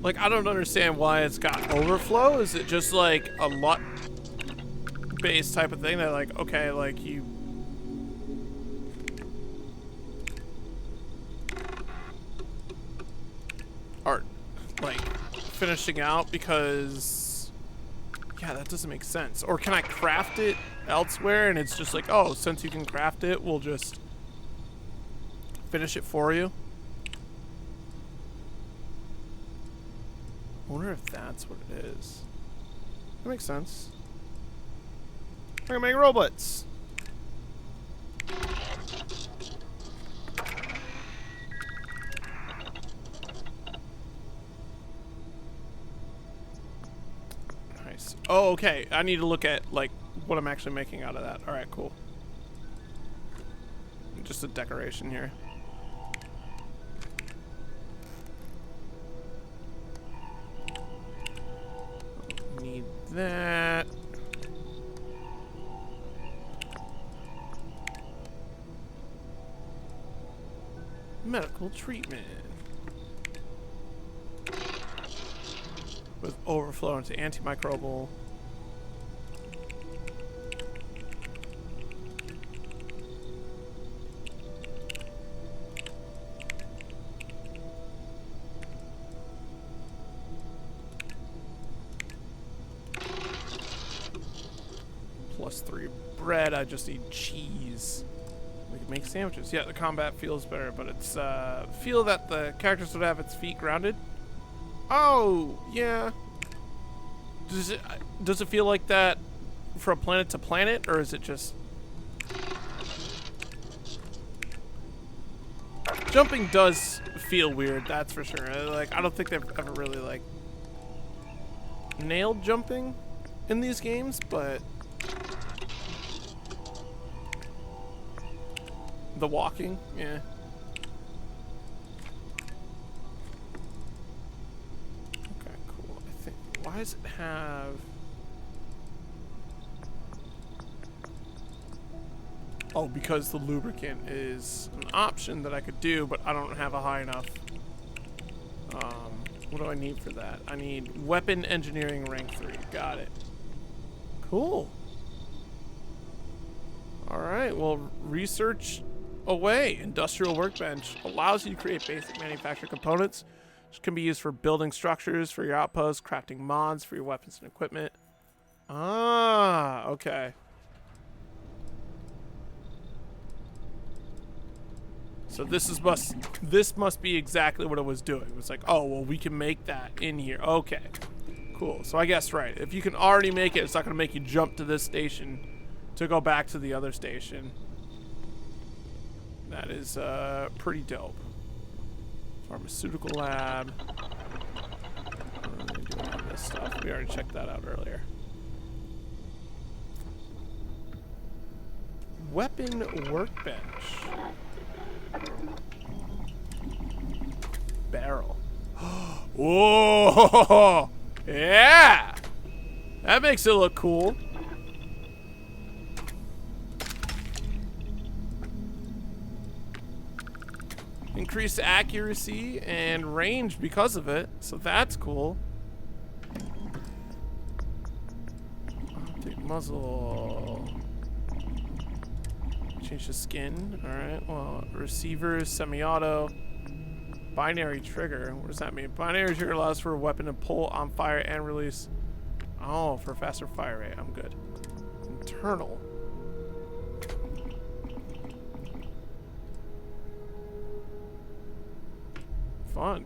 Like, I don't understand why it's got overflow. Is it just like a lot based type of thing that, like, okay, like you are like finishing out because, yeah, that doesn't make sense. Or can I craft it elsewhere and it's just like, oh, since you can craft it, we'll just finish it for you? I wonder if that's what it is. That makes sense. We're gonna make robots. Nice. Oh, okay. I need to look at like what I'm actually making out of that. All right, cool. Just a decoration here. Need that. Medical treatment. With overflow into antimicrobial. +3 bread. I just need cheese. We can make sandwiches. Yeah, the combat feels better, but it's feel that the characters would have its feet grounded. Oh, yeah. Does it feel like that from planet to planet, or is it just jumping does feel weird, that's for sure. Like, I don't think they've ever really like nailed jumping in these games, but the walking, yeah. Okay, cool. I think, why does it have... Oh, because the lubricant is an option that I could do, but I don't have a high enough. What do I need for that? I need weapon engineering rank 3. Got it. Cool. All right, well, research away. Industrial workbench allows you to create basic manufactured components, which can be used for building structures for your outposts, crafting mods for your weapons and equipment. Ah, okay. So this must be exactly what it was doing. It was like, oh, well, we can make that in here. Okay, cool. So I guess, right, if you can already make it, it's not going to make you jump to this station to go back to the other station. That is pretty dope. Pharmaceutical lab. Doing all this stuff. We already checked that out earlier. Weapon workbench. Barrel. Whoa! Yeah! That makes it look cool. Increased accuracy and range because of it, so that's cool. Optic muzzle. Change the skin. Alright, well, receiver, semi-auto. Binary trigger. What does that mean? Binary trigger allows for a weapon to pull on fire and release. Oh, for a faster fire rate. I'm good. Internal. Fun.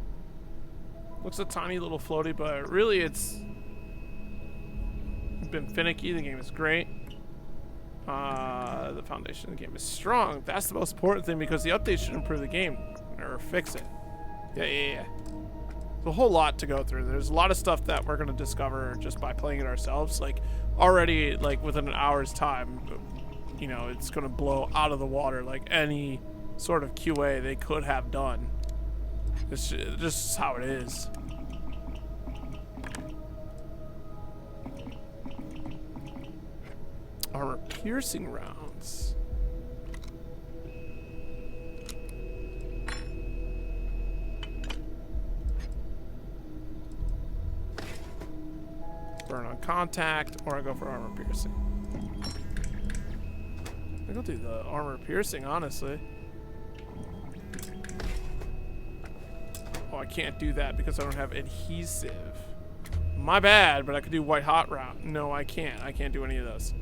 Looks a tiny little floaty, but really it's been finicky. The game is great. The foundation of the game is strong. That's the most important thing because the update should improve the game or fix it. Yeah. There's a whole lot to go through. There's a lot of stuff that we're gonna discover just by playing it ourselves. Like already, like within an hour's time, you know, it's gonna blow out of the water like any sort of QA they could have done. It's just how it is. Armor piercing rounds. Burn on contact, or I go for armor piercing. I think I'll do the armor piercing, honestly. Oh, I can't do that because I don't have adhesive. My bad, but I could do white hot round. No, I can't. I can't do any of those.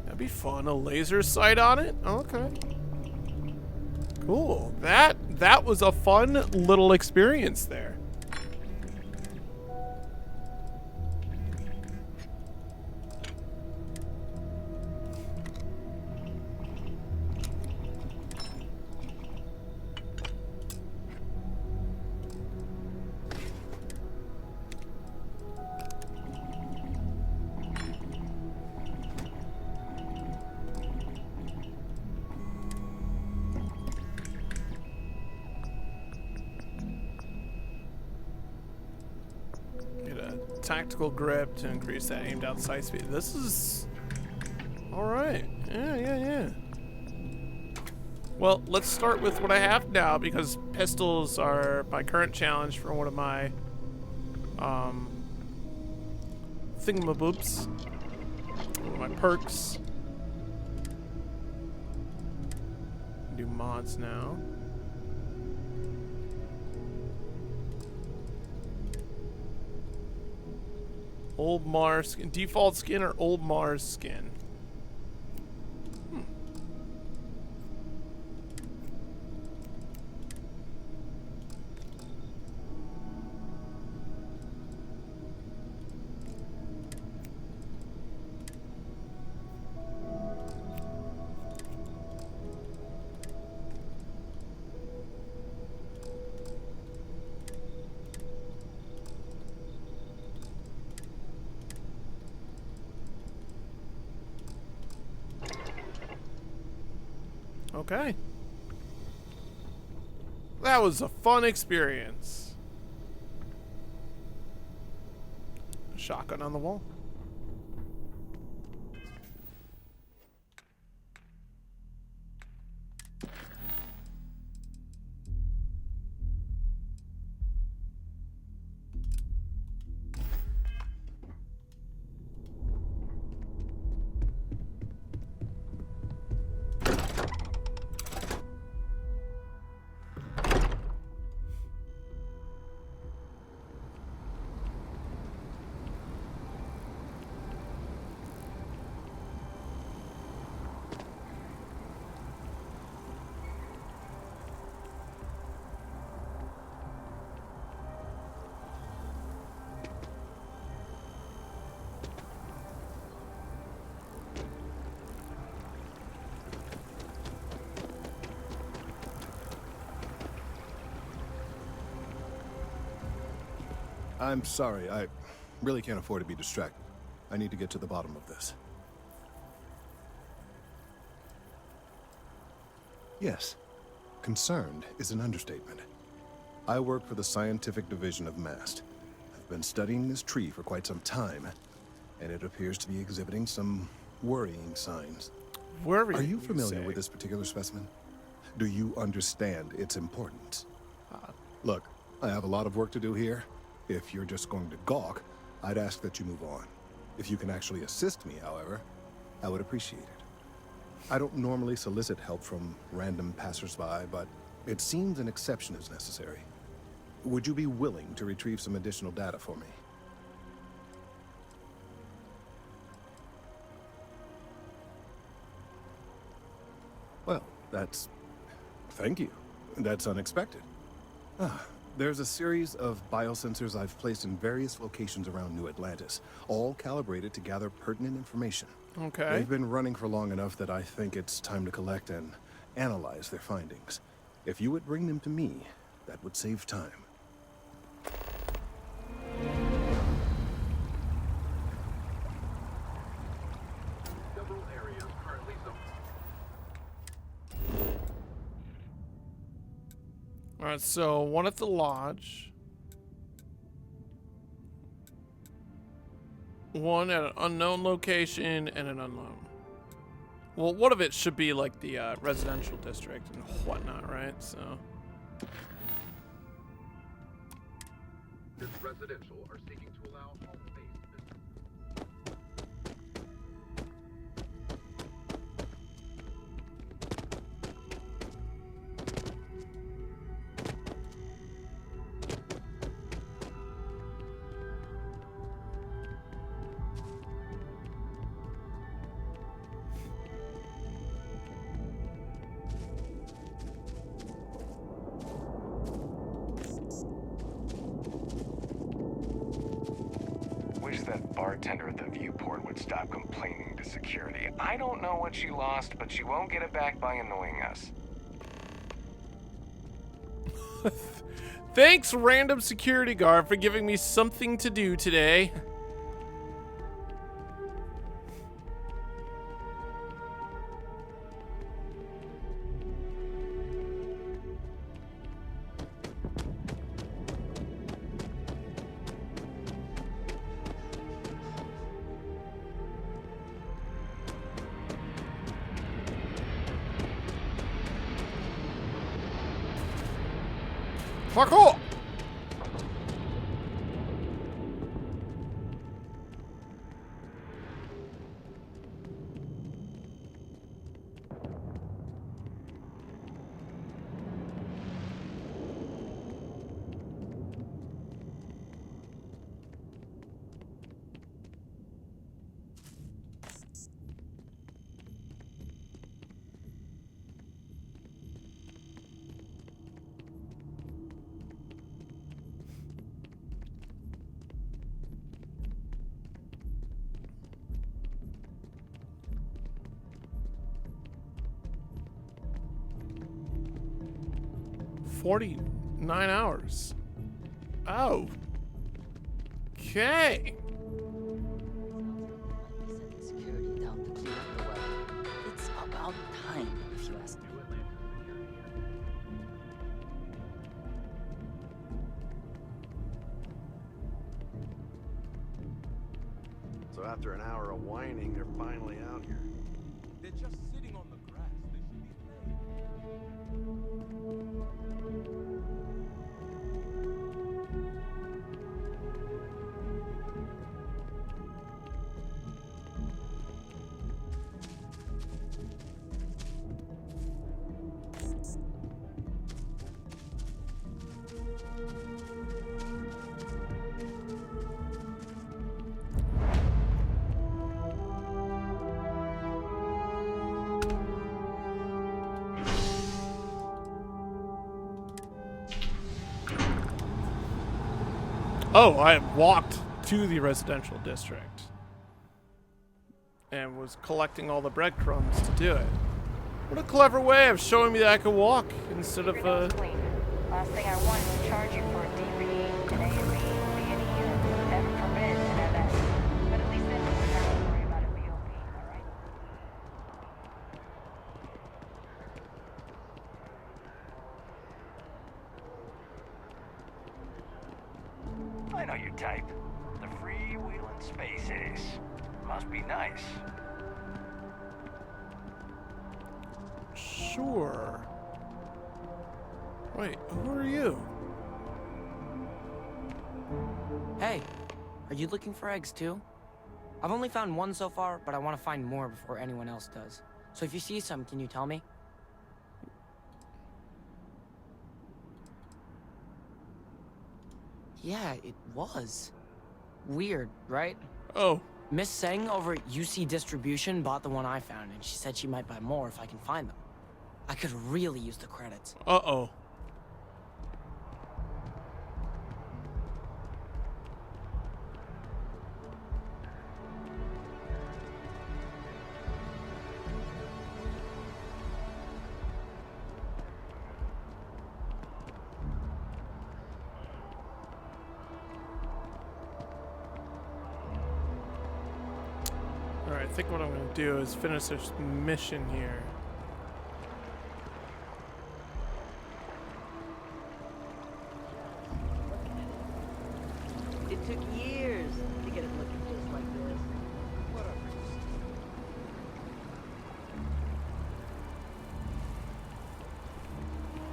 That'd be fun. A laser sight on it? Okay. Cool. That was a fun little experience there. Tactical grip to increase that aim down sight speed. This is all right. Yeah. Well, let's start with what I have now because pistols are my current challenge for one of my thingamaboops, one of my perks. Do mods now. Old Mars skin, default skin or old Mars skin? Okay. That was a fun experience. Shotgun on the wall. I'm sorry, I really can't afford to be distracted. I need to get to the bottom of this. Yes, concerned is an understatement. I work for the scientific division of MAST. I've been studying this tree for quite some time, and it appears to be exhibiting some worrying signs. Are you familiar with this particular specimen? Do you understand its importance? Look, I have a lot of work to do here. If you're just going to gawk, I'd ask that you move on. If you can actually assist me, however, I would appreciate it. I don't normally solicit help from random passersby, but it seems an exception is necessary. Would you be willing to retrieve some additional data for me? Thank you. That's unexpected. There's a series of biosensors I've placed in various locations around New Atlantis, all calibrated to gather pertinent information. Okay. They've been running for long enough that I think it's time to collect and analyze their findings. If you would bring them to me, that would save time. Several areas currently zoned. All right, so one at the lodge, one at an unknown location, and an unknown. Well, one of it should be like the residential district and whatnot, right? So. This residential are seeking to allow home-based business. Wish that bartender at the viewport would stop complaining to security. I don't know what she lost, but she won't get it back by annoying us. Thanks, random security guard, for giving me something to do today. Fuck off! $49 hours. Oh. Okay. Security down to clean up the well. It's about time, if you ask me. So after an hour of whining, they're finally out here. They're just sitting on the grass. They should be Oh, I had walked to the residential district and was collecting all the breadcrumbs to do it. What a clever way of showing me that I could walk instead of Last thing I want is to charge you for a DRE, an AME, B&E, heaven forbid, an MS. But at least then you wouldn't have to worry about a BOP, alright? I know your type. The freewheeling space ace. Must be nice. Sure. Wait, who are you? Hey, are you looking for eggs too? I've only found one so far, but I want to find more before anyone else does. So if you see some, can you tell me? Yeah, it was. Weird, right? Oh. Miss Seng over at UC Distribution bought the one I found, and she said she might buy more if I can find them. I could really use the credits. Uh-oh. Alright, I think what I'm going to do is finish this mission here. It took years to get it looking just like this.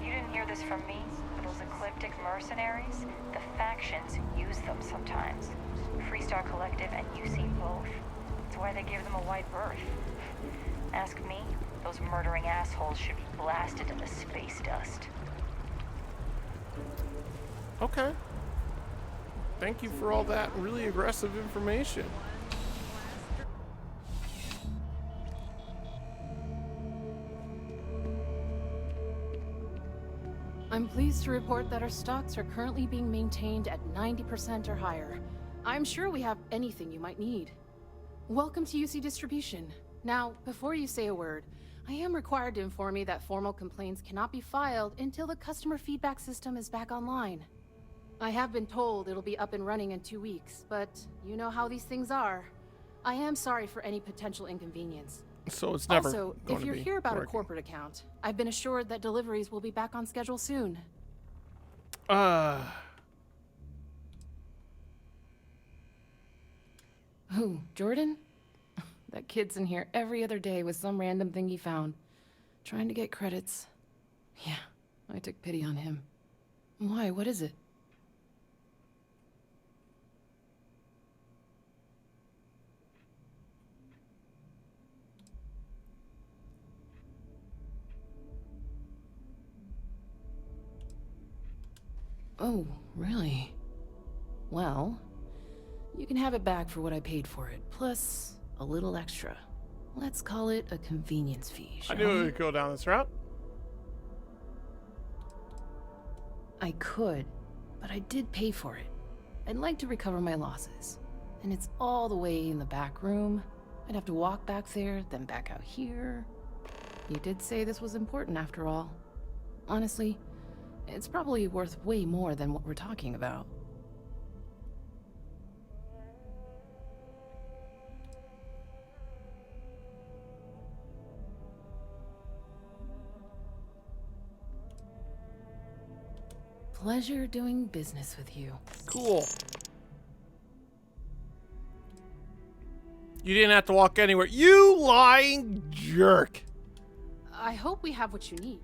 You didn't hear this from me? Those ecliptic mercenaries? The factions use them sometimes. Freestar Collective and UC both. That's why they give them a wide berth. Ask me, those murdering assholes should be blasted into space dust. Okay. Thank you for all that really aggressive information. I'm pleased to report that our stocks are currently being maintained at 90% or higher. I'm sure we have anything you might need. Welcome to UC Distribution. Now, before you say a word, I am required to inform you that formal complaints cannot be filed until the customer feedback system is back online. I have been told it'll be up and running in 2 weeks, but you know how these things are. I am sorry for any potential inconvenience. So it's never Also, going if you're to be here about working. a corporate account, I've been assured that deliveries will be back on schedule soon. Who, Jordan? That kid's in here every other day with some random thing he found. Trying to get credits. Yeah, I took pity on him. Why, what is it? Oh, really? Well, you can have it back for what I paid for it, plus a little extra. Let's call it a convenience fee, I shall knew we? we would go down this route. I could, but I did pay for it. I'd like to recover my losses. And it's all the way in the back room. I'd have to walk back there, then back out here. You did say this was important after all. Honestly, it's probably worth way more than what we're talking about. Pleasure doing business with you. Cool. You didn't have to walk anywhere. You lying jerk. I hope we have what you need.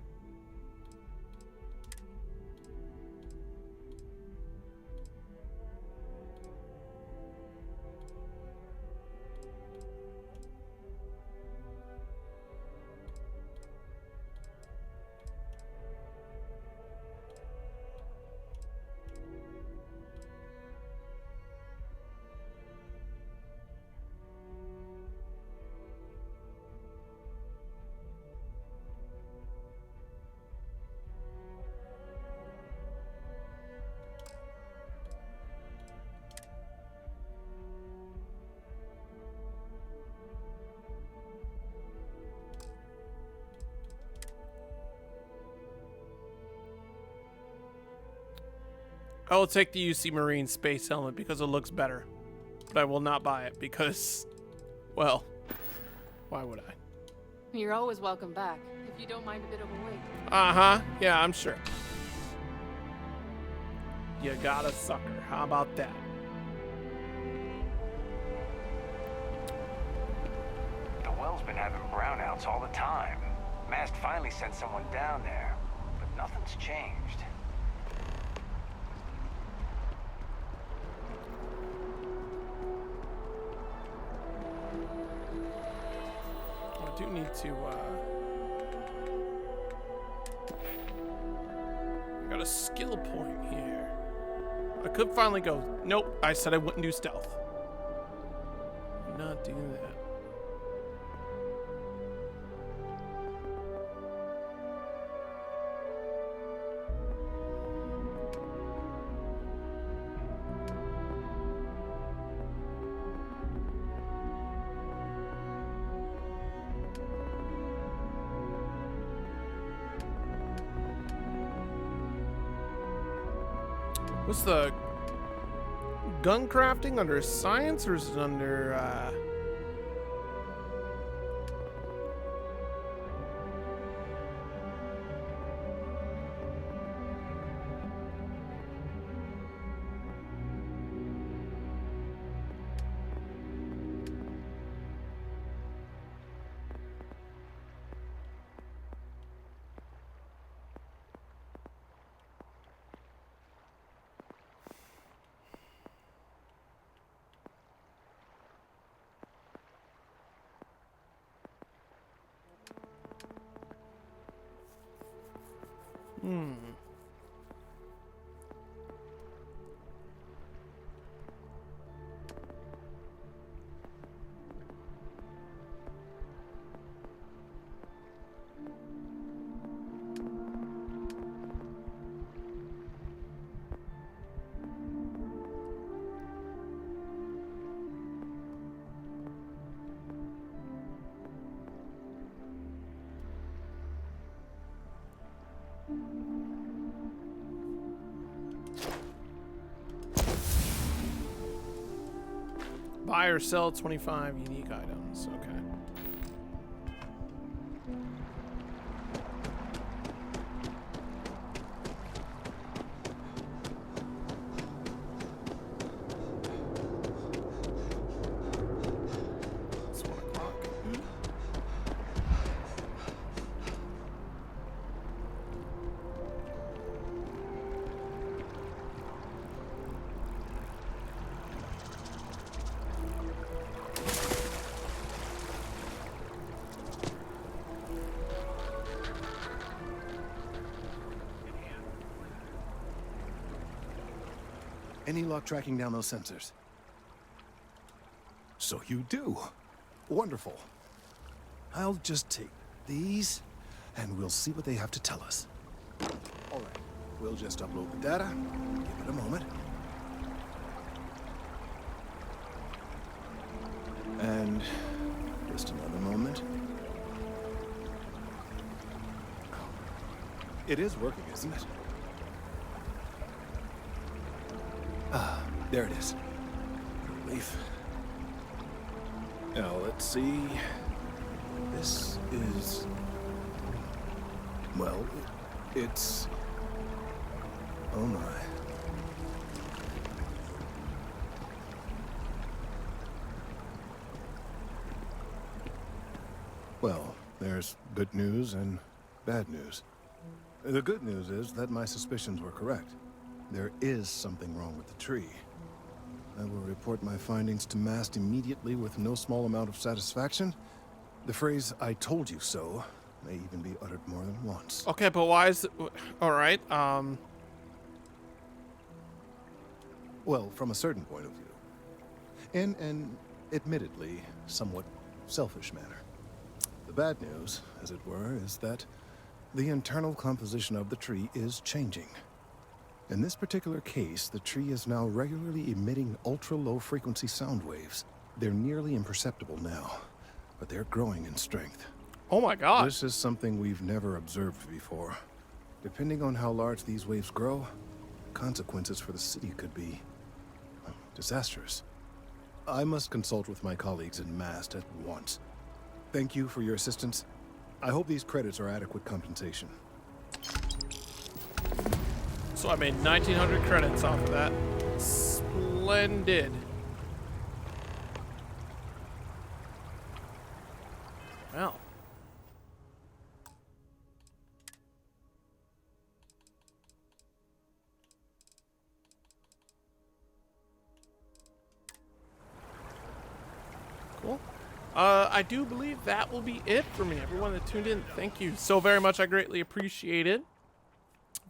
I will take the UC Marine space helmet because it looks better. But I will not buy it because, well, why would I? You're always welcome back, if you don't mind a bit of a wait. Uh-huh. Yeah, I'm sure. You got a sucker. How about that? The well's been having brownouts all the time. Mast finally sent someone down there, but nothing's changed. I do need to, I got a skill point here. I could finally go, nope, I said I wouldn't do stealth. Not do that. What's the gun crafting under science, or is it under buy or sell 25 unique items? Okay. It's 1 o'clock. Any luck tracking down those sensors? So you do. Wonderful. I'll just take these, and we'll see what they have to tell us. All right. We'll just upload the data. Give it a moment. And just another moment. It is working, isn't it? Ah, there it is. Relief. Now, let's see. This is... well, it's... oh my. Well, there's good news and bad news. The good news is that my suspicions were correct. There is something wrong with the tree. I will report my findings to MAST immediately with no small amount of satisfaction. The phrase, "I told you so," may even be uttered more than once. Okay, but why is it... all right, Well, from a certain point of view. In an, admittedly, somewhat selfish manner. The bad news, as it were, is that the internal composition of the tree is changing. In this particular case, the tree is now regularly emitting ultra-low frequency sound waves. They're nearly imperceptible now, but they're growing in strength. Oh my god. This is something we've never observed before. Depending on how large these waves grow, consequences for the city could be disastrous. I must consult with my colleagues in MAST at once. Thank you for your assistance. I hope these credits are adequate compensation. So I made 1,900 credits off of that. Splendid. Well. Cool. I do believe that will be it for me. Everyone that tuned in, thank you so very much. I greatly appreciate it.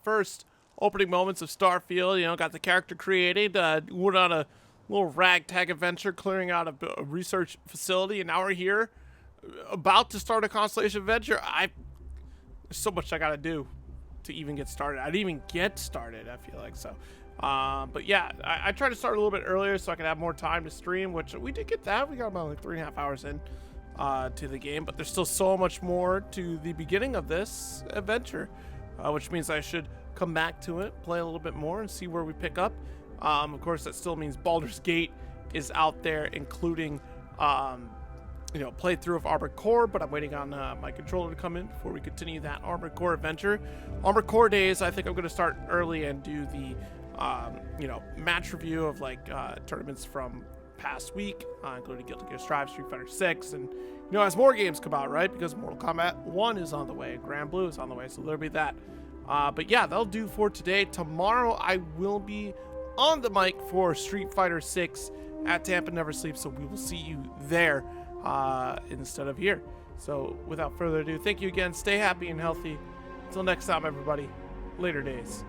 First, opening moments of Starfield, you know, got the character created, went on a little ragtag adventure clearing out a research facility, and now we're here about to start a Constellation adventure. There's so much I gotta do to even get started. I didn't even get started, I feel like, so. But yeah, I tried to start a little bit earlier so I could have more time to stream, which we did get that. We got about like 3.5 hours in to the game, but there's still so much more to the beginning of this adventure, which means I should come back to it, play a little bit more, and see where we pick up. Of course, that still means Baldur's Gate is out there, including playthrough of Armored Core, but I'm waiting on my controller to come in before we continue that Armored Core adventure. Armored Core days, I think I'm going to start early and do the match review of tournaments from past week, including Guilty Gear Strive, Street Fighter 6, and as more games come out, right? Because Mortal Kombat 1 is on the way, Grand Blue is on the way, so there'll be that. But yeah, that'll do for today. Tomorrow I will be on the mic for Street Fighter 6 at Tampa Never Sleeps, so we will see you there instead of here. So without further ado, thank you again. Stay happy and healthy. Until next time, everybody. Later days.